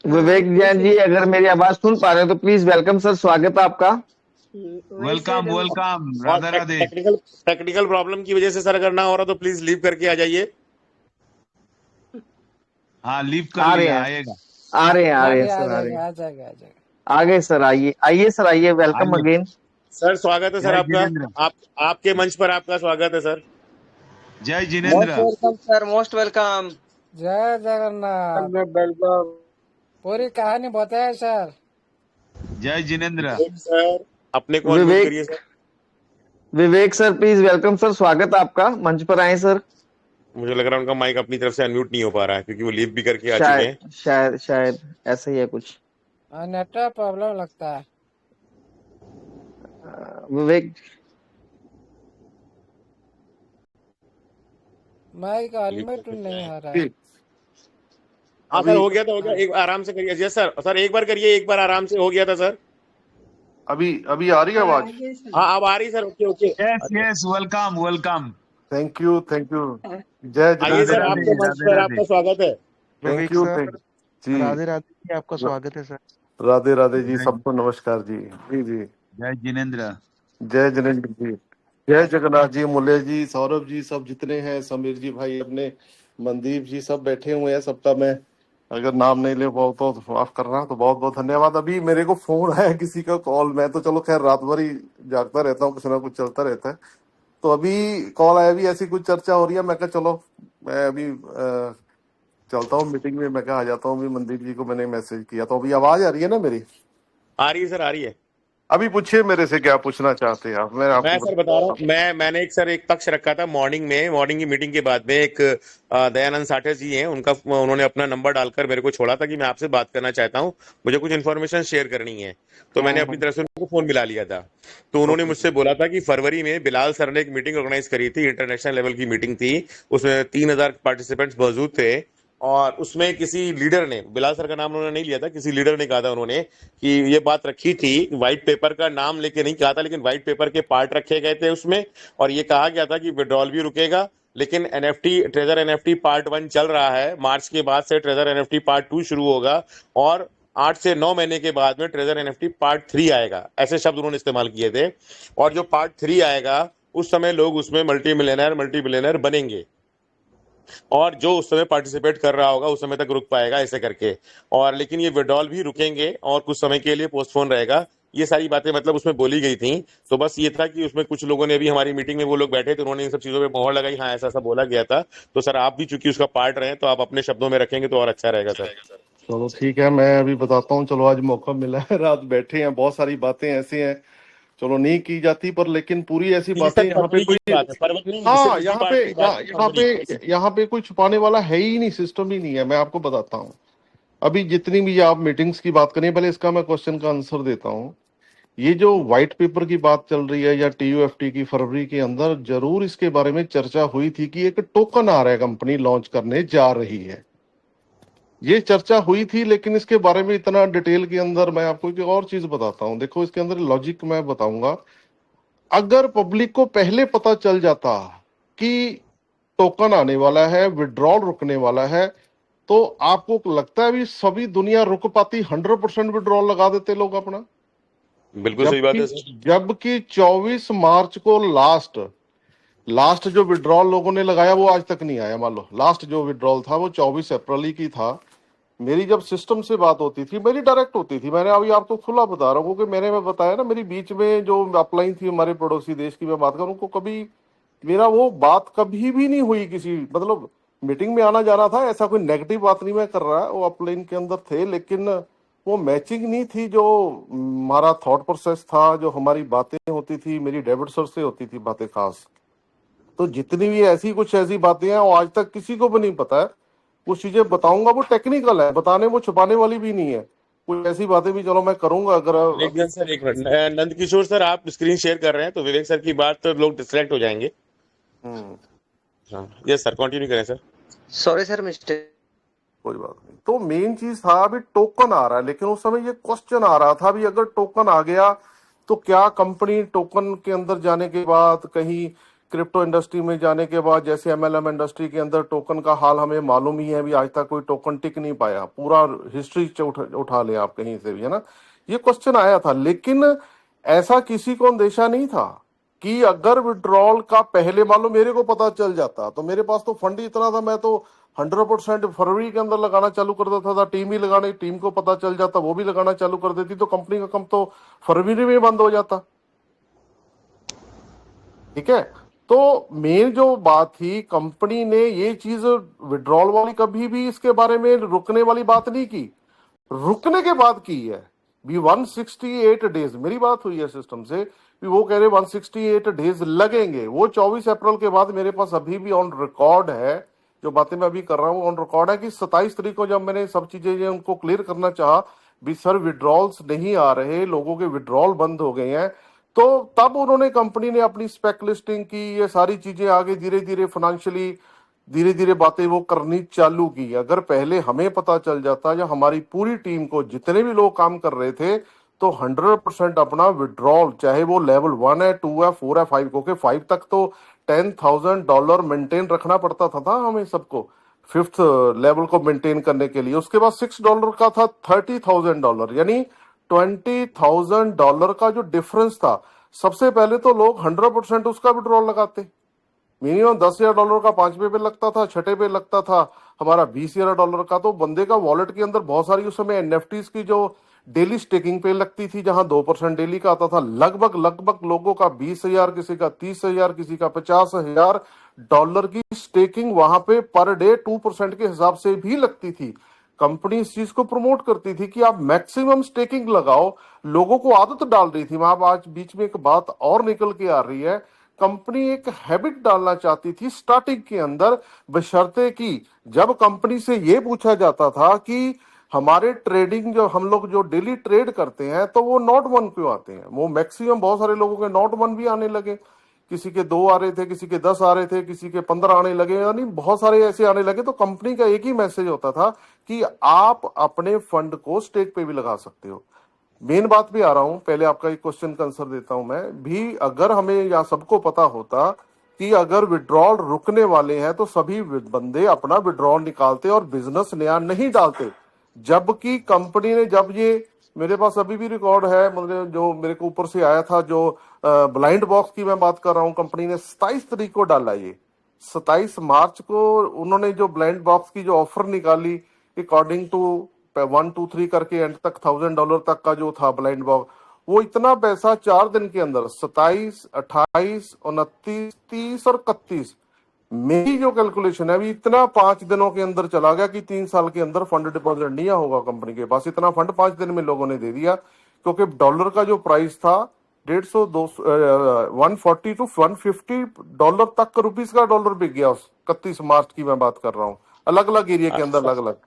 [SPEAKER 10] हाँ
[SPEAKER 2] विवेक जैन
[SPEAKER 10] वैसे
[SPEAKER 2] जी अगर मेरी आवाज सुन पा रहे हो तो प्लीज वेलकम सर, स्वागत है आपका।
[SPEAKER 10] वैसे
[SPEAKER 3] वेलकम वेलकम,
[SPEAKER 1] और
[SPEAKER 3] राधे राधे।
[SPEAKER 1] टेक्निकल प्रॉब्लम की वजह से सर अगर ना हो रहा तो प्लीज लीव करके आ जाइए।
[SPEAKER 3] हाँ, लीव कर
[SPEAKER 2] आ रहे
[SPEAKER 3] लिया,
[SPEAKER 2] हैं
[SPEAKER 3] आएगा।
[SPEAKER 2] आ रहे हैं आ
[SPEAKER 4] आ
[SPEAKER 2] रहे हैं
[SPEAKER 4] गया आ
[SPEAKER 2] सर, आ रहे हैं,
[SPEAKER 4] जाएगा आ जाएगा आ जाएगा।
[SPEAKER 2] आ गए सर, आइए आइए सर, आइए, वेलकम
[SPEAKER 3] आइए।
[SPEAKER 2] अगेन।
[SPEAKER 1] सर स्वागत है सर
[SPEAKER 3] जय
[SPEAKER 1] आपका।
[SPEAKER 3] जिनेन्द्र।
[SPEAKER 1] आप आपके मंच पर आपका स्वागत है सर।
[SPEAKER 3] जय
[SPEAKER 12] most
[SPEAKER 3] Jinendra.
[SPEAKER 12] Welcome sir, most welcome.
[SPEAKER 4] जय जगन्नाथ। पूरी कहानी बताए सर।
[SPEAKER 3] जय जिनेन्द्र।
[SPEAKER 1] विवेक सर, अपने को अनम्यूट
[SPEAKER 2] विवेक
[SPEAKER 1] करिए sir.
[SPEAKER 2] Vivek sir please welcome sir, स्वागत है आपका, मंच पर आए सर।
[SPEAKER 1] मुझे लग रहा है उनका माइक अपनी तरफ से अनम्यूट नहीं हो पा रहा है, क्योंकि वो लीव भी करके आ चुके हैं।
[SPEAKER 2] शायद ऐसा ही है कुछ।
[SPEAKER 4] नेटवर्क प्रॉब्लम लगता है।
[SPEAKER 2] विवेक
[SPEAKER 4] माइक अनम्यूट नहीं हो रहा है।
[SPEAKER 1] हाँ सर, हो गया था, हो गया। एक आराम से करिए। यस सर, सर एक बार करिए, एक बार आराम से, हो गया था सर।
[SPEAKER 13] अभी अभी आ रही है आवाज?
[SPEAKER 1] हाँ अब आ रही sir, okay okay.
[SPEAKER 3] Yes yes, welcome welcome.
[SPEAKER 13] Thank you जय
[SPEAKER 1] आइए
[SPEAKER 3] राधे
[SPEAKER 1] सर,
[SPEAKER 13] जिनेन्द्र।
[SPEAKER 3] राधे,
[SPEAKER 1] आपके मंच
[SPEAKER 3] राधे
[SPEAKER 1] पर
[SPEAKER 3] राधे।
[SPEAKER 1] आपका स्वागत है।
[SPEAKER 13] थैंक
[SPEAKER 8] विवेक
[SPEAKER 13] यू
[SPEAKER 8] सर
[SPEAKER 13] जी।
[SPEAKER 8] राधे राधे जी, आपका स्वागत है सर।
[SPEAKER 13] राधे राधे जी,
[SPEAKER 3] जय
[SPEAKER 13] सबको नमस्कार जी। जी जी,
[SPEAKER 3] जय जिनेन्द्र।
[SPEAKER 13] जय जिनेन्द्र जी, जय जगन्नाथ जी, मुल्ले जी, सौरभ जी, सब जितने हैं, समीर जी भाई, अपने मनदीप जी, सब बैठे हुए हैं। सबका मैं अगर नाम नहीं ले पाऊँ तो माफ करना, तो बहुत बहुत धन्यवाद। अभी मेरे को फोन आया किसी का कॉल, मैं तो चलो खैर रात भर ही जागता रहता हूँ, कुछ ना कुछ चलता रहता है। तो अभी कॉल आया, भी ऐसी कुछ चर्चा हो रही है, मैं कहा चलो मैं अभी चलता हूँ मीटिंग में, मैं कहा आ जाता हूँ। अभी मनदीप जी को मैंने मैसेज किया, तो अभी आवाज आ रही है ना मेरी?
[SPEAKER 1] आ रही है सर, आ रही है।
[SPEAKER 13] अभी पूछिए मेरे से, क्या पूछना चाहते हैं आप? मैं
[SPEAKER 1] मैं
[SPEAKER 13] आपको
[SPEAKER 1] सर बता रहा हूँ, मैंने एक पक्ष रखा था मॉर्निंग की मीटिंग के बाद में। एक दयानंद साठे जी हैं, उन्होंने अपना नंबर डालकर मेरे को छोड़ा था कि मैं आपसे बात करना चाहता हूँ, मुझे कुछ इन्फॉर्मेशन शेयर करनी है। तो मैंने अपनी तरफ से उनको फोन मिला लिया था। तो उन्होंने
[SPEAKER 13] ओके
[SPEAKER 1] मुझसे बोला था कि फरवरी में बिलाल सर ने एक मीटिंग ऑर्गेनाइज करी थी, इंटरनेशनल लेवल की मीटिंग थी, उसमें 3,000 पार्टिसिपेंट्स मौजूद थे। और उसमें किसी लीडर ने, बिलाल सर का नाम उन्होंने नहीं लिया था, किसी लीडर ने कहा था उन्होंने कि ये बात रखी थी, व्हाइट पेपर का नाम लेके नहीं कहा था, लेकिन व्हाइट पेपर के पार्ट रखे गए थे उसमें। और ये कहा गया था कि विड्रॉल भी रुकेगा, लेकिन एनएफटी, ट्रेजर एनएफटी पार्ट 1 चल रहा है, मार्च के बाद से ट्रेजर एनएफटी पार्ट 2 शुरू होगा, और 8 से 9 महीने के बाद में ट्रेजर एनएफटी पार्ट 3 आएगा। ऐसे शब्द उन्होंने इस्तेमाल किए थे। और जो पार्ट 3 आएगा उस समय लोग उसमें मल्टी मिलियनर बनेंगे, और जो उस समय पार्टिसिपेट कर रहा होगा उस समय तक रुक पाएगा, ऐसे करके। और लेकिन ये विड्रॉल भी रुकेंगे और कुछ समय के लिए पोस्टपोन रहेगा। ये सारी बातें मतलब उसमें बोली गई थी। तो बस ये था कि उसमें कुछ लोगों ने भी, हमारी मीटिंग में वो लोग बैठे थे, उन्होंने इन सब चीजों पे मोहर लगाई, हाँ ऐसा ऐसा बोला गया था। तो सर आप भी चूंकि उसका पार्ट रहे, तो आप अपने शब्दों में रखेंगे तो और अच्छा रहेगा सर।
[SPEAKER 13] चलो ठीक है, मैं अभी बताता हूँ। चलो आज मौका मिला है, रात बैठे हैं, बहुत सारी बातें ऐसी हैं चलो नहीं की जाती, पर लेकिन पूरी ऐसी
[SPEAKER 1] ये
[SPEAKER 13] बातें
[SPEAKER 1] सर
[SPEAKER 13] यहाँ पे
[SPEAKER 1] फरवरी की
[SPEAKER 13] कोई,
[SPEAKER 1] बात है, फरवरी नहीं, सिर्फ
[SPEAKER 13] हाँ
[SPEAKER 1] इसी
[SPEAKER 13] यहाँ पे
[SPEAKER 1] पार्ट की बात है, फरवरी।
[SPEAKER 13] यहाँ पे कोई छुपाने वाला है ही नहीं, सिस्टम ही नहीं है। मैं आपको बताता हूँ, अभी जितनी भी आप मीटिंग्स की बात करें, पहले इसका मैं क्वेश्चन का आंसर देता हूँ। ये जो व्हाइट पेपर की बात चल रही है या टीयूएफटी की, फरवरी के अंदर जरूर इसके बारे में चर्चा हुई थी कि एक टोकन आ रहा है, कंपनी लॉन्च करने जा रही है, ये चर्चा हुई थी। लेकिन इसके बारे में इतना डिटेल के अंदर मैं आपको एक और चीज बताता हूँ। देखो इसके अंदर लॉजिक मैं बताऊंगा। अगर पब्लिक को पहले पता चल जाता कि टोकन आने वाला है, विड्रॉल रुकने वाला है, तो आपको लगता है भी सभी दुनिया रुक पाती? 100% विड्रॉल लगा देते लोग अपना।
[SPEAKER 1] बिल्कुल सही बात है सर।
[SPEAKER 13] जबकि 24 मार्च को लास्ट जो विड्रॉल लोगों ने लगाया वो आज तक नहीं आया। मान लो लास्ट जो विड्रॉल था वो 24 अप्रैल ही की था। मेरी जब सिस्टम से बात होती थी, मेरी डायरेक्ट होती थी, मैंने अभी आपको खुला बता रहा हूँ, क्योंकि मैं बताया ना, मेरी बीच में जो अपलाइन थी हमारे पड़ोसी देश की मैं बात करूँ, उनको कभी मेरा वो बात कभी भी नहीं हुई किसी, मतलब मीटिंग में आना जाना था, ऐसा कोई नेगेटिव बात नहीं मैं कर रहा, वो अपलाइन के अंदर थे, लेकिन वो मैचिंग नहीं थी जो हमारा थॉट प्रोसेस था, जो हमारी बातें होती थी, मेरी डेविड सर से होती थी बातें खास। तो जितनी भी ऐसी कुछ ऐसी बातें हैं वो आज तक किसी को भी नहीं पता है। कुछ चीजें बताऊंगा वो टेक्निकल है, बताने वो छुपाने वाली भी नहीं है। कुछ ऐसी बातें भी चलो मैं करूंगा अगर
[SPEAKER 1] एक मिनट सर, एक मिनट। नंद किशोर सर, आप स्क्रीन शेयर कर रहे हैं तो विवेक सर की बात तो लोग डिस्ट्रैक्ट हो जाएंगे। हाँ, यस सर, कंटिन्यू करें सर।
[SPEAKER 12] Sorry sir, mistake.
[SPEAKER 13] कोई बात नहीं। तो मेन चीज था अभी टोकन आ रहा है, लेकिन उस समय ये क्वेश्चन आ रहा था अभी अगर टोकन आ गया तो क्या कंपनी टोकन के अंदर जाने के बाद, कहीं क्रिप्टो इंडस्ट्री में जाने के बाद, जैसे एमएलएम इंडस्ट्री के अंदर टोकन का हाल हमें मालूम ही है, अभी आज तक कोई टोकन टिक नहीं पाया, पूरा हिस्ट्री उठा ले आप कहीं से भी, है ना। ये क्वेश्चन आया था, लेकिन ऐसा किसी को अंदेशा नहीं था कि अगर विड्रॉल का पहले मान लो मेरे को पता चल जाता, तो मेरे पास तो फंड ही इतना था, मैं तो 100% फरवरी के अंदर लगाना चालू कर देता था, टीम ही लगाने, टीम को पता चल जाता वो भी लगाना चालू कर देती, तो कंपनी का कम तो फरवरी में बंद हो जाता। ठीक है, तो मेन जो बात थी, कंपनी ने ये चीज विड्रॉल वाली कभी भी इसके बारे में रुकने वाली बात नहीं की, रुकने के बाद की है भी 168 डेज, मेरी बात हुई है सिस्टम से भी, वो कह रहे 168 डेज लगेंगे। वो 24 अप्रैल के बाद मेरे पास अभी भी ऑन रिकॉर्ड है, जो बातें मैं अभी कर रहा हूँ ऑन रिकॉर्ड है, कि 27 तारीख को जब मैंने सब चीजें उनको क्लियर करना चाहा भी सर विड्रॉल्स नहीं आ रहे, लोगों के विड्रॉल बंद हो गए हैं, तो तब उन्होंने, कंपनी ने अपनी स्पेक लिस्टिंग की, ये सारी चीजें आगे धीरे धीरे फाइनेंशियली धीरे धीरे बातें वो करनी चालू की। अगर पहले हमें पता चल जाता या हमारी पूरी टीम को, जितने भी लोग काम कर रहे थे, तो 100% अपना विड्रॉल, चाहे वो लेवल 1 है, 2 है, 4 है, 5, क्योंकि 5 तक तो $10,000 मेंटेन रखना पड़ता था हमें सबको, 5th लेवल को मेंटेन करने के लिए। उसके बाद $6 का था $30,000, यानी $20,000 का जो डिफरेंस था, सबसे पहले तो लोग 100% उसका विड्रॉल लगाते। मिनिमम $10,000 का 5वें पे लगता था, 6ठे पे लगता था हमारा $20,000 का। तो बंदे का वॉलेट के अंदर बहुत सारी उस समय एनएफटीज की जो डेली स्टेकिंग पे लगती थी, जहां 2% डेली का आता था, लगभग लोगों का 20,000, किसी का 30,000, किसी का $50,000 की स्टेकिंग वहां पे पर डे 2% के हिसाब से भी लगती थी। कंपनी इस चीज को प्रमोट करती थी कि आप मैक्सिमम स्टेकिंग लगाओ, लोगों को आदत डाल रही थी। वहां आज बीच में एक बात और निकल के आ रही है, कंपनी एक हैबिट डालना चाहती थी स्टार्टिंग के अंदर, बशर्ते कि जब कंपनी से यह पूछा जाता था कि हमारे ट्रेडिंग, जो हम लोग जो डेली ट्रेड करते हैं, तो वो नॉट 1 क्यों आते हैं, वो मैक्सिमम बहुत सारे लोगों के नॉट 1 भी आने लगे, किसी के 2 आ रहे थे, किसी के 10 आ रहे थे, किसी के 15 आने लगे, यानी बहुत सारे ऐसे आने लगे। तो कंपनी का एक ही मैसेज होता था कि आप अपने फंड को स्टेक पे भी लगा सकते हो। मेन बात भी आ रहा हूं, पहले आपका एक क्वेश्चन का आंसर देता हूं मैं भी। अगर हमें या सबको पता होता कि अगर विड्रॉल रुकने वाले हैं, तो सभी बंदे अपना विड्रॉल निकालते और बिजनेस नया नहीं डालते। जबकि कंपनी ने, जब ये, मेरे पास अभी भी रिकॉर्ड है, मतलब जो मेरे को ऊपर से आया था, जो ब्लाइंड बॉक्स की मैं बात कर रहा हूं, कंपनी ने 27 तारीख को डाला, ये 27 मार्च को उन्होंने जो ब्लाइंड बॉक्स की जो ऑफर निकाली, अकॉर्डिंग टू 1, 2, 3 करके एंड तक $1,000 तक का जो था ब्लाइंड बॉक्स, वो इतना पैसा 4 दिन के अंदर, 27, 28, 29, 30 और 31, मेरी जो कैलकुलेशन है अभी, इतना 5 दिनों के अंदर चला गया कि 3 साल के अंदर फंड डिपॉजिट नहीं होगा कंपनी के पास। इतना फंड 5 दिन में लोगों ने दे दिया, क्योंकि डॉलर का जो प्राइस था 150, 140 to $150 तक रुपीस का डॉलर बिक गया। उस 31 मार्च की मैं बात कर रहा हूँ, अलग अलग एरिया के अंदर अलग अलग।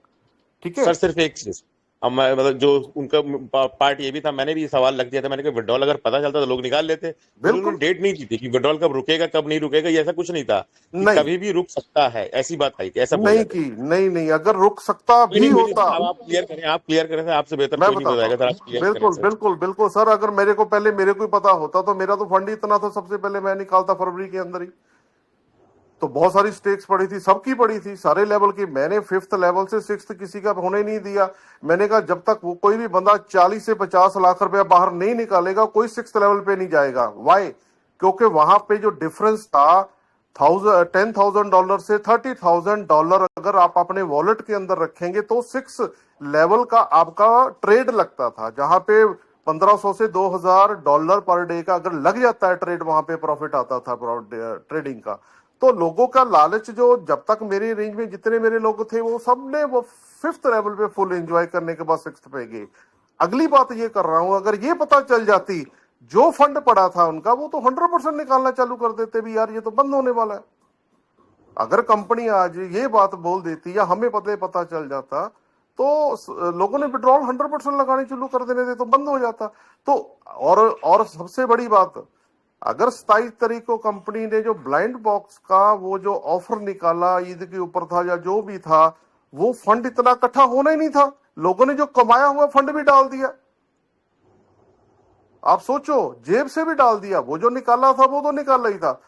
[SPEAKER 13] ठीक है
[SPEAKER 1] सर, सिर्फ एक चीज, अब मैं, मतलब जो उनका पार्ट ये भी था, मैंने भी ये सवाल लग दिया था, मैंने कहा विड्रॉल अगर पता चलता तो लोग निकाल लेते, उन्होंने डेट नहीं दी थी कि विड्रॉल कब रुकेगा कब नहीं रुकेगा, ये ऐसा कुछ नहीं था कि
[SPEAKER 13] नहीं,
[SPEAKER 1] कभी भी रुक सकता है, ऐसी बात आई, ऐसा
[SPEAKER 13] नहीं की, नहीं, अगर रुक सकता भी होता।
[SPEAKER 1] आप क्लियर करें, आप क्लियर करें, आपसे बेहतर
[SPEAKER 13] मैं
[SPEAKER 1] कोई नहीं बताएगा सर, आप क्लियर करें
[SPEAKER 13] बिल्कुल
[SPEAKER 1] सर।
[SPEAKER 13] बिल्कुल बिल्कुल सर, अगर मेरे को पहले मेरे को ही पता होता तो मेरा तो फंड ही इतना था, सबसे पहले मैं निकालता फरवरी के अंदर ही। तो बहुत सारी स्टेक्स पड़ी थी, सबकी पड़ी थी, सारे लेवल की। मैंने 5th लेवल से 6th किसी का होने नहीं दिया। मैंने कहा जब तक वो कोई भी बंदा 40 से 50 लाख रुपया बाहर नहीं निकालेगा, कोई 6th लेवल पे नहीं जाएगा। वाई? क्योंकि वहां पे जो डिफरेंस था $10,000 से $30,000, अगर आप अपने वॉलेट के अंदर रखेंगे तो 6 लेवल का आपका ट्रेड लगता था, जहां पे 1500 से $2000 पर डे का अगर लग जाता है ट्रेड, वहां पे प्रॉफिट आता था ट्रेडिंग का। तो लोगों का लालच, जो जब तक मेरे रेंज में जितने मेरे लोग थे वो सब ने वो 5th लेवल पे फुल एंजॉय करने के बाद 6th पे गए। अगली बात ये कर रहा हूं, अगर ये पता चल जाती जो फंड पड़ा था उनका, वो तो 100% निकालना चालू कर देते भी यार ये तो बंद होने वाला है। अगर कंपनी आज ये बात बोल देती या हमें पता चल जाता तो लोगों ने विड्रॉल 100% लगाने शुरू कर देने थे, तो बंद हो जाता। तो और सबसे बड़ी बात, अगर 27 तारीख को कंपनी ने जो ब्लाइंड बॉक्स का वो जो ऑफर निकाला ईद के ऊपर था या जो भी था, वो फंड इतना इकट्ठा होना ही नहीं था। लोगों ने जो कमाया हुआ फंड भी डाल दिया। आप सोचो, जेब से भी डाल दिया। वो जो निकाला था वो तो निकाला ही था,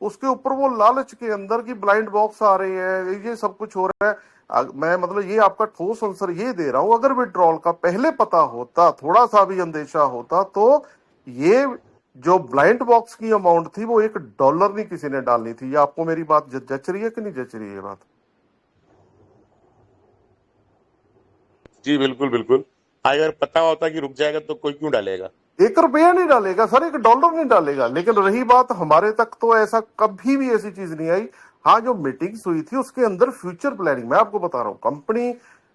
[SPEAKER 13] उसके ऊपर वो लालच के अंदर की ब्लाइंड बॉक्स आ रहे हैं, ये सब कुछ हो रहा है। मैं मतलब ये आपका ठोस आंसर ये दे रहा हूं, अगर विड्रॉल का पहले पता होता, थोड़ा सा भी अंदेशा होता, तो ये जो ब्लाइंड बॉक्स की अमाउंट थी वो $1 नहीं किसी ने डालनी थी। ये आपको मेरी बात जच रही है कि नहीं जच रही है बात?
[SPEAKER 1] जी बिल्कुल बिल्कुल। अगर पता होता कि रुक जाएगा तो कोई क्यों डालेगा?
[SPEAKER 13] $1 नहीं डालेगा सर, $1 नहीं डालेगा। लेकिन रही बात, हमारे तक तो ऐसा कभी भी ऐसी चीज नहीं आई। हाँ, जो मीटिंग्स हुई थी उसके अंदर फ्यूचर प्लानिंग, मैं आपको बता रहा हूँ, कंपनी,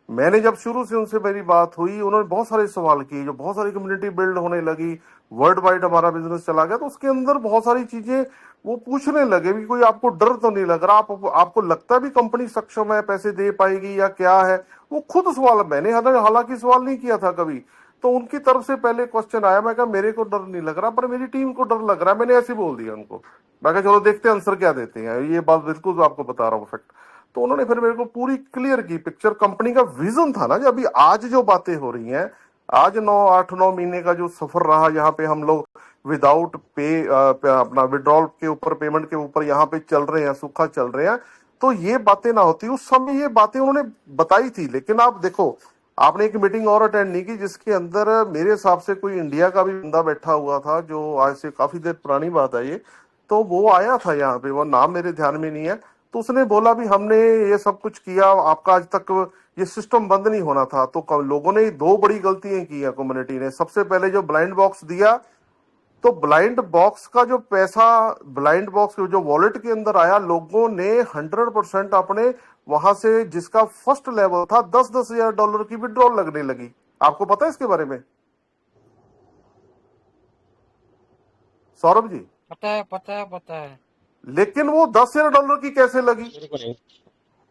[SPEAKER 13] मैंने जब शुरू से उनसे मेरी बात हुई, उन्होंने बहुत सारे सवाल किए, जो बहुत सारी कम्युनिटी बिल्ड होने लगी, वर्ल्ड वाइड हमारा बिजनेस चला गया, तो उसके अंदर बहुत सारी चीजें वो पूछने लगे भी कोई आपको डर तो नहीं लग रहा, आपको लगता भी कंपनी सक्षम है, पैसे दे पाएगी या क्या है। वो खुद सवाल, मैंने हालांकि सवाल नहीं किया था कभी, तो उनकी तरफ से पहले क्वेश्चन आया, मैं कहा मेरे को डर नहीं लग रहा पर मेरी टीम को डर लग रहा है। मैंने ऐसे बोल दिया उनको, मैं कहा चलो देखते हैं आंसर क्या देते हैं, ये बात बिल्कुल आपको बता रहा हूँ फैक्ट। तो उन्होंने फिर मेरे को पूरी क्लियर की पिक्चर, कंपनी का विजन था ना। जो अभी आज जो बातें हो रही हैं, आज 8-9 महीने का जो सफर रहा, यहाँ पे हम लोग विदाउट पे अपना विड्रॉल के ऊपर, पेमेंट के ऊपर यहाँ पे चल रहे हैं, सूखा चल रहे हैं, तो ये बातें ना होती उस समय, ये बातें उन्होंने बताई थी। लेकिन आप देखो, आपने एक मीटिंग और अटेंड नहीं की जिसके अंदर मेरे हिसाब से कोई इंडिया का भी बंदा बैठा हुआ था, जो आज से काफी देर पुरानी बात है ये, तो वो आया था यहाँ पे, वो नाम मेरे ध्यान में नहीं है, तो उसने बोला भी हमने ये सब कुछ किया, आपका आज तक ये सिस्टम बंद नहीं होना था। तो लोगों ने 2 बड़ी गलतियां की है कम्युनिटी ने। सबसे पहले जो ब्लाइंड बॉक्स दिया, तो ब्लाइंड बॉक्स का जो पैसा, ब्लाइंड बॉक्स जो वॉलेट के अंदर आया, लोगों ने 100% अपने वहां से, जिसका फर्स्ट लेवल था, $10-10 हजार की विड्रॉल लगने लगी। आपको पता है इसके बारे में सौरभ जी?
[SPEAKER 4] पता है।
[SPEAKER 13] लेकिन वो $10,000 की कैसे लगी,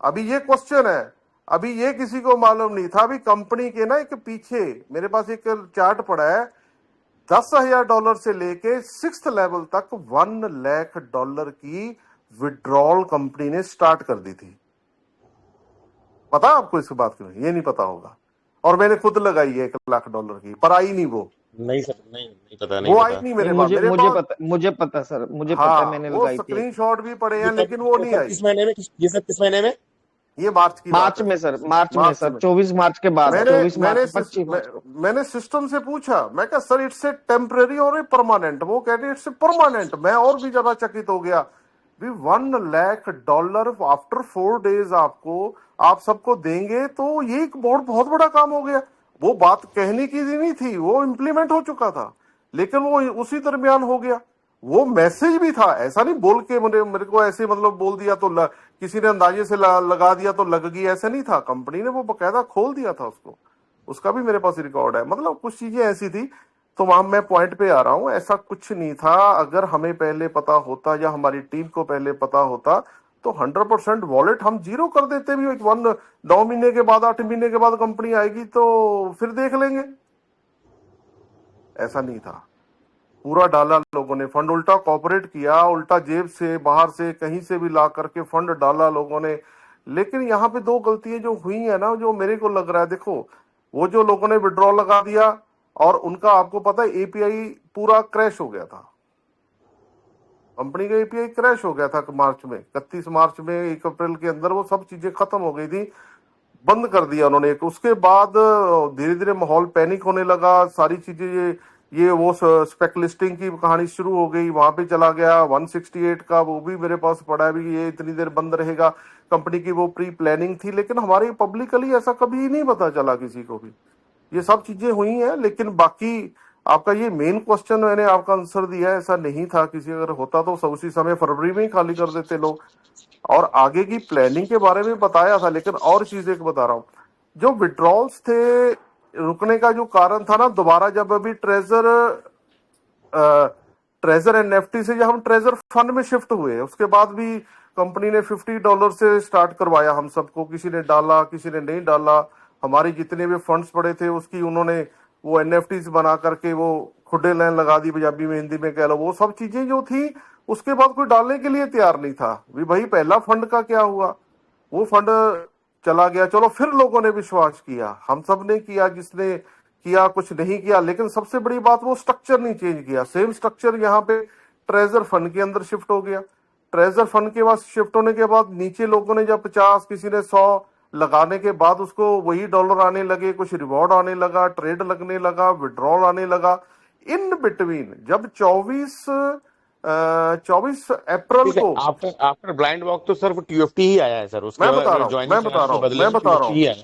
[SPEAKER 13] अभी ये क्वेश्चन है। अभी ये किसी को मालूम नहीं था। अभी कंपनी के ना एक पीछे मेरे पास एक चार्ट पड़ा है, $10,000 से लेके 6th लेवल तक $1 लाख की विड्रॉल कंपनी ने स्टार्ट कर दी थी। पता आपको इस बात की? ये नहीं पता होगा। और मैंने खुद लगाई है $1 लाख की, पर आई नहीं वो।
[SPEAKER 1] नहीं सर, नहीं पता,
[SPEAKER 13] वो आई नहीं मेरे पास।
[SPEAKER 2] मुझे पता सर, मुझे
[SPEAKER 13] हाँ,
[SPEAKER 2] पता है, मैंने लगाई थी।
[SPEAKER 13] स्क्रीनशॉट भी पड़े हैं, लेकिन वो नहीं आई।
[SPEAKER 1] किस महीने में? ये सब किस महीने में?
[SPEAKER 13] ये मार्च की
[SPEAKER 2] मार्च में सर, मार्च में सर, 24 मार्च के बाद, 24 मार्च 25 मार्च।
[SPEAKER 13] मैंने सिस्टम से पूछा, मैं कहा सर इट्स ए टेम्परेरी और ए परमानेंट? वो कहते इट्स ए परमानेंट। मैं और भी ज्यादा चकित हो गया भी $1 लाख आफ्टर 4 डेज आपको, आप सबको देंगे, तो ये एक बहुत बड़ा काम हो गया। वो बात कहने की नहीं थी, वो इम्प्लीमेंट हो चुका था, लेकिन वो उसी दरमियान हो गया। वो मैसेज भी था, ऐसा नहीं बोल के मेरे को ऐसे मतलब बोल दिया तो किसी ने अंदाजे से लगा दिया तो लग गई, ऐसा नहीं था। कंपनी ने वो बकायदा खोल दिया था उसको, उसका भी मेरे पास रिकॉर्ड है। मतलब कुछ चीजें ऐसी थी। तो वहां मैं पॉइंट पे आ रहा हूं, ऐसा कुछ नहीं था। अगर हमें पहले पता होता या हमारी टीम को पहले पता होता तो 100% वॉलेट हम जीरो कर देते भी। 9 महीने के बाद, 8 महीने के बाद कंपनी आएगी तो फिर देख लेंगे। ऐसा नहीं था। पूरा डाला लोगों ने फंड, उल्टा कॉपरेट किया, उल्टा जेब से, बाहर से, कहीं से भी ला करके फंड डाला लोगों ने। लेकिन यहाँ पे 2 गलतियां जो हुई है ना, जो मेरे को लग रहा है, देखो वो जो लोगों ने विड्रॉल लगा दिया और उनका आपको पता है एपीआई पूरा क्रैश हो गया था। कंपनी का एपीआई क्रैश हो गया था मार्च में, 31 मार्च में, 1 अप्रैल के अंदर वो सब चीजें खत्म हो गई थी, बंद कर दिया उन्होंने। उसके बाद धीरे धीरे माहौल पैनिक होने लगा, सारी चीजें ये वो स्पेक लिस्टिंग की कहानी शुरू हो गई, वहां पे चला गया। 168 का वो भी मेरे पास पड़ा है भी, ये इतनी देर बंद रहेगा। कंपनी की वो प्री प्लानिंग थी, लेकिन हमारी पब्लिकली ऐसा कभी नहीं पता चला किसी को भी। ये सब चीजें हुई हैं, लेकिन बाकी आपका ये मेन क्वेश्चन मैंने आपका आंसर दिया है, ऐसा नहीं था। किसी अगर होता तो उसी समय फरवरी में ही खाली कर देते लोग, और आगे की प्लानिंग के बारे में बताया था। लेकिन और चीज एक बता रहा हूँ, जो विड्रॉल्स थे रुकने का जो कारण था ना, दोबारा जब अभी ट्रेजर एनएफटी से जब हम ट्रेजर फंड में शिफ्ट हुए, उसके बाद भी कंपनी ने $50 से स्टार्ट करवाया हम सबको। किसी ने डाला, किसी ने नहीं डाला। हमारे जितने भी फंड्स पड़े थे उसकी उन्होंने वो एनएफटीज बना करके वो खुडे लाइन लगा दी, पंजाबी में हिंदी में कह लो। वो सब चीजें जो थी उसके बाद कोई डालने के लिए तैयार नहीं था। भाई पहला फंड का क्या हुआ, वो फंड चला गया। चलो फिर लोगों ने विश्वास किया, हम सब ने किया, जिसने किया कुछ नहीं किया। लेकिन सबसे बड़ी बात वो स्ट्रक्चर नहीं चेंज किया। सेम स्ट्रक्चर यहाँ पे ट्रेजर फंड के अंदर शिफ्ट हो गया। ट्रेजर फंड के बाद शिफ्ट होने के बाद नीचे लोगों ने जब 50, किसी ने 100 लगाने के बाद उसको वही डॉलर आने लगे, कुछ रिवॉर्ड आने लगा, ट्रेड लगने लगा, विड्रॉल आने लगा। इन बिटवीन जब 24 अप्रैल
[SPEAKER 1] ठीक है,
[SPEAKER 13] को,
[SPEAKER 1] आफ्टर ब्लाइंड वॉक तो सिर्फ टीयूएफटी ही आया है सर, उसके
[SPEAKER 13] मैं बता
[SPEAKER 1] बाद
[SPEAKER 13] रहा हूँ
[SPEAKER 1] ज्वाइनिंग चार्ज के बदले में टीयूएफटी ही आया।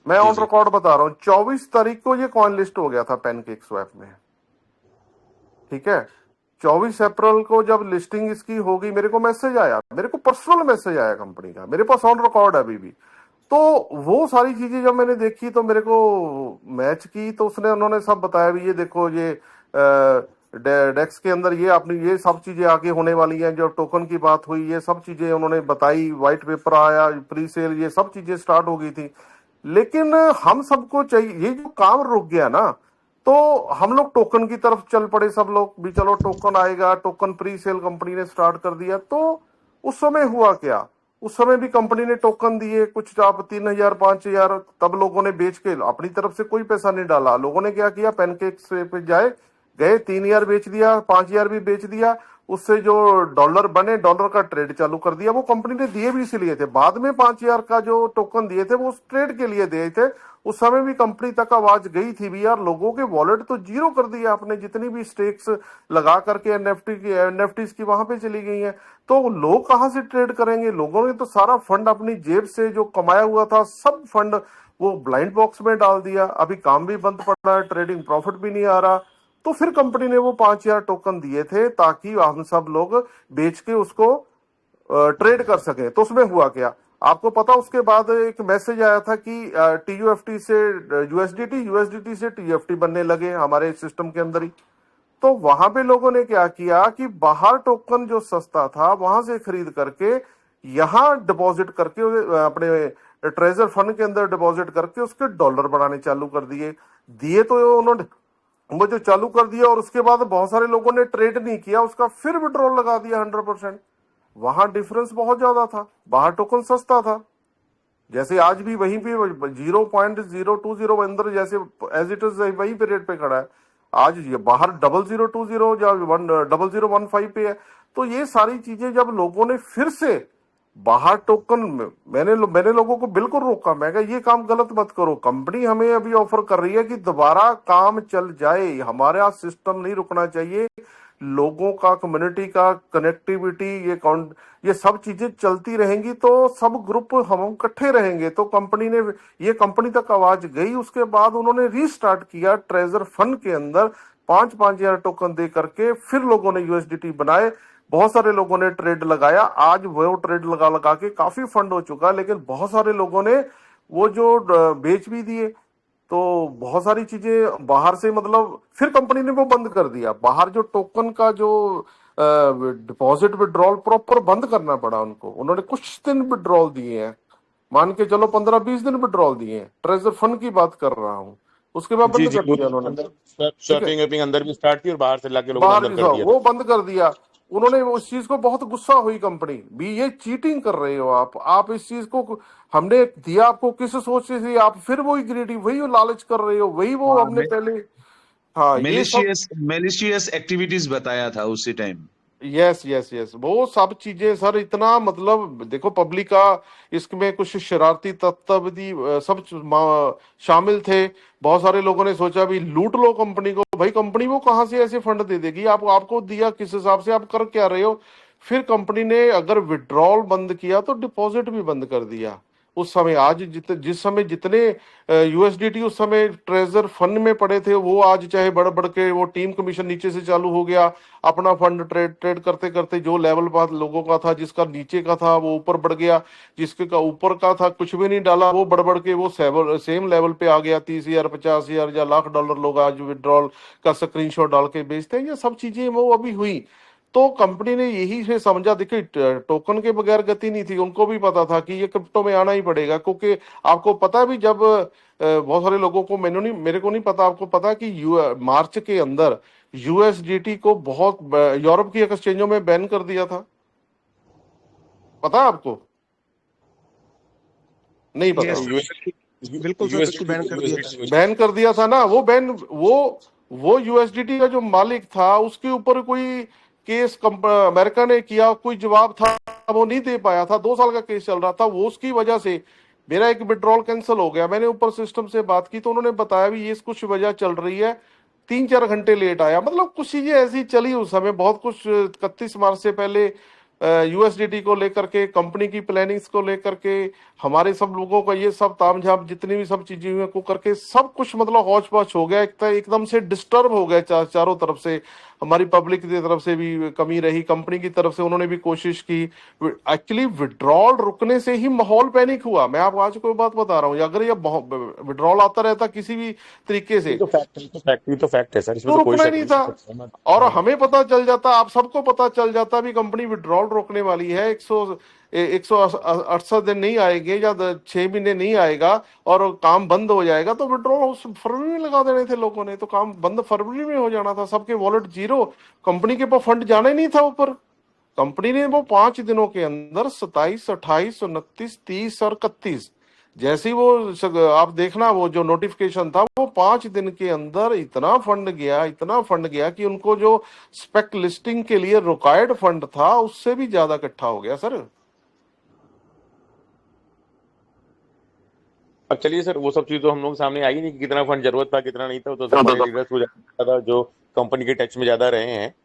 [SPEAKER 13] मैं
[SPEAKER 1] जी
[SPEAKER 13] ऑन
[SPEAKER 1] जी
[SPEAKER 13] रिकॉर्ड बता रहा हूँ, 24 तारीख को ये कॉइन लिस्ट हो गया था पैनकेक स्वैप में। ठीक है, 24 अप्रैल को जब लिस्टिंग इसकी होगी, मेरे को मैसेज आया, मेरे को पर्सनल मैसेज आया कंपनी का, मेरे पास ऑन रिकॉर्ड है अभी भी। तो वो सारी चीजें जब मैंने देखी तो मेरे को मैच की, तो उन्होंने सब बताया भी, ये देखो ये डेक्स के अंदर ये आपने ये सब चीजें आगे होने वाली हैं। जो टोकन की बात हुई, ये सब चीजें उन्होंने बताई, व्हाइट पेपर आया, प्री सेल, ये सब चीजें स्टार्ट हो गई थी। लेकिन हम सबको चाहिए, ये जो काम रुक गया ना, तो हम लोग टोकन की तरफ चल पड़े सब लोग भी, चलो टोकन आएगा, टोकन प्री सेल कंपनी ने स्टार्ट कर दिया। तो उस समय हुआ क्या, उस समय भी कंपनी ने टोकन दिए कुछ, आप 3,000 5,000, तब लोगों ने बेच के अपनी तरफ से कोई पैसा नहीं डाला। लोगों ने क्या किया, पैनकेक से पे गए 3,000 बेच दिया, 5,000 भी बेच दिया, उससे जो डॉलर बने डॉलर का ट्रेड चालू कर दिया। वो कंपनी ने दिए भी इसलिए थे, बाद में 5,000 का जो टोकन दिए थे वो उस ट्रेड के लिए दिए थे। उस समय भी कंपनी तक आवाज गई थी भी, यार लोगों के वॉलेट तो जीरो कर दिया आपने, जितनी भी स्टेक्स लगा करके एनएफटीज की वहां पे चली गई हैं। तो लोग कहां से ट्रेड करेंगे, लोगों ने तो सारा फंड अपनी जेब से जो कमाया हुआ था सब फंड वो ब्लाइंड बॉक्स में डाल दिया। अभी काम भी बंद पड़ा है, ट्रेडिंग प्रॉफिट भी नहीं आ रहा। तो फिर कंपनी ने वो 5,000 टोकन दिए थे ताकि हम सब लोग बेच के उसको ट्रेड कर सके। तो उसमें हुआ क्या आपको पता, उसके बाद एक मैसेज आया था कि टीयूएफटी से यूएसडीटी से टीयूएफटी बनने लगे हमारे सिस्टम के अंदर ही। तो वहां पे लोगों ने क्या किया कि बाहर टोकन जो सस्ता था वहां से खरीद करके यहां डिपॉजिट करके अपने ट्रेजर फंड के अंदर डिपॉजिट करके उसके डॉलर बनाने चालू कर दिए तो उन्होंने वो जो चालू कर दिया, और उसके बाद बहुत सारे लोगों ने ट्रेड नहीं किया, उसका फिर विड्रॉल लगा दिया 100%। वहां डिफरेंस बहुत ज्यादा था, बाहर टोकन सस्ता था। जैसे आज भी वहीं पे 0.020 अंदर जैसे एज इट इज वहीं पे रेट पे खड़ा है, आज ये बाहर 0020 या 0015 पे है। तो ये सारी चीजें जब लोगों ने फिर से बाहर टोकन, मैंने लोगों को बिल्कुल रोका, मैं कहा ये काम गलत मत करो। कंपनी हमें अभी ऑफर कर रही है कि दोबारा काम चल जाए, हमारा सिस्टम नहीं रुकना चाहिए, लोगों का, कम्युनिटी का कनेक्टिविटी, ये सब चीजें चलती रहेंगी तो सब ग्रुप हम इकट्ठे रहेंगे। तो कंपनी ने ये कंपनी तक आवाज गई। उसके बाद उन्होंने रीस्टार्ट किया ट्रेजर फंड के अंदर 5,000 टोकन दे करके, फिर लोगों ने यूएसडीटी बनाए, बहुत सारे लोगों ने ट्रेड लगाया। आज वो ट्रेड लगा के काफी फंड हो चुका, लेकिन बहुत सारे लोगों ने वो जो बेच भी दिए। तो बहुत सारी चीजें बाहर से, मतलब फिर कंपनी ने वो बंद कर दिया। बाहर जो टोकन का जो डिपॉजिट विड्रॉल प्रॉपर बंद करना पड़ा उनको। उन्होंने कुछ दिन विड्रॉल दिए हैं, मान के चलो 15-20 दिन विड्रॉल दिए हैं, ट्रेजर फंड की बात कर रहा हूँ। उसके बाद बंद कर दिया उन्होंने,
[SPEAKER 1] स्वैपिंग अंदर भी स्टार्ट की और बाहर से लाके लोगों ने अंदर कर दिया,
[SPEAKER 13] वो बंद कर दिया उन्होंने। उस चीज को बहुत गुस्सा हुई कंपनी भी, ये चीटिंग कर रहे हो आप इस चीज को हमने दिया आपको किस सोच से थी, आप फिर वही ग्रीडी, वही लालच कर रहे हो, वही वो हमने पहले, हाँ
[SPEAKER 3] मेलिशियस एक्टिविटीज बताया था उसी टाइम।
[SPEAKER 13] यस वो सब चीजें सर, इतना मतलब देखो पब्लिक का इसमें कुछ शरारती तत्व भी सब शामिल थे। बहुत सारे लोगों ने सोचा भी लूट लो कंपनी को। भाई कंपनी वो कहां से ऐसे फंड दे देगी, आपको दिया किस हिसाब से, आप कर क्या रहे हो। फिर कंपनी ने अगर विड्रॉल बंद किया तो डिपॉजिट भी बंद कर दिया। उस समय। आज जिस समय जितने यूएसडीटी उस समय ट्रेजर फंड में पड़े थे, वो आज चाहे बढ़ बढ़ के वो टीम कमीशन नीचे से चालू हो गया, अपना फंड ट्रेड ट्रेड करते करते जो लेवल बात लोगों का था, जिसका नीचे का था वो ऊपर बढ़ गया, जिसके का ऊपर का था कुछ भी नहीं डाला वो बढ़ बढ़ के वो सेम लेवल पे आ गया। 30,000 50,000 या $1,00,000 लोग आज विड्रॉल का स्क्रीनशॉट डाल के बेचते हैं। ये सब चीजें वो अभी हुई, तो कंपनी ने यही से समझा। देखिए टोकन के बगैर गति नहीं थी, उनको भी पता था कि ये क्रिप्टो में आना ही पड़ेगा, क्योंकि आपको पता है भी जब बहुत सारे लोगों को, मेरे को नहीं पता, आपको पता कि मार्च के अंदर यूएसडीटी को बहुत यूरोप की एक्सचेंजों में बैन कर दिया था, पता है आपको? नहीं पता?
[SPEAKER 8] बिल्कुल सर, बिल्कुल बैन कर दिया था।
[SPEAKER 13] बैन कर दिया था ना। वो बैन वो यूएसडीटी का जो मालिक था उसके ऊपर कोई केस अमेरिका ने किया, कोई जवाब था वो नहीं दे पाया था, 2 साल का केस चल रहा था। वो उसकी वजह से मेरा एक विड्रॉल कैंसिल हो गया। मैंने ऊपर सिस्टम से बात की तो उन्होंने बताया भी ये कुछ वजह चल रही है, 3-4 घंटे लेट आया। मतलब कुछ चीजें ऐसी चली उस समय, बहुत कुछ 31 मार्च से पहले यूएसडीटी को लेकर के, कंपनी की प्लानिंग्स को लेकर के, हमारे सब लोगों का ये सब तामझाम जितनी भी सब चीजें हुई को करके सब कुछ मतलब हौच पौच हो गया। एकदम से डिस्टर्ब हो गया चारों तरफ से। हमारी पब्लिक की तरफ से भी कमी रही, कंपनी की तरफ से उन्होंने भी कोशिश की। एक्चुअली विड्रॉल रुकने से ही माहौल पैनिक हुआ। मैं आपको आज कोई बात बता रहा हूँ, अगर ये विड्रॉल आता रहता किसी भी तरीके से
[SPEAKER 1] तो फैक्ट है सर, इसमें
[SPEAKER 13] तो
[SPEAKER 1] तो कोई
[SPEAKER 13] रुकना
[SPEAKER 1] शक
[SPEAKER 13] नहीं
[SPEAKER 1] नहीं
[SPEAKER 13] था। और हमें पता चल जाता, आप सबको पता चल जाता भी कंपनी विड्रॉल रोकने वाली है, 168 दिन नहीं आएंगे या 6 महीने नहीं आएगा और काम बंद हो जाएगा, तो विड्रॉल फरवरी में लगा देने थे लोगों ने, तो काम बंद फरवरी में हो जाना था, सबके वॉलेट जीरो, कंपनी के पास फंड जाना ही नहीं था ऊपर। कंपनी ने वो 5 दिनों के अंदर 27, 28, 29, 30 और 31 जैसे ही वो आप देखना, वो जो नोटिफिकेशन था वो 5 दिन के अंदर इतना फंड गया कि उनको जो स्पेक लिस्टिंग के लिए रिक्वायर्ड फंड था उससे भी ज्यादा इकट्ठा हो गया सर।
[SPEAKER 1] अब चलिए सर, वो सब चीज तो हम लोग सामने आई नहीं कि कितना फंड जरूरत था कितना नहीं था, तो सब बड़े लीडर्स को ज्यादा जो कंपनी के टच में ज्यादा रहे हैं।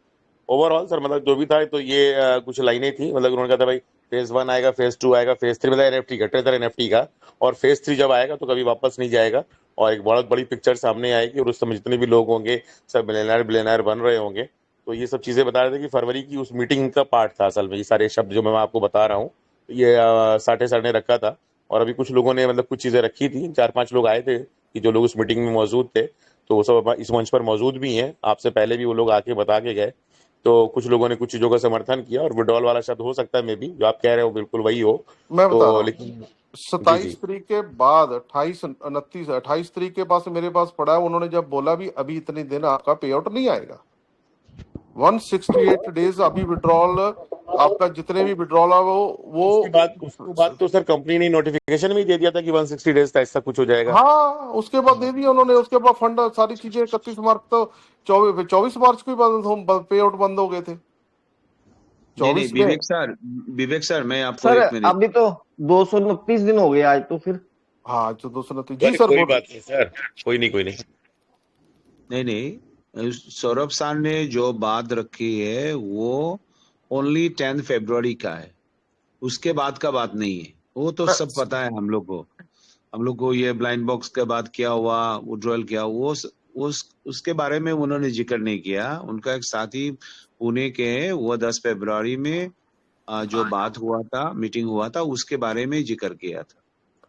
[SPEAKER 1] ओवरऑल सर मतलब जो भी था, तो ये कुछ लाइनें थी, मतलब उन्होंने कहा था भाई फेज 1 आएगा, फेज 2 आएगा, फेज 3 मतलब एनएफटी का, ट्रेजर एनएफटी का, और फेज 3 जब आएगा तो कभी वापस नहीं जाएगा और एक बहुत बड़ी पिक्चर सामने आएगी और उस समय जितने भी लोग होंगे सब बिलियनर बन रहे होंगे। तो ये सब चीजें बता रहे थे कि फरवरी की उस मीटिंग का पार्ट था असल में ये सारे शब्द जो मैं आपको बता रहा हूँ। ये साठे सर ने रखा था और अभी कुछ लोगों ने मतलब कुछ चीजें रखी थी, 4-5 लोग आए थे कि जो लोग उस मीटिंग में मौजूद थे, तो वो सब इस मंच पर मौजूद भी हैं, आपसे पहले भी वो लोग आके बता के गए। तो कुछ लोगों ने कुछ चीजों का समर्थन किया और विड्रॉल वाला शब्द हो सकता है मे बी जो आप कह रहे हो बिल्कुल वही हो।
[SPEAKER 13] मैं बता रहा
[SPEAKER 1] तो
[SPEAKER 13] हूँ
[SPEAKER 1] लेकिन
[SPEAKER 13] 27 तारीख के बाद 28 तारीख के पास मेरे पास पड़ा है, उन्होंने जब बोला भी अभी इतने दिन आपका पे आउट नहीं आएगा, 168 डेज अभी विड्रॉल आपका जितने भी विड्रॉल है वो
[SPEAKER 1] उसके बाद तो सर कंपनी ने नोटिफिकेशन भी दे दिया था कि 160 डेज का ऐसा कुछ हो जाएगा।
[SPEAKER 13] हाँ उसके बाद दे दिया उन्होंने। उसके बाद फंड सारी चीजें 31 मार्च तो 24 मार्च को ही पे आउट बंद हो गए थे।
[SPEAKER 3] नहीं विवेक सर मैं आपको
[SPEAKER 2] सर
[SPEAKER 3] एक मिनट,
[SPEAKER 2] अभी तो 229 दिन हो गए आज तो फिर।
[SPEAKER 13] हाँ तो 229 जी सर।
[SPEAKER 1] कोई बात नहीं सर, कोई नहीं।
[SPEAKER 3] नहीं सौरभ सर ने जो बात रखी है वो ओनली 10 फरवरी का है, उसके बाद का बात नहीं है। वो तो सब पता है हम लोग को ये ब्लाइंड बॉक्स के बाद क्या हुआ, विड्रॉल क्या वो उसके बारे में उन्होंने जिक्र नहीं किया। उनका एक साथी पुणे के हैं, वो 10 फरवरी में जो बात हुआ था, मीटिंग हुआ था, उसके बारे में जिक्र किया था।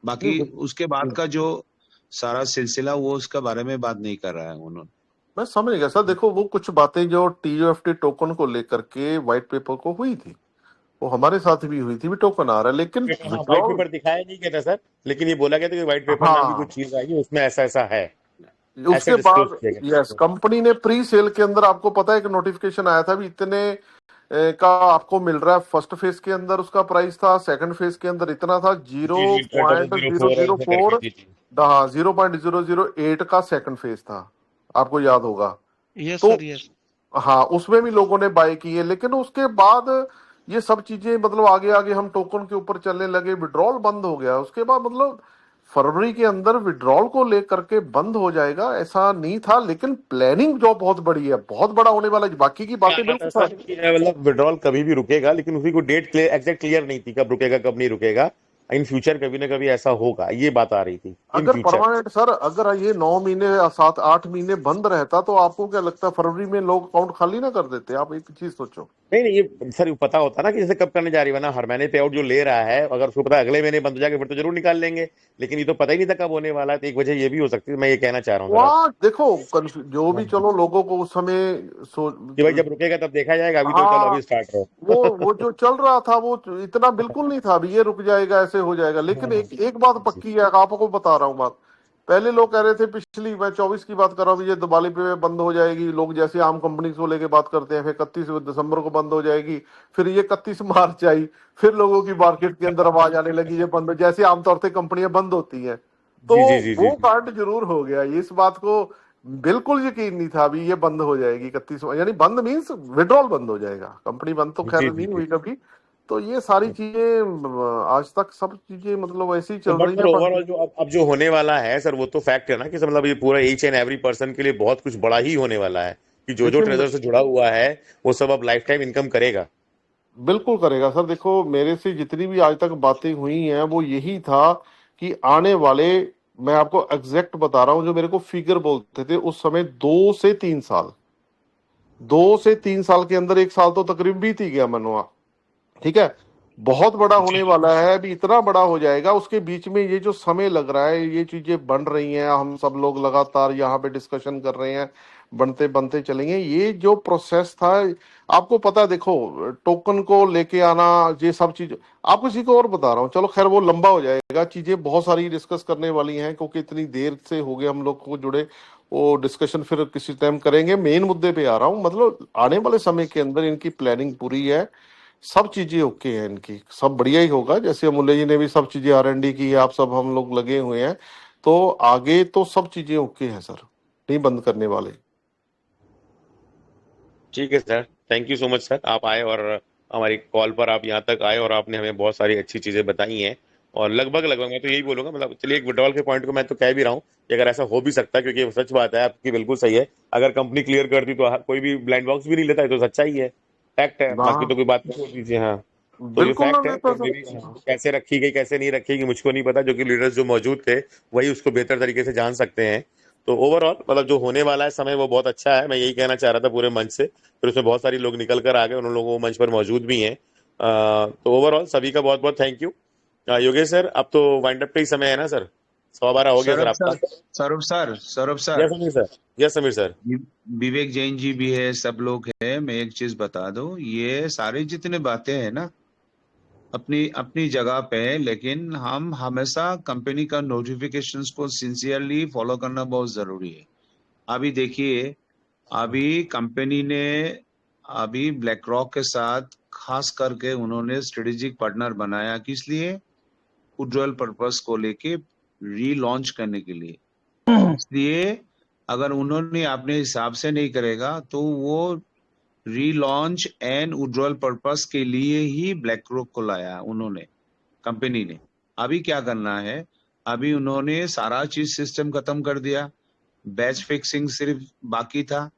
[SPEAKER 3] बाकी उसके बाद का जो सारा सिलसिला वो उसका बारे में बात नहीं कर रहा है उन्होंने।
[SPEAKER 13] मैं समझ गया सर। देखो वो कुछ बातें जो TUFT टोकन को लेकर के व्हाइट पेपर को हुई थी, वो हमारे साथ भी हुई थी, भी टोकन आ रहा है, लेकिन
[SPEAKER 1] व्हाइट पेपर दिखाया नहीं गया था सर, लेकिन ये बोला गया था कि व्हाइट पेपर नाम की कुछ चीज आई उसमें ऐसा है।
[SPEAKER 13] उसके बाद यस कंपनी ने प्री सेल के अंदर, आपको पता है कि नोटिफिकेशन आया था भी इतने का आपको मिल रहा है। फर्स्ट फेज के अंदर उसका प्राइस था, सेकंड फेज के अंदर इतना था 0.004, हाँ 0.008 का सेकंड फेज था, आपको याद होगा।
[SPEAKER 8] यस
[SPEAKER 13] तो
[SPEAKER 8] सर यस।
[SPEAKER 13] हाँ उसमें भी लोगों ने बाय किए, लेकिन उसके बाद ये सब चीजें मतलब आगे हम टोकन के ऊपर चलने लगे, विड्रॉल बंद हो गया। उसके बाद मतलब फरवरी के अंदर विड्रॉल को लेकर के बंद हो जाएगा ऐसा नहीं था, लेकिन प्लानिंग जो बहुत बड़ी है, बहुत बड़ा होने वाला है। बाकी की बातें बिल्कुल
[SPEAKER 1] मतलब विड्रॉल कभी भी रुकेगा, लेकिन उसी को डेट एग्जैक्ट क्लियर नहीं थी कब रुकेगा कब नहीं रुकेगा। इन फ्यूचर कभी ना कभी ऐसा होगा, ये बात आ रही थी इन
[SPEAKER 13] अगर
[SPEAKER 1] फ्यूचर।
[SPEAKER 13] परमानेंट सर, अगर ये 9 महीने या 7-8 महीने बंद रहता तो आपको क्या लगता है फरवरी में लोग अकाउंट खाली ना कर देते? आप एक चीज सोचो।
[SPEAKER 1] नहीं नहीं, ये सर पता होता ना कि जैसे कब करने जा रही है ना, हर महीने पे आउट जो ले रहा है, अगर उसको पता है अगले महीने बंद हो जाएगा फिर तो जरूर निकाल लेंगे, लेकिन ये तो पता ही नहीं था कब होने वाला है, तो एक वजह ये भी हो सकती है, मैं ये कहना चाह रहा हूँ सर
[SPEAKER 13] वहाँ देखो जो भी,
[SPEAKER 1] आपको
[SPEAKER 13] चलो लोगों को उस समय
[SPEAKER 1] कि भाई जब रुकेगा तब देखा जाएगा, अभी तो चलो
[SPEAKER 13] हाँ,
[SPEAKER 1] अभी स्टार्ट रहो।
[SPEAKER 13] वो जो चल रहा था वो इतना बिल्कुल नहीं था अभी ये रुक जाएगा ऐसे हो जाएगा। लेकिन एक बात पक्की है, आपको बता रहा हूँ बात। पहले लोग कह रहे थे, पिछली मैं 24 की बात कर रहा हूँ, ये दिवाली पे बंद हो जाएगी, लोग जैसे आम कंपनी को लेके बात करते हैं, फिर 31 दिसंबर को बंद हो जाएगी, फिर ये 31 मार्च आई, फिर लोगों की मार्केट के अंदर आवाज आने लगी ये बंद, जैसे आमतौर से कंपनियां बंद होती हैं। तो
[SPEAKER 1] जी जी जी जी
[SPEAKER 13] वो कांड जरूर हो गया, इस बात को बिल्कुल यकीन नहीं था अभी ये बंद हो जाएगी 31, यानी बंद मीन्स विड्रॉल बंद हो जाएगा, कंपनी बंद तो
[SPEAKER 1] जी
[SPEAKER 13] खैर
[SPEAKER 1] जी
[SPEAKER 13] नहीं
[SPEAKER 1] जी
[SPEAKER 13] हुई कभी। तो ये सारी चीजें आज तक सब चीजें मतलब ऐसी ही
[SPEAKER 1] तो
[SPEAKER 13] चल
[SPEAKER 1] बट
[SPEAKER 13] रही
[SPEAKER 1] सर
[SPEAKER 13] है
[SPEAKER 1] ओवरऑल जो अब जो होने वाला है सर, वो तो फैक्ट है ना कि मतलब ये पूरा ईच एंड एवरी पर्सन के लिए बहुत कुछ बड़ा ही होने वाला है, कि जो
[SPEAKER 13] लेकिन
[SPEAKER 1] ट्रेजर से जुड़ा हुआ है वो सब अब लाइफ टाइम इनकम करेगा।
[SPEAKER 13] बिल्कुल करेगा सर। देखो मेरे से जितनी भी आज तक बातें हुई हैं वो यही था कि आने वाले, मैं आपको एग्जैक्ट बता रहा हूं, जो मेरे को फिगर बोलते थे उस समय 2 से 3 साल, 2 से 3 साल के अंदर 1 साल तो तकरीबन बीत ही गया मनवा, ठीक है, बहुत बड़ा होने वाला है, अभी इतना बड़ा हो जाएगा। उसके बीच में ये जो समय लग रहा है, ये चीजें बन रही हैं, हम सब लोग लगातार यहाँ पे डिस्कशन कर रहे हैं, बनते बनते चलेंगे। ये जो प्रोसेस था, आपको पता है, देखो टोकन को लेके आना, ये सब चीज आपको किसी को और बता रहा हूँ, चलो खैर वो लंबा हो जाएगा, चीजें बहुत सारी डिस्कस करने वाली हैं, क्योंकि इतनी देर से हो गए हम लोग को जुड़े। वो डिस्कशन फिर किसी टाइम करेंगे। मेन मुद्दे पे आ रहा हूँ, मतलब आने वाले समय के अंदर इनकी प्लानिंग पूरी है, सब चीजें ओके हैं इनकी, सब बढ़िया ही होगा। जैसे अमूल्य जी ने भी सब चीजें R&D की, आप सब हम लोग लगे हुए हैं, तो आगे तो सब चीजें ओके हैं सर, नहीं बंद करने वाले।
[SPEAKER 1] ठीक है sir, thank you so much sir, आप आए और हमारी कॉल पर आप यहाँ तक आए और आपने हमें बहुत सारी अच्छी चीजें बताई हैं। और लगभग लगभग मैं तो यही बोलूंगा, मतलब चलिए एक विड्रॉल के पॉइंट को मैं तो कह भी रहा हूँ कि अगर ऐसा हो भी सकता है, क्योंकि ये सच बात है आपकी, बिल्कुल सही है, अगर कंपनी क्लियर करती तो कोई भी ब्लाइंड बॉक्स भी नहीं लेता है, तो सच्चाई है, फैक्ट है, बाकी तो
[SPEAKER 13] हाँ
[SPEAKER 1] कोई बात नहीं हो दीजिए। हाँ, तो ये
[SPEAKER 13] बिल्कुल ना,
[SPEAKER 1] फैक्ट है,
[SPEAKER 13] देखो
[SPEAKER 1] तो
[SPEAKER 13] सर,
[SPEAKER 1] मेरी कैसे रखी गई कैसे नहीं रखी गई मुझको नहीं पता, जो कि लीडर्स जो मौजूद थे वही उसको बेहतर तरीके से जान सकते हैं। तो ओवरऑल मतलब जो होने वाला है समय वो बहुत अच्छा है, मैं यही कहना चाह रहा था पूरे मंच से, फिर उसमें बहुत सारी लोग निकल कर आ गए, उन लोगों मंच पर मौजूद भी हैं। तो ओवरऑल सभी का बहुत बहुत थैंक यू। योगेश सर, अब तो वाइंड अप का ही समय है ना सर, 112 हो गया सर
[SPEAKER 3] सौरभ
[SPEAKER 1] आपका।
[SPEAKER 3] Sir, Saurabh
[SPEAKER 1] yes
[SPEAKER 3] sir,
[SPEAKER 1] Sameer sir, yes Sameer sir.
[SPEAKER 3] Vivek Jain ji भी है, सब लोग हैं। मैं एक चीज बता दूं, ये सारी जितने बातें हैं ना अपनी अपनी जगह पे है, लेकिन हम हमेशा कंपनी का नोटिफिकेशंस को सिंसियरली फॉलो करना बहुत जरूरी है। अभी देखिए, अभी कंपनी ने अभी ब्लैक रॉक के साथ खास करके उन्होंने स्ट्रेटेजिक पार्टनर बनाया, किस लिए? उज्ज्वल पर्पस को लेके रीलॉन्च करने के लिए। इसलिए अगर उन्होंने अपने हिसाब से नहीं करेगा तो वो रीलॉन्च एंड उज्ज्वल पर्पस के लिए ही ब्लैक रॉक को लाया उन्होंने, कंपनी ने। अभी क्या करना है, अभी उन्होंने सारा चीज सिस्टम खत्म कर दिया, बैच फिक्सिंग सिर्फ बाकी था।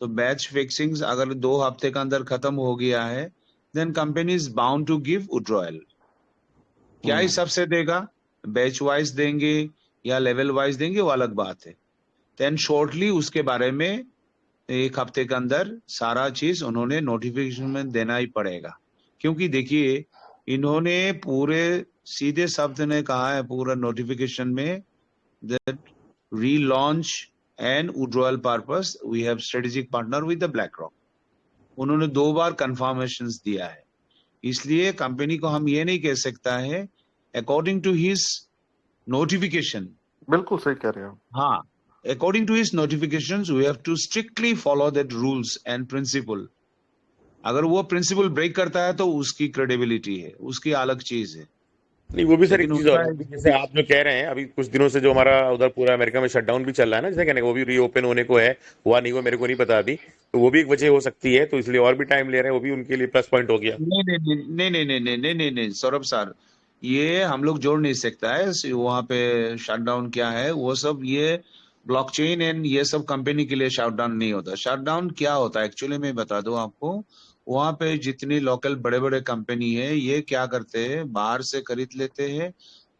[SPEAKER 3] तो बैच फिक्सिंग अगर 2 हफ्ते के अंदर खत्म हो गया है, then company is bound to give withdrawal. क्या हिसाब से देगा, बैच वाइज देंगे या लेवल वाइज देंगे, वो अलग बात है। देन शॉर्टली उसके बारे में 1 हफ्ते के अंदर सारा चीज उन्होंने नोटिफिकेशन में देना ही पड़ेगा। क्योंकि देखिए, इन्होंने पूरे सीधे शब्द ने कहा है पूरा नोटिफिकेशन में, that relaunch and withdrawal purpose we have strategic partner with the BlackRock. उन्होंने 2 बार कंफर्मेशन दिया है। इसलिए कंपनी को हम ये नहीं कह सकता है अकॉर्डिंग टू हिज नोटिफिकेशन।
[SPEAKER 13] बिल्कुल सही कह रहे हैं आप।
[SPEAKER 3] हाँ, according to his notifications we have to strictly follow that rules and principle. अगर वो प्रिंसिपल ब्रेक करता है तो उसकी क्रेडिबिलिटी है, उसकी अलग चीज है।
[SPEAKER 1] नहीं वो भी सर एक
[SPEAKER 3] लेकिन
[SPEAKER 1] चीज और
[SPEAKER 3] उसका
[SPEAKER 1] है, अभी जैसे आप जो कह रहे हैं, अभी कुछ दिनों से जो हमारा उधर पूरा अमेरिका में शटडाउन भी चल रहा है ना, जैसे कहने का वो भी रीओपन होने को है, हुआ नहीं हुआ मेरे को नहीं पता अभी, तो वो भी एक वजह हो सकती है, तो इसलिए और भी टाइम ले रहे हैं, वो भी उनके लिए प्लस पॉइंट हो गया।
[SPEAKER 3] नहीं नहीं नहीं नहीं नहीं नहीं नहीं नहीं नहीं सौरभ सर, ये हम लोग जोड़ नहीं सकता है वहां पे शटडाउन क्या है वो सब। ये ब्लॉकचेन एंड ये सब कंपनी के लिए शटडाउन नहीं होता। शटडाउन क्या होता है एक्चुअली मैं बता दूं आपको, वहां पे जितनी लोकल बड़े बड़े कंपनी है ये क्या करते हैं, बाहर से खरीद लेते हैं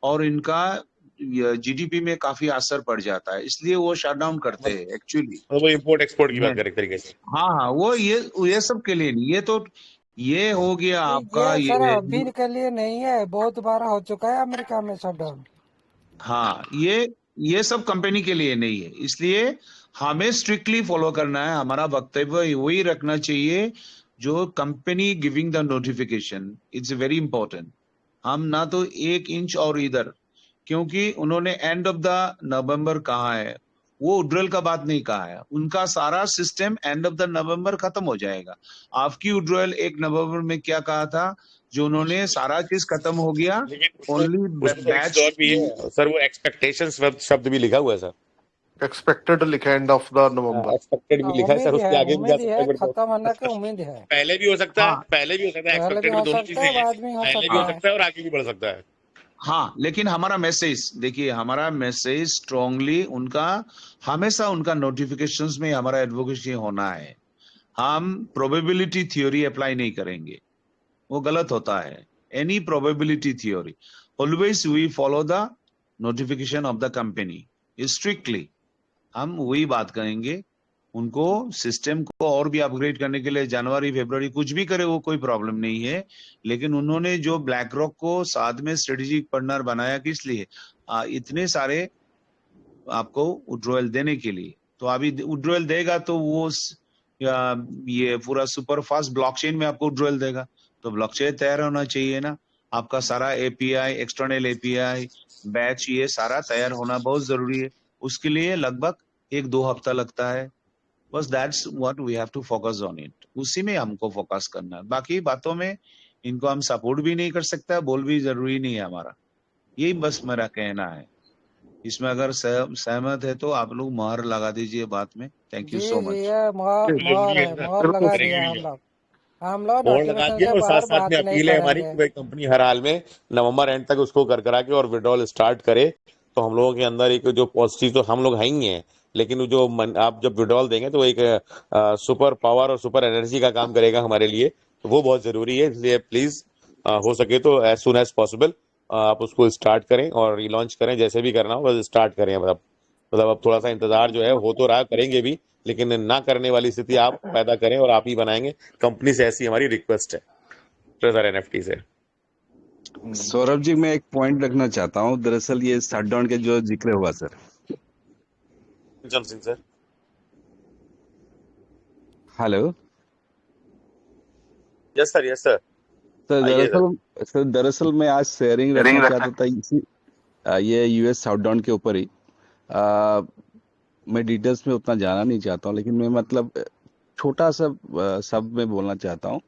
[SPEAKER 3] और इनका जीडीपी में काफी असर पड़ जाता है, इसलिए वो शटडाउन करते हैं एक्चुअली।
[SPEAKER 1] वो इम्पोर्ट एक्सपोर्ट की बात करें एक तरीके से।
[SPEAKER 3] हाँ हाँ, वो ये सब के लिए नहीं, ये हो गया आपका
[SPEAKER 4] ये सर
[SPEAKER 3] ये।
[SPEAKER 4] अभी के लिए नहीं है, बहुत बार हो चुका है अमेरिका में शटडाउन।
[SPEAKER 3] हाँ, ये सब कंपनी के लिए नहीं है, इसलिए हमें स्ट्रिक्टली फॉलो करना है। हमारा वक्तव्य वही रखना चाहिए जो company giving the notification, it's very important. हम ना तो 1 इंच और इधर, क्योंकि उन्होंने एंड ऑफ द नवंबर कहा है, वो विड्रॉल का बात नहीं कहा है। उनका सारा सिस्टम एंड ऑफ द नवंबर खत्म हो जाएगा। आपकी विड्रॉल 1 नवंबर में क्या कहा था, जो उन्होंने सारा चीज खत्म हो गया, ओनली
[SPEAKER 1] उसमें एक
[SPEAKER 3] बैच।
[SPEAKER 1] और भी है सर, वो एक्सपेक्टेशंस शब्द भी लिखा हुआ है सर,
[SPEAKER 13] एक्सपेक्टेड लिखा end of the November.
[SPEAKER 1] Expected भी लिखा है सर,
[SPEAKER 4] उम्मीद
[SPEAKER 1] उसके
[SPEAKER 4] है,
[SPEAKER 1] आगे भी जा
[SPEAKER 4] उम्मीद
[SPEAKER 1] सकता
[SPEAKER 4] है,
[SPEAKER 1] है फिर तो।
[SPEAKER 4] खत्म होने की उम्मीद है।
[SPEAKER 1] पहले भी हो सकता है,
[SPEAKER 3] हाँ
[SPEAKER 1] पहले भी हो सकता है,
[SPEAKER 4] पहले भी
[SPEAKER 1] एक्सपेक्टेड
[SPEAKER 4] हो
[SPEAKER 1] में दोनों
[SPEAKER 4] सकता है,
[SPEAKER 1] चीजें हैं,
[SPEAKER 4] बाद में हो
[SPEAKER 1] पहले भी हो
[SPEAKER 4] सकता है।
[SPEAKER 1] सकता है और आगे भी बढ़ सकता है।
[SPEAKER 3] हाँ, लेकिन हमारा मैसेज देखिए, हमारा मैसेज स्ट्रांगली उनका, हमेशा उनका नोटिफिकेशंस में हमारा एडवोकेसी होना है। हम प्रोबेबिलिटी थ्योरी अप्लाई नहीं करेंगे, वो गलत होता है। Any probability theory, always we follow the notification of the company strictly. हम वही बात करेंगे। उनको सिस्टम को और भी अपग्रेड करने के लिए जनवरी फरवरी कुछ भी करे, वो कोई प्रॉब्लम नहीं है। लेकिन उन्होंने जो ब्लैक रॉक को साथ में स्ट्रेटेजिक पार्टनर बनाया किस लिए, इतने सारे आपको विड्रॉयल देने के लिए। तो अभी विड्रॉयल देगा तो वो ये पूरा सुपर फास्ट ब्लॉकचेन में आपको विड्रॉयल देगा, तो ब्लॉकचेन तैयार होना चाहिए ना। आपका सारा एपीआई, एक्सटर्नल एपीआई, बैच, ये सारा तैयार होना बहुत जरूरी है। उसके लिए लगभग 1-2 हफ्ता लगता है। बस that's what we have to focus on it, उसी में हमको फोकस करना है। बाकी बातों में इनको हम सपोर्ट भी नहीं कर सकता, बोल भी जरूरी नहीं है हमारा। यही बस मेरा कहना है। इसमें अगर सहमत है तो आप लोग मोहर लगा दीजिए बात में। थैंक यू
[SPEAKER 4] जी
[SPEAKER 3] सो
[SPEAKER 4] जी,
[SPEAKER 3] मच।
[SPEAKER 4] ये मोहर
[SPEAKER 1] जरूरी
[SPEAKER 4] है,
[SPEAKER 1] है सर,
[SPEAKER 4] मोहर लगा
[SPEAKER 1] करेंगे
[SPEAKER 4] दिया
[SPEAKER 1] भी।
[SPEAKER 4] हम लोग
[SPEAKER 1] बोर्ड लगा
[SPEAKER 4] नोटिफिकेशन
[SPEAKER 1] दिया
[SPEAKER 4] से
[SPEAKER 1] और साथ
[SPEAKER 4] बाहर
[SPEAKER 1] साथ
[SPEAKER 4] बात
[SPEAKER 1] में
[SPEAKER 4] नहीं
[SPEAKER 1] अपील है हमारी
[SPEAKER 4] करेंगे।
[SPEAKER 1] कि भाई कंपनी हर हाल में नवंबर एंड तक उसको कर करा के और विड्रॉल स्टार्ट करे, तो हम लोगों के अंदर एक जो पॉजिटिव, तो हम लोग हैं ही हैं, लेकिन वो जो आप जब विड्रॉल देंगे तो एक सुपर पावर और सुपर एनर्जी का काम करेगा हमारे लिए, तो वो बहुत जरूरी है। इसलिए प्लीज हो सके तो एज सुन एज पॉसिबल आप उसको स्टार्ट करें और रिलॉन्च करें, जैसे भी करना हो बस स्टार्ट करें। मतलब अब थोड़ा सा इंतजार जो है हो तो रहा, करेंगे भी, लेकिन ना करने वाली स्थिति आप पैदा करें और आप ही बनाएंगे। कंपनी से ऐसी हमारी रिक्वेस्ट है ट्रेजर एनएफटी से।
[SPEAKER 14] सौरभ जी, मैं एक पॉइंट रखना चाहता हूँ। दरअसल ये शटडाउन के जो जिक्र हुआ सर,
[SPEAKER 1] जम Singh sir.
[SPEAKER 14] Hello
[SPEAKER 1] yes sir, yes sir. आइए सर।
[SPEAKER 14] दरअसल मैं आज शेयरिंग रखना चाहता था इसी ये यूएस शटडाउन के ऊपर ही। मैं डिटेल्स में उतना जाना नहीं चाहता हूँ, लेकिन मैं मतलब छोटा सा शब्द में बोलना चाहता हूँ।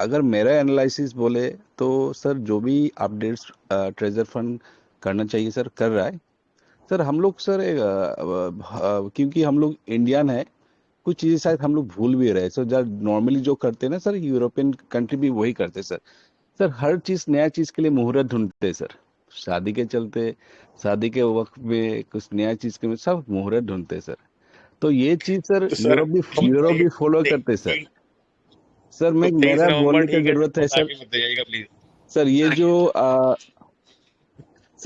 [SPEAKER 14] अगर मेरा एनालिसिस बोले तो सर, जो भी अपडेट्स ट्रेजर फंड करना चाहिए सर, कर रहा है सर। हम लोग सर क्योंकि हम लोग इंडियन है, कुछ चीजें शायद हम लोग भूल भी रहे सर। जो नॉर्मली जो करते हैं ना सर, यूरोपियन कंट्री भी वही करते सर। सर हर चीज, नया चीज के लिए मुहूर्त ढूंढते सर। शादी के चलते, शादी के वक्त में कुछ नया चीज के में सब मुहूर्त ढूंढते सर। तो ये चीज सर
[SPEAKER 1] तो सर
[SPEAKER 14] यूरोप भी फॉलो करते सर। सर
[SPEAKER 1] तो
[SPEAKER 14] मैं
[SPEAKER 1] 23
[SPEAKER 14] मेरा
[SPEAKER 1] नवंबर
[SPEAKER 14] बोलने की
[SPEAKER 1] ठीक है,
[SPEAKER 14] जरूरत है
[SPEAKER 1] बस
[SPEAKER 14] सर।
[SPEAKER 1] आगे मत जाइएगा प्लीज।
[SPEAKER 14] सर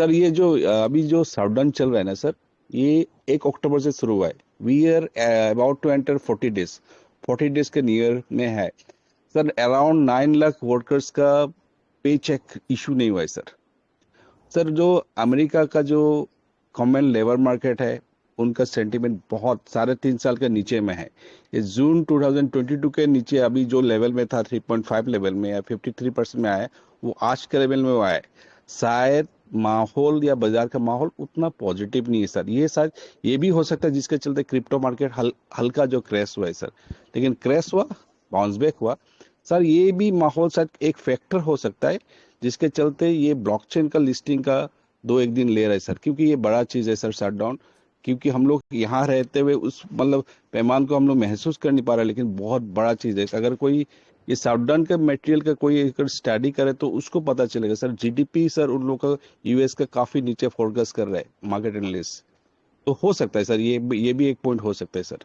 [SPEAKER 14] ये जो अभी जो शटडाउन चल रहा है ना सर, ये 1 अक्टूबर से शुरू हुआ है। We are about to enter 40 days के नियर में है सर। अराउंड 9 लाख वर्कर्स का पे चेक इशू नहीं हुआ है सर। सर जो अमेरिका का जो कॉमन लेबर मार्केट है, उनका सेंटीमेंट बहुत 3.5 साल के नीचे में है। ये जून 2022 के नीचे अभी जो लेवल में था 3.5 लेवल में या 53% में आया है, वो आज के लेवल में वो आया है। शायद माहौल या बाजार का माहौल उतना पॉजिटिव नहीं है सर। ये शायद ये भी हो सकता है जिसके चलते क्रिप्टो मार्केट हल्का जो क्रैश हुआ है सर, लेकिन क्रैश हुआ, बाउंस बैक हुआ सर। ये भी माहौल शायद एक फैक्टर हो सकता है जिसके चलते ये ब्लॉकचेन का लिस्टिंग का 2-1 दिन ले रहा है सर, क्योंकि ये बड़ा चीज है सर शटडाउन। क्योंकि हम लोग यहाँ रहते हुए उस मतलब पैमान को हम लोग महसूस कर नहीं पा रहे, लेकिन बहुत बड़ा चीज है। अगर कोई ये शटडाउन के मटेरियल का कोई अगर स्टडी करे तो उसको पता चलेगा सर। जीडीपी सर उन लोग का यूएस का काफी नीचे फोरकास्ट कर रहा है मार्केट एनालिस्ट। तो हो सकता है सर, ये भी एक पॉइंट हो सकता है सर।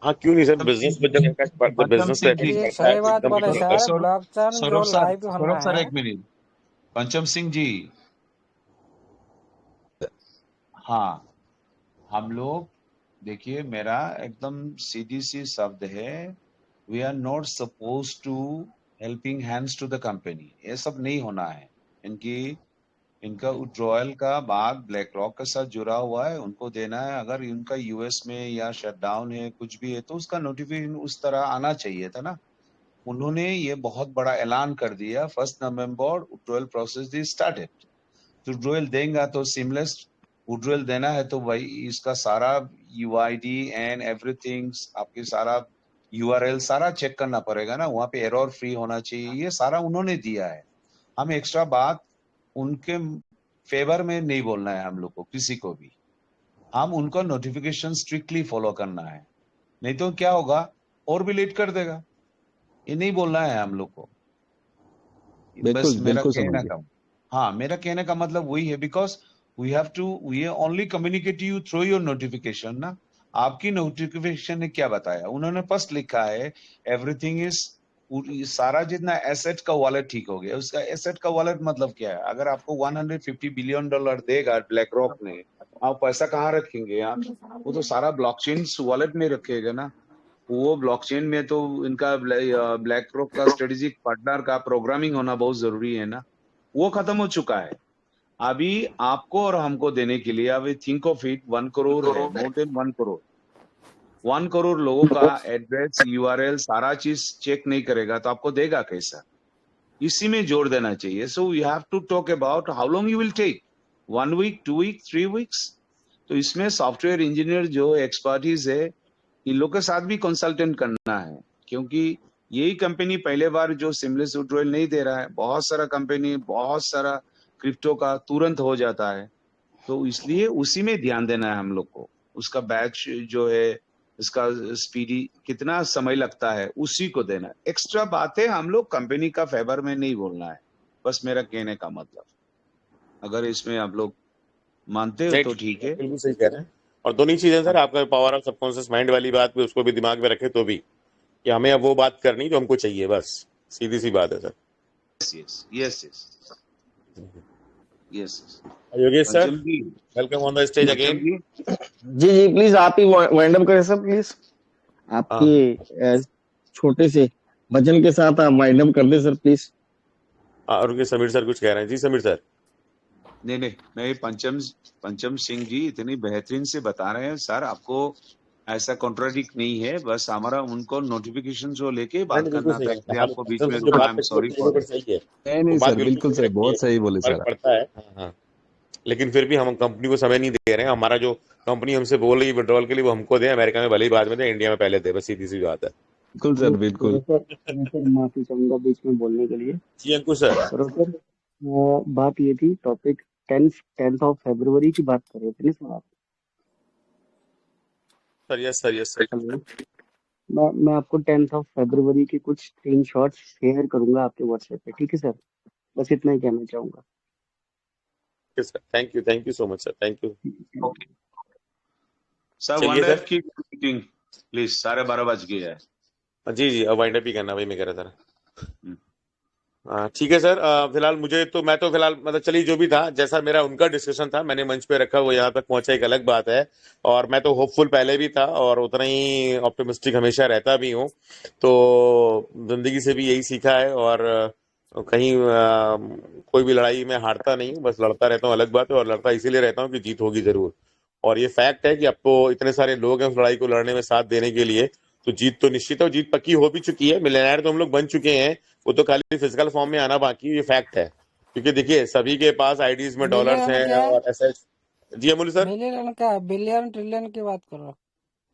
[SPEAKER 1] हाँ क्यों नहीं सर, बिजनेस में जब
[SPEAKER 3] पंचम
[SPEAKER 1] बिजनेस
[SPEAKER 3] सिंह
[SPEAKER 1] पे
[SPEAKER 3] जी,
[SPEAKER 4] ये
[SPEAKER 1] करता है
[SPEAKER 4] सही
[SPEAKER 1] तो
[SPEAKER 4] बात
[SPEAKER 1] एकदम
[SPEAKER 4] बोले
[SPEAKER 1] नहीं होता है।
[SPEAKER 4] सर, ब्लॉकचेन जो
[SPEAKER 3] सौरभ सर,
[SPEAKER 4] लाइव होना
[SPEAKER 3] सौरभ सर
[SPEAKER 4] है।
[SPEAKER 3] एक मिनट। पंचम सिंह जी, हाँ, हम लोग देखिए, मेरा एकदम सीधी सी शब्द है, we are not suppose to helping hands to the company. ये सब नहीं होना है। इनका विड्रॉयल का बाद ब्लैक रॉक के साथ जुड़ा हुआ है, उनको देना है। अगर इनका यूएस में या शटडाउन है, कुछ भी है, तो उसका नोटिफिकेशन उस तरह आना चाहिए था ना। उन्होंने ये बहुत बड़ा ऐलान कर दिया, 1 नवंबर विड्रॉयल प्रोसेस इज स्टार्टेड। तो विड्रॉयल देंगे तो सीमलेस विड्रॉयल देना है, तो भाई इसका सारा यूआईडी एंड एवरीथिंग, आपके सारा यूआरएल सारा चेक करना पड़ेगा ना, वहां पे एरर फ्री होना चाहिए। ये सारा उन्होंने दिया है। हम एक्स्ट्रा बात उनके फेवर में नहीं बोलना है हम लोग को, किसी को भी। हम उनका नोटिफिकेशन स्ट्रिक्टली फॉलो करना है, नहीं तो क्या होगा, और भी लेट कर देगा। ये नहीं बोलना है हम लोग को। बस
[SPEAKER 14] बिल्कुल
[SPEAKER 3] मेरा
[SPEAKER 14] बिल्कुल
[SPEAKER 3] कहना
[SPEAKER 14] समझ गया।
[SPEAKER 3] का, हाँ, मेरा कहने का मतलब वही है, because we only communicate you through your notification ना। आपकी नोटिफिकेशन ने क्या बताया? उन्होंने फर्स्ट लिखा है एवरीथिंग इज, सारा जितना एसेट का वॉलेट ठीक हो गया। उसका एसेट का वॉलेट मतलब क्या है? अगर आपको $150 बिलियन देगा ब्लैक रॉक ने, आप पैसा कहाँ रखेंगे आप? वो तो सारा ब्लॉकचेन वॉलेट में रखेगा ना। वो ब्लॉकचेन में तो इनका ब्लैक रॉक का स्ट्रेटेजिक पार्टनर का प्रोग्रामिंग होना बहुत जरूरी है ना। वो खत्म हो चुका है। अभी आपको और हमको देने के लिए, अभी थिंक ऑफ इट, 1 करोड़ है, मोर देन 1 करोड़। 1 करोड़ लोगों का एड्रेस, यूआरएल, सारा चीज चेक नहीं करेगा तो आपको देगा कैसा? इसी में जोड़ देना चाहिए। So you have to talk about how long you will take, 1 week, 2 week, 3 weeks. तो इसमें सॉफ्टवेयर इंजीनियर जो एक्सपर्टीज है, इन लोग के साथ भी कंसल्टेंट करना है, क्योंकि यही कंपनी पहले बार जो सीमलेस विड्रॉयल नहीं दे रहा है। बहुत सारा कंपनी, बहुत सारा क्रिप्टो का तुरंत हो जाता है, तो इसलिए उसी में ध्यान देना है हम लोग को। उसका बैच जो है, इसका स्पीडी कितना समय लगता है, उसी को देना है। एक्स्ट्रा बातें हम लोग कंपनी का फेवर में नहीं बोलना है, बस मेरा कहने का मतलब। अगर इसमें आप लोग मानते हो
[SPEAKER 1] नहीं
[SPEAKER 3] तो
[SPEAKER 1] ठीक
[SPEAKER 3] ठीक
[SPEAKER 1] है,
[SPEAKER 3] है।
[SPEAKER 1] बिल्कुल सही कह रहे हैं। और दोनों ही चीजें सर, आपका पावर ऑफ सबकॉन्शियस माइंड वाली बात भी उसको भी दिमाग में रखे तो भी, कि हमें अब वो बात करनी जो हमको चाहिए, बस सीधी सी बात है sir.
[SPEAKER 3] Yes yes yes yes.
[SPEAKER 1] Yogesh sir,
[SPEAKER 3] Pancham ji,
[SPEAKER 1] welcome on the stage
[SPEAKER 3] Pancham
[SPEAKER 1] again.
[SPEAKER 3] जी,
[SPEAKER 2] जी जी प्लीज आप ही वाइंड अप करें सर प्लीज।
[SPEAKER 1] हाँ
[SPEAKER 2] आपके छोटे से भजन के साथ आप वाइंड अप कर दें सर प्लीज।
[SPEAKER 1] और उनके समीर सर कुछ कह रहे हैं। जी समीर सर।
[SPEAKER 3] नहीं, मैं पंचम सिंह जी इतनी बेहतरीन से बता रहे हैं सर, आपको ऐसा कॉन्ट्राडिक्ट नहीं है। बस हमारा उनको नोटिफिकेशन जो लेके बात
[SPEAKER 1] नहीं बिल्कुल
[SPEAKER 3] करना
[SPEAKER 1] सही
[SPEAKER 3] था,
[SPEAKER 1] कह रहे
[SPEAKER 3] इसलिए
[SPEAKER 1] हैं।
[SPEAKER 3] आपको
[SPEAKER 1] हम
[SPEAKER 3] बीच में
[SPEAKER 1] जो
[SPEAKER 3] रोका। आई
[SPEAKER 1] बात
[SPEAKER 3] एम
[SPEAKER 1] कही वो
[SPEAKER 3] सॉरी
[SPEAKER 1] कहीं
[SPEAKER 3] फॉर
[SPEAKER 1] पर
[SPEAKER 3] इट।
[SPEAKER 1] सही है,
[SPEAKER 14] नहीं
[SPEAKER 1] वो
[SPEAKER 14] नहीं
[SPEAKER 1] बात
[SPEAKER 14] सर,
[SPEAKER 1] बिल्कुल
[SPEAKER 14] बिल्कुल
[SPEAKER 1] सही
[SPEAKER 14] सही,
[SPEAKER 1] रखी है,
[SPEAKER 14] बहुत सही बोले
[SPEAKER 1] फर्क
[SPEAKER 14] सर।
[SPEAKER 1] पड़ता है। हाँ हाँ, लेकिन फिर भी हम कंपनी को समय नहीं दे रहे हैं। हमारा जो कंपनी हमसे बोल रही है विड्रॉल के लिए, वो हमको दे। अमेरिका में भले ही बाद में दे, इंडिया में पहले दे, बस सीधी सी बात है।
[SPEAKER 14] बिल्कुल सर, बिल्कुल।
[SPEAKER 6] सर सर माफी चाहूंगा बीच में बोलने के लिए।
[SPEAKER 1] जी अंकुश सर।
[SPEAKER 6] सर बात ये थी, टॉपिक 10th ऑफ फरवरी की बात कर रहे थे ना सर आप?
[SPEAKER 1] Sir yes sir, yes sir.
[SPEAKER 6] Hello, मैं आपको 10th ऑफ फरवरी के कुछ स्क्रीनशॉट्स शेयर करूंगा आपके व्हाट्सएप पे, ठीक है सर? बस इतना ही कहना चाहूंगा।
[SPEAKER 1] Sir thank you so much sir, thank you.
[SPEAKER 3] Okay sir, one
[SPEAKER 1] चलिए
[SPEAKER 3] डे
[SPEAKER 1] सर।
[SPEAKER 3] की मीटिंग प्लीज, 12:30 बज गए है।
[SPEAKER 1] जी जी, अब वाइंड अप ही करना, वही मैं कह रहा था। ठीक है सर। फिलहाल मैं तो फिलहाल मतलब चलिए, जो भी था, जैसा मेरा उनका डिस्कशन था, मैंने मंच पे रखा, वो यहाँ तक पहुंचा, एक अलग बात है। और मैं तो होपफुल पहले भी था और उतना ही ऑप्टिमिस्टिक हमेशा रहता भी हूँ। तो जिंदगी से भी यही सीखा है। और कहीं कोई भी लड़ाई में हारता नहीं हूँ, बस लड़ता रहता हूँ, अलग बात है। और लड़ता इसीलिए रहता हूँ कि जीत होगी जरूर। और ये फैक्ट है कि अब तो इतने सारे लोग हैं उस लड़ाई को लड़ने में साथ देने के लिए, तो जीत तो निश्चित है। और जीत पक्की हो भी चुकी है, मिलियनेयर तो हम लोग बन चुके हैं। वो तो खाली फिजिकल फॉर्म में आना बाकी है, ये फैक्ट है। क्योंकि देखिए, सभी के पास आईडीज में डॉलर्स
[SPEAKER 4] मिलियन
[SPEAKER 1] हैं
[SPEAKER 4] क्या?
[SPEAKER 1] और ऐसे। जी अमूल्य सर।
[SPEAKER 4] मिलियन का बिलियन ट्रिलियन की बात करो।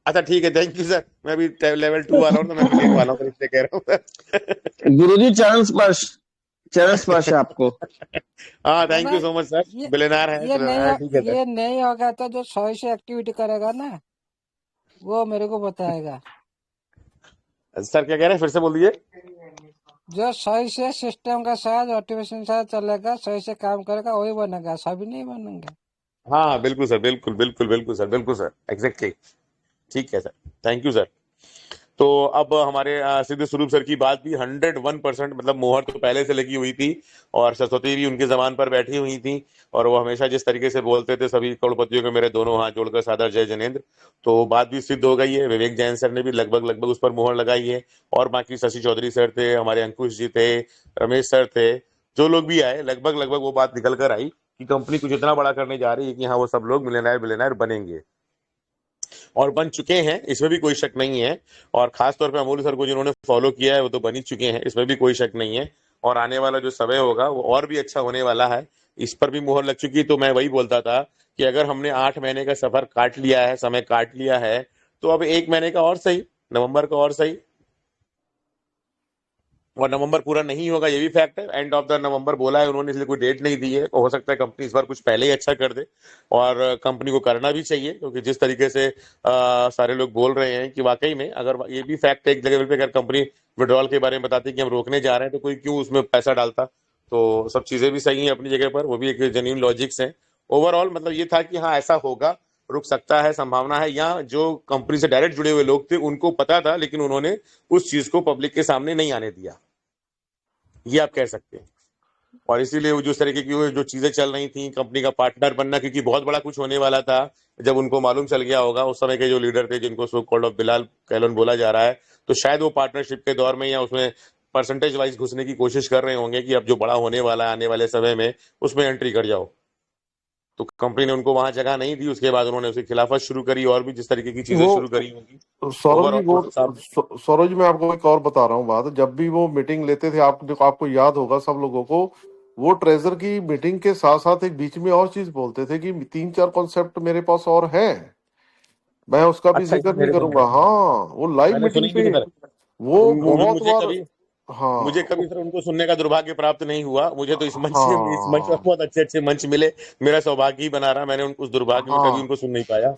[SPEAKER 1] अच्छा ठीक है, थैंक यू सर। मैं भी लेवल 2 वाला हूँ, तो मैं मिलियन वाला हूँ, इसलिए कह रहा हूँ सर।
[SPEAKER 2] गुरुजी चरण स्पर्श आपको।
[SPEAKER 1] हाँ थैंक
[SPEAKER 4] ना
[SPEAKER 1] यू सो मच सर।
[SPEAKER 4] ये
[SPEAKER 1] बिलियनर है, ठीक है सर।
[SPEAKER 4] ये नहीं होगा तो जो 100 से एक्टिविटी करेगा ना, वो मेरे को बताएगा।
[SPEAKER 1] सर क्या कह रहे हैं, फिर से बोल दीजिए।
[SPEAKER 4] जो 100 से सिस्टम का साथ ऑटोमेशन साथ चलेगा, 100 से काम करेगा, वही बनेगा, सभी नहीं बनेंगे।
[SPEAKER 1] हाँ हाँ बिल्कुल सर, बिल्कुल बिल्कुल बिल्कुल सर, बिल्कुल सर, एग्जैक्टली। ठीक है सर, थैंक यू सर। तो अब हमारे सिद्धू स्वरूप सर की बात भी 101% मतलब मोहर तो पहले से लगी हुई थी, और सरस्वती भी उनके जबान पर बैठी हुई थी, और वो हमेशा जिस तरीके से बोलते थे सभी करोड़पतियों को मेरे दोनों हाथ जोड़कर सादर जय जनेन्द्र, तो बात भी सिद्ध हो गई है। विवेक जैन सर ने भी लगभग लगभग उस पर मोहर लगाई है, और बाकी शशि चौधरी सर थे, हमारे अंकुश जी थे, रमेश सर थे, जो लोग भी आए लगभग लगभग वो बात निकल कर आई कि कंपनी कुछ इतना बड़ा करने जा रही है कि हाँ वो सब लोग मिलियनेयर बिलियनेयर बनेंगे, और बन चुके हैं, इसमें भी कोई शक नहीं है। और खास तौर पे अमोल सर को जिन्होंने फॉलो किया है वो तो बन ही चुके हैं, इसमें भी कोई शक नहीं है। और आने वाला जो समय होगा वो और भी अच्छा होने वाला है, इस पर भी मुहर लग चुकी। तो मैं वही बोलता था कि अगर हमने 8 महीने का सफर काट लिया है, समय काट लिया है, तो अब 1 महीने का और सही, नवंबर का और सही। और नवंबर पूरा नहीं होगा ये भी फैक्ट है, एंड ऑफ द नवंबर बोला है उन्होंने, इसलिए कोई डेट नहीं दी है। हो सकता है कंपनी इस बार कुछ पहले ही अच्छा कर दे, और कंपनी को करना भी चाहिए, क्योंकि जिस तरीके से सारे लोग बोल रहे हैं कि वाकई में अगर ये भी फैक्ट है एक जगह पे, अगर कंपनी विड्रॉल के बारे में बताती कि हम रोकने जा रहे हैं तो कोई क्यों उसमें पैसा डालता। तो सब चीजें भी सही हैं अपनी जगह पर, वो भी एक जेन्युइन लॉजिक्स है। ओवरऑल मतलब ये था कि हाँ ऐसा होगा, रुक सकता है, संभावना है, या जो कंपनी से डायरेक्ट जुड़े हुए लोग थे उनको पता था लेकिन उन्होंने उस चीज को पब्लिक के सामने नहीं आने दिया, ये आप कह सकते हैं। और इसीलिए वो जो तरीके की वो जो चीजें चल रही थी, कंपनी का पार्टनर बनना, क्योंकि बहुत बड़ा कुछ होने वाला था, जब उनको मालूम चल गया होगा उस समय के जो लीडर थे जिनको सो कॉल्ड ऑफ बिलाल कैलन बोला जा रहा है, तो शायद वो पार्टनरशिप के दौर में या उसमें परसेंटेज वाइज घुसने की कोशिश कर रहे होंगे कि अब जो बड़ा होने वाला है आने वाले समय में उसमें एंट्री कर जाओ। तो कंपनी ने उनको वहां जगह नहीं दी, उसके बाद उन्होंने उसकी खिलाफत शुरू करी और भी जिस तरीके की चीजें
[SPEAKER 13] वो
[SPEAKER 1] शुरू करी होंगी।
[SPEAKER 13] सौरभ जी,
[SPEAKER 1] ओवरऑल
[SPEAKER 13] वो
[SPEAKER 1] तो साहब,
[SPEAKER 13] सौरभ जी, मैं आपको एक और बता रहा हूँ बात। जब भी वो मीटिंग लेते थे, आपको याद होगा सब लोगों को, वो ट्रेजर की मीटिंग के साथ साथ एक बीच में और चीज बोलते थे कि 3-4 कॉन्सेप्ट मेरे पास और हैं, मैं उसका भी
[SPEAKER 1] अच्छा
[SPEAKER 13] जिक्र
[SPEAKER 1] ये
[SPEAKER 13] नहीं
[SPEAKER 1] मेरे को
[SPEAKER 13] करूंगा। हाँ, वो लाइव
[SPEAKER 1] मैंने सुनी
[SPEAKER 13] मीटिंग
[SPEAKER 1] नहीं
[SPEAKER 13] पे
[SPEAKER 1] थी सर।
[SPEAKER 13] वो बहुत
[SPEAKER 1] मुझे
[SPEAKER 13] बार।
[SPEAKER 1] कभी मुझे
[SPEAKER 13] हाँ
[SPEAKER 1] कभी सर उनको सुनने का दुर्भाग्य प्राप्त नहीं हुआ। मुझे तो इस मंच पर
[SPEAKER 13] हाँ
[SPEAKER 1] बहुत अच्छे अच्छे मंच मिले, मेरा सौभाग्य ही बना रहा, मैंने उस दुर्भाग्य में कभी
[SPEAKER 13] हाँ।
[SPEAKER 1] उनको सुन नहीं पाया।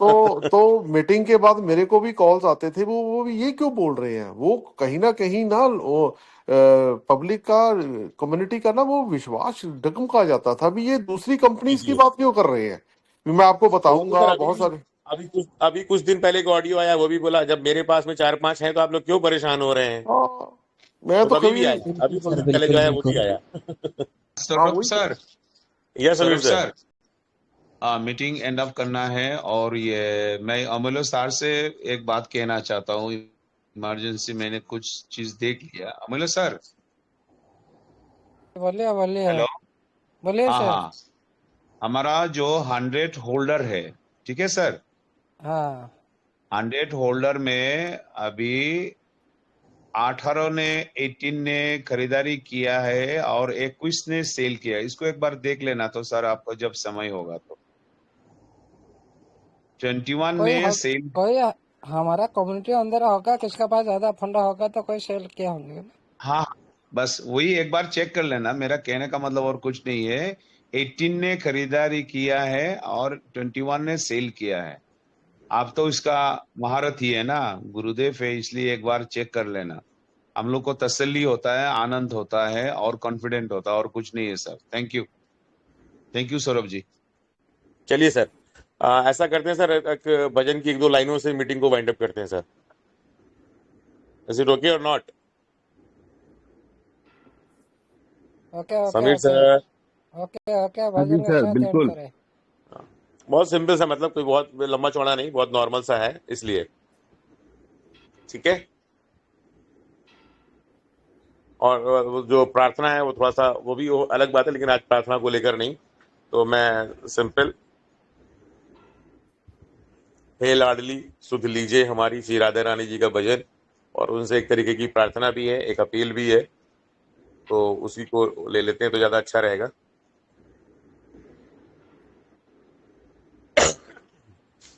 [SPEAKER 13] तो मीटिंग के बाद मेरे को भी कॉल्स आते थे, वो भी ये क्यों बोल रहे हैं, वो कहीं ना वो पब्लिक का, कम्युनिटी का ना वो विश्वास डगमगा जाता था। अभी ये दूसरी
[SPEAKER 1] जी
[SPEAKER 13] कंपनीज की
[SPEAKER 1] जी।
[SPEAKER 13] बात क्यों कर रहे हैं, मैं आपको
[SPEAKER 1] तो वो तो सर
[SPEAKER 13] बताऊंगा बहुत सारे।
[SPEAKER 1] अभी कुछ दिन पहले एक ऑडियो आया, वो भी बोला जब मेरे पास में 4-5 हैं तो आप लोग क्यों परेशान हो रहे हैं।
[SPEAKER 13] हाँ, मैं
[SPEAKER 1] वो
[SPEAKER 13] तो
[SPEAKER 1] तभी भी
[SPEAKER 13] कभी।
[SPEAKER 1] आया, अभी
[SPEAKER 9] बिल्कुल
[SPEAKER 1] कुछ
[SPEAKER 9] सर,
[SPEAKER 1] दिन पहले जो
[SPEAKER 9] बिल्कुल
[SPEAKER 1] आया वो भी
[SPEAKER 9] बिल्कुल।
[SPEAKER 1] आया।
[SPEAKER 13] हाँ
[SPEAKER 3] सौरभ
[SPEAKER 13] वही तो।
[SPEAKER 3] Sir,
[SPEAKER 1] yes Sameer
[SPEAKER 3] Saurabh
[SPEAKER 1] sir.
[SPEAKER 3] Sir, meeting and up करना है, और ये मैं अमूल्य सर से एक बात कहना चाहता हूँ। इमरजेंसी मैंने कुछ चीज देख लिया। अमूल्य सर,
[SPEAKER 4] बोलिए बोलिए
[SPEAKER 3] हेलो।
[SPEAKER 4] बोलिए
[SPEAKER 3] हाँ
[SPEAKER 4] सर।
[SPEAKER 3] हाँ, हमारा जो 100 होल्डर है, ठीक है सर,
[SPEAKER 4] हाँ
[SPEAKER 3] 100 होल्डर में अभी 18 ने खरीदारी किया है और 21 ने सेल किया है। इसको एक बार देख लेना तो सर, आपको जब समय होगा तो। 21
[SPEAKER 4] कोई
[SPEAKER 3] ने सेल।
[SPEAKER 4] कोई हमारा कम्युनिटी अंदर होगा, किसका पास ज्यादा फंड होगा तो कोई सेल किया होंगे ना।
[SPEAKER 3] हाँ, बस वही एक बार चेक कर लेना। मेरा कहने का मतलब और कुछ नहीं है। 18 ने खरीदारी किया है और 21 ने सेल किया है। आप तो इसका महारत ही है ना, गुरुदेव है, इसलिए एक बार चेक कर लेना। हम लोग को तसल्ली होता है, आनंद होता है और कॉन्फिडेंट होता है, और कुछ नहीं है sir. Thank you Saurabh ji.
[SPEAKER 1] चलिए सर, ऐसा करते हैं सर, एक भजन की 1-2 लाइनों से मीटिंग को वाइंड अप करते हैं सर। इज इट ओके और not?
[SPEAKER 4] Okay okay
[SPEAKER 1] Sameer
[SPEAKER 4] okay
[SPEAKER 1] sir.
[SPEAKER 4] Okay okay,
[SPEAKER 14] हाँ जी
[SPEAKER 4] भजन के
[SPEAKER 14] सर,
[SPEAKER 4] साथ एंड
[SPEAKER 14] बिल्कुल।
[SPEAKER 4] करें।
[SPEAKER 1] बहुत सिंपल सा, मतलब कोई बहुत लंबा चौड़ा नहीं, बहुत नॉर्मल सा है, इसलिए ठीक है। और वो जो प्रार्थना है वो थोड़ा सा, वो भी वो अलग बात है, लेकिन आज प्रार्थना को लेकर नहीं। तो मैं सिंपल, हे लाडली सुध लीजिए हमारी श्री राधा रानी जी का भजन, और उनसे एक तरीके की प्रार्थना भी है, एक अपील भी है, तो उसी को ले लेते हैं तो ज्यादा अच्छा रहेगा।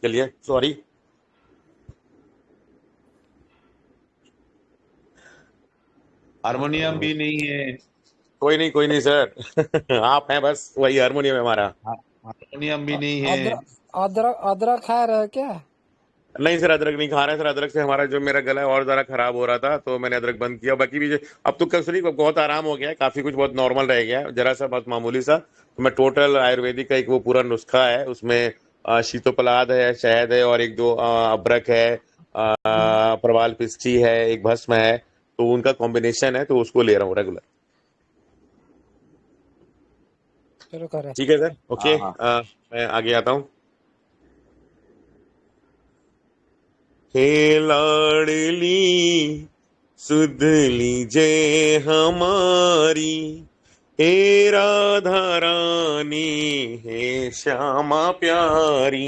[SPEAKER 1] चलिए, सॉरी।
[SPEAKER 3] हारमोनियम भी नहीं है।
[SPEAKER 1] कोई नहीं सर। आप हैं बस, वही हारमोनियम है हमारा।
[SPEAKER 3] हारमोनियम भी नहीं है।
[SPEAKER 4] अदरक अदरक अदरक खा रहे हो क्या?
[SPEAKER 1] नहीं सर, अदरक नहीं खा रहे सर। अदरक से हमारा जो मेरा गला है और ज्यादा खराब हो रहा था, तो मैंने अदरक बंद किया। बाकी भी अब तो कसरी बहुत आराम हो गया है, काफी कुछ बहुत नॉर्मल रह गया है, जरा सा बहुत मामूली सा। तो मैं टोटल आयुर्वेदिक का एक वो पूरा नुस्खा है, उसमें शीतोपलाद है, शहद है, और एक दो अदरक है, प्रवाल पिस्टी है, एक भस्म है, तो उनका कॉम्बिनेशन है, तो उसको ले रहा हूँ रेगुलर।
[SPEAKER 4] चलो करें।
[SPEAKER 1] ठीक है सर, ओके।
[SPEAKER 3] हाँ
[SPEAKER 1] मैं आगे आता हूँ। हे लाडली सुध लीजिए हमारी, हे राधा रानी, हे श्यामा प्यारी।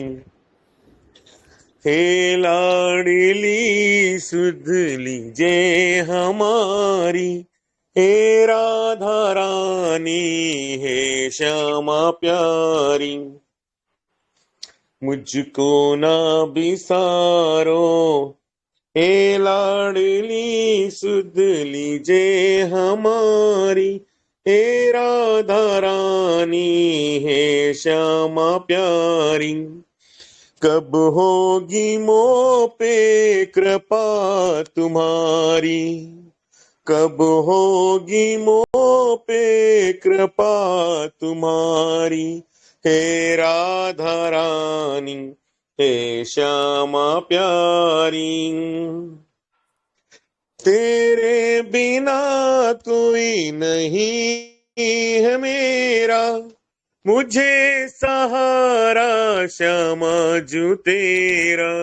[SPEAKER 1] हे लाडली सुध लीजिए हमारी, हे राधा रानी, हे श्यामा प्यारी। मुझको ना बिसारो, हे लाडली सुध लीजिए हमारी, हे राधा रानी, हे श्यामा प्यारी। कब होगी मोह पे कृपा तुम्हारी, कब होगी मोह पे कृपा तुम्हारी, हे राधा रानी, हे श्यामा प्यारी। तेरे बिना कोई नहीं है मेरा, मुझे सहारा श्यामा जू तेरा।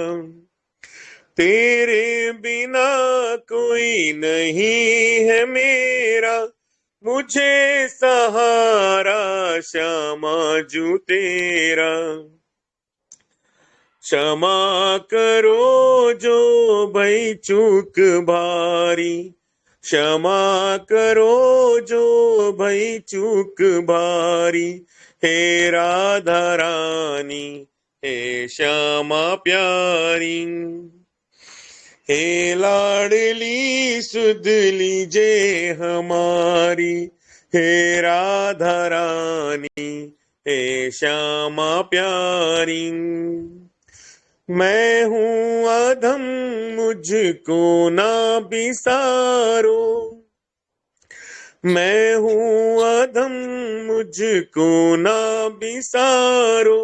[SPEAKER 1] तेरे बिना कोई नहीं है मेरा, मुझे सहारा श्यामा जू तेरा। क्षमा करो जो भई चूक भारी, क्षमा करो जो भई चूक भारी, हे राधा रानी, हे श्यामा प्यारी। हे लाडली सुध लीजिए हमारी, हे राधा रानी, हे श्यामा प्यारी। मैं हूँ अधम मुझको ना बिसारो, मैं हूँ अधम मुझको ना बिसारो,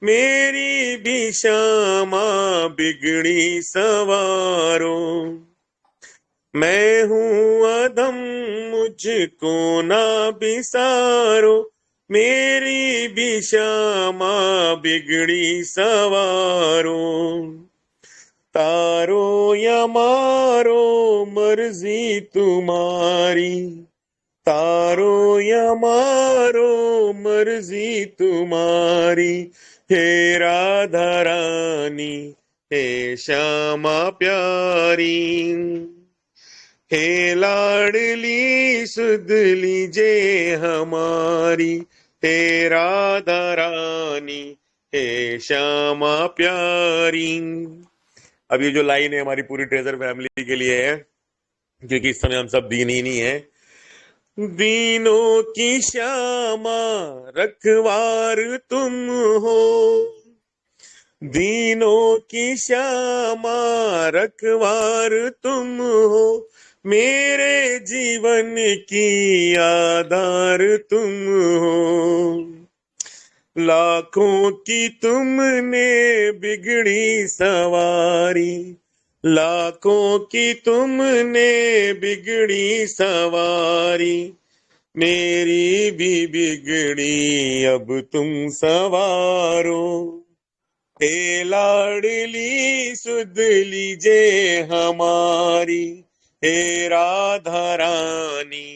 [SPEAKER 1] मेरी भी श्यामा बिगड़ी सवारो। मैं हूँ अधम मुझको ना बिसारो, मेरी भी श्यामा बिगड़ी सवारो। तारो या मारो मर्जी तुम्हारी, तारो या मारो मर्जी तुम्हारी, हे राधा रानी, हे श्यामा प्यारी। हे लाडली सुध लीजिए हमारी, हे राधा रानी, हे श्यामा प्यारी। अब ये जो लाइन है हमारी पूरी ट्रेजर फैमिली के लिए है, क्योंकि इस समय हम सब दीनहीन ही हैं। दीनों की श्यामा रखवार तुम हो, दीनों की श्यामा रखवार तुम हो, मेरे जीवन की आधार तुम हो। लाखों की तुमने बिगड़ी सवारी, लाखों की तुमने बिगड़ी सवारी, मेरी भी बिगड़ी अब तुम सवारो। हे लाडली सुध लीजिए हमारी, हे राधा रानी,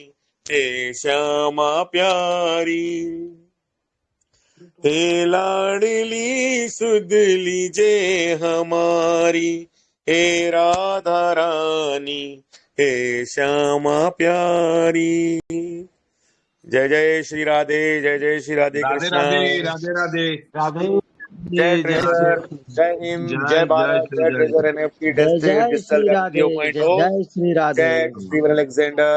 [SPEAKER 1] हे श्यामा प्यारी। हे लाडली सुध लीजिए हमारी, हे राधा रानी, हे श्यामा प्यारी। जय जय श्री राधे, जय जय श्री राधे
[SPEAKER 3] राधे
[SPEAKER 1] कृष्णा।
[SPEAKER 3] राधे राधे राधे
[SPEAKER 2] राधे
[SPEAKER 1] जय ट्रेजर, जय हिंद, जय भारत, जय ट्रेजर एनएफटी
[SPEAKER 15] जय जय
[SPEAKER 1] डिजिटल
[SPEAKER 15] श्री
[SPEAKER 1] वेब
[SPEAKER 15] राधे,
[SPEAKER 1] 3.0।
[SPEAKER 15] जय जय श्री राधे।
[SPEAKER 1] जय स्टीवन अलेक्जेंडर।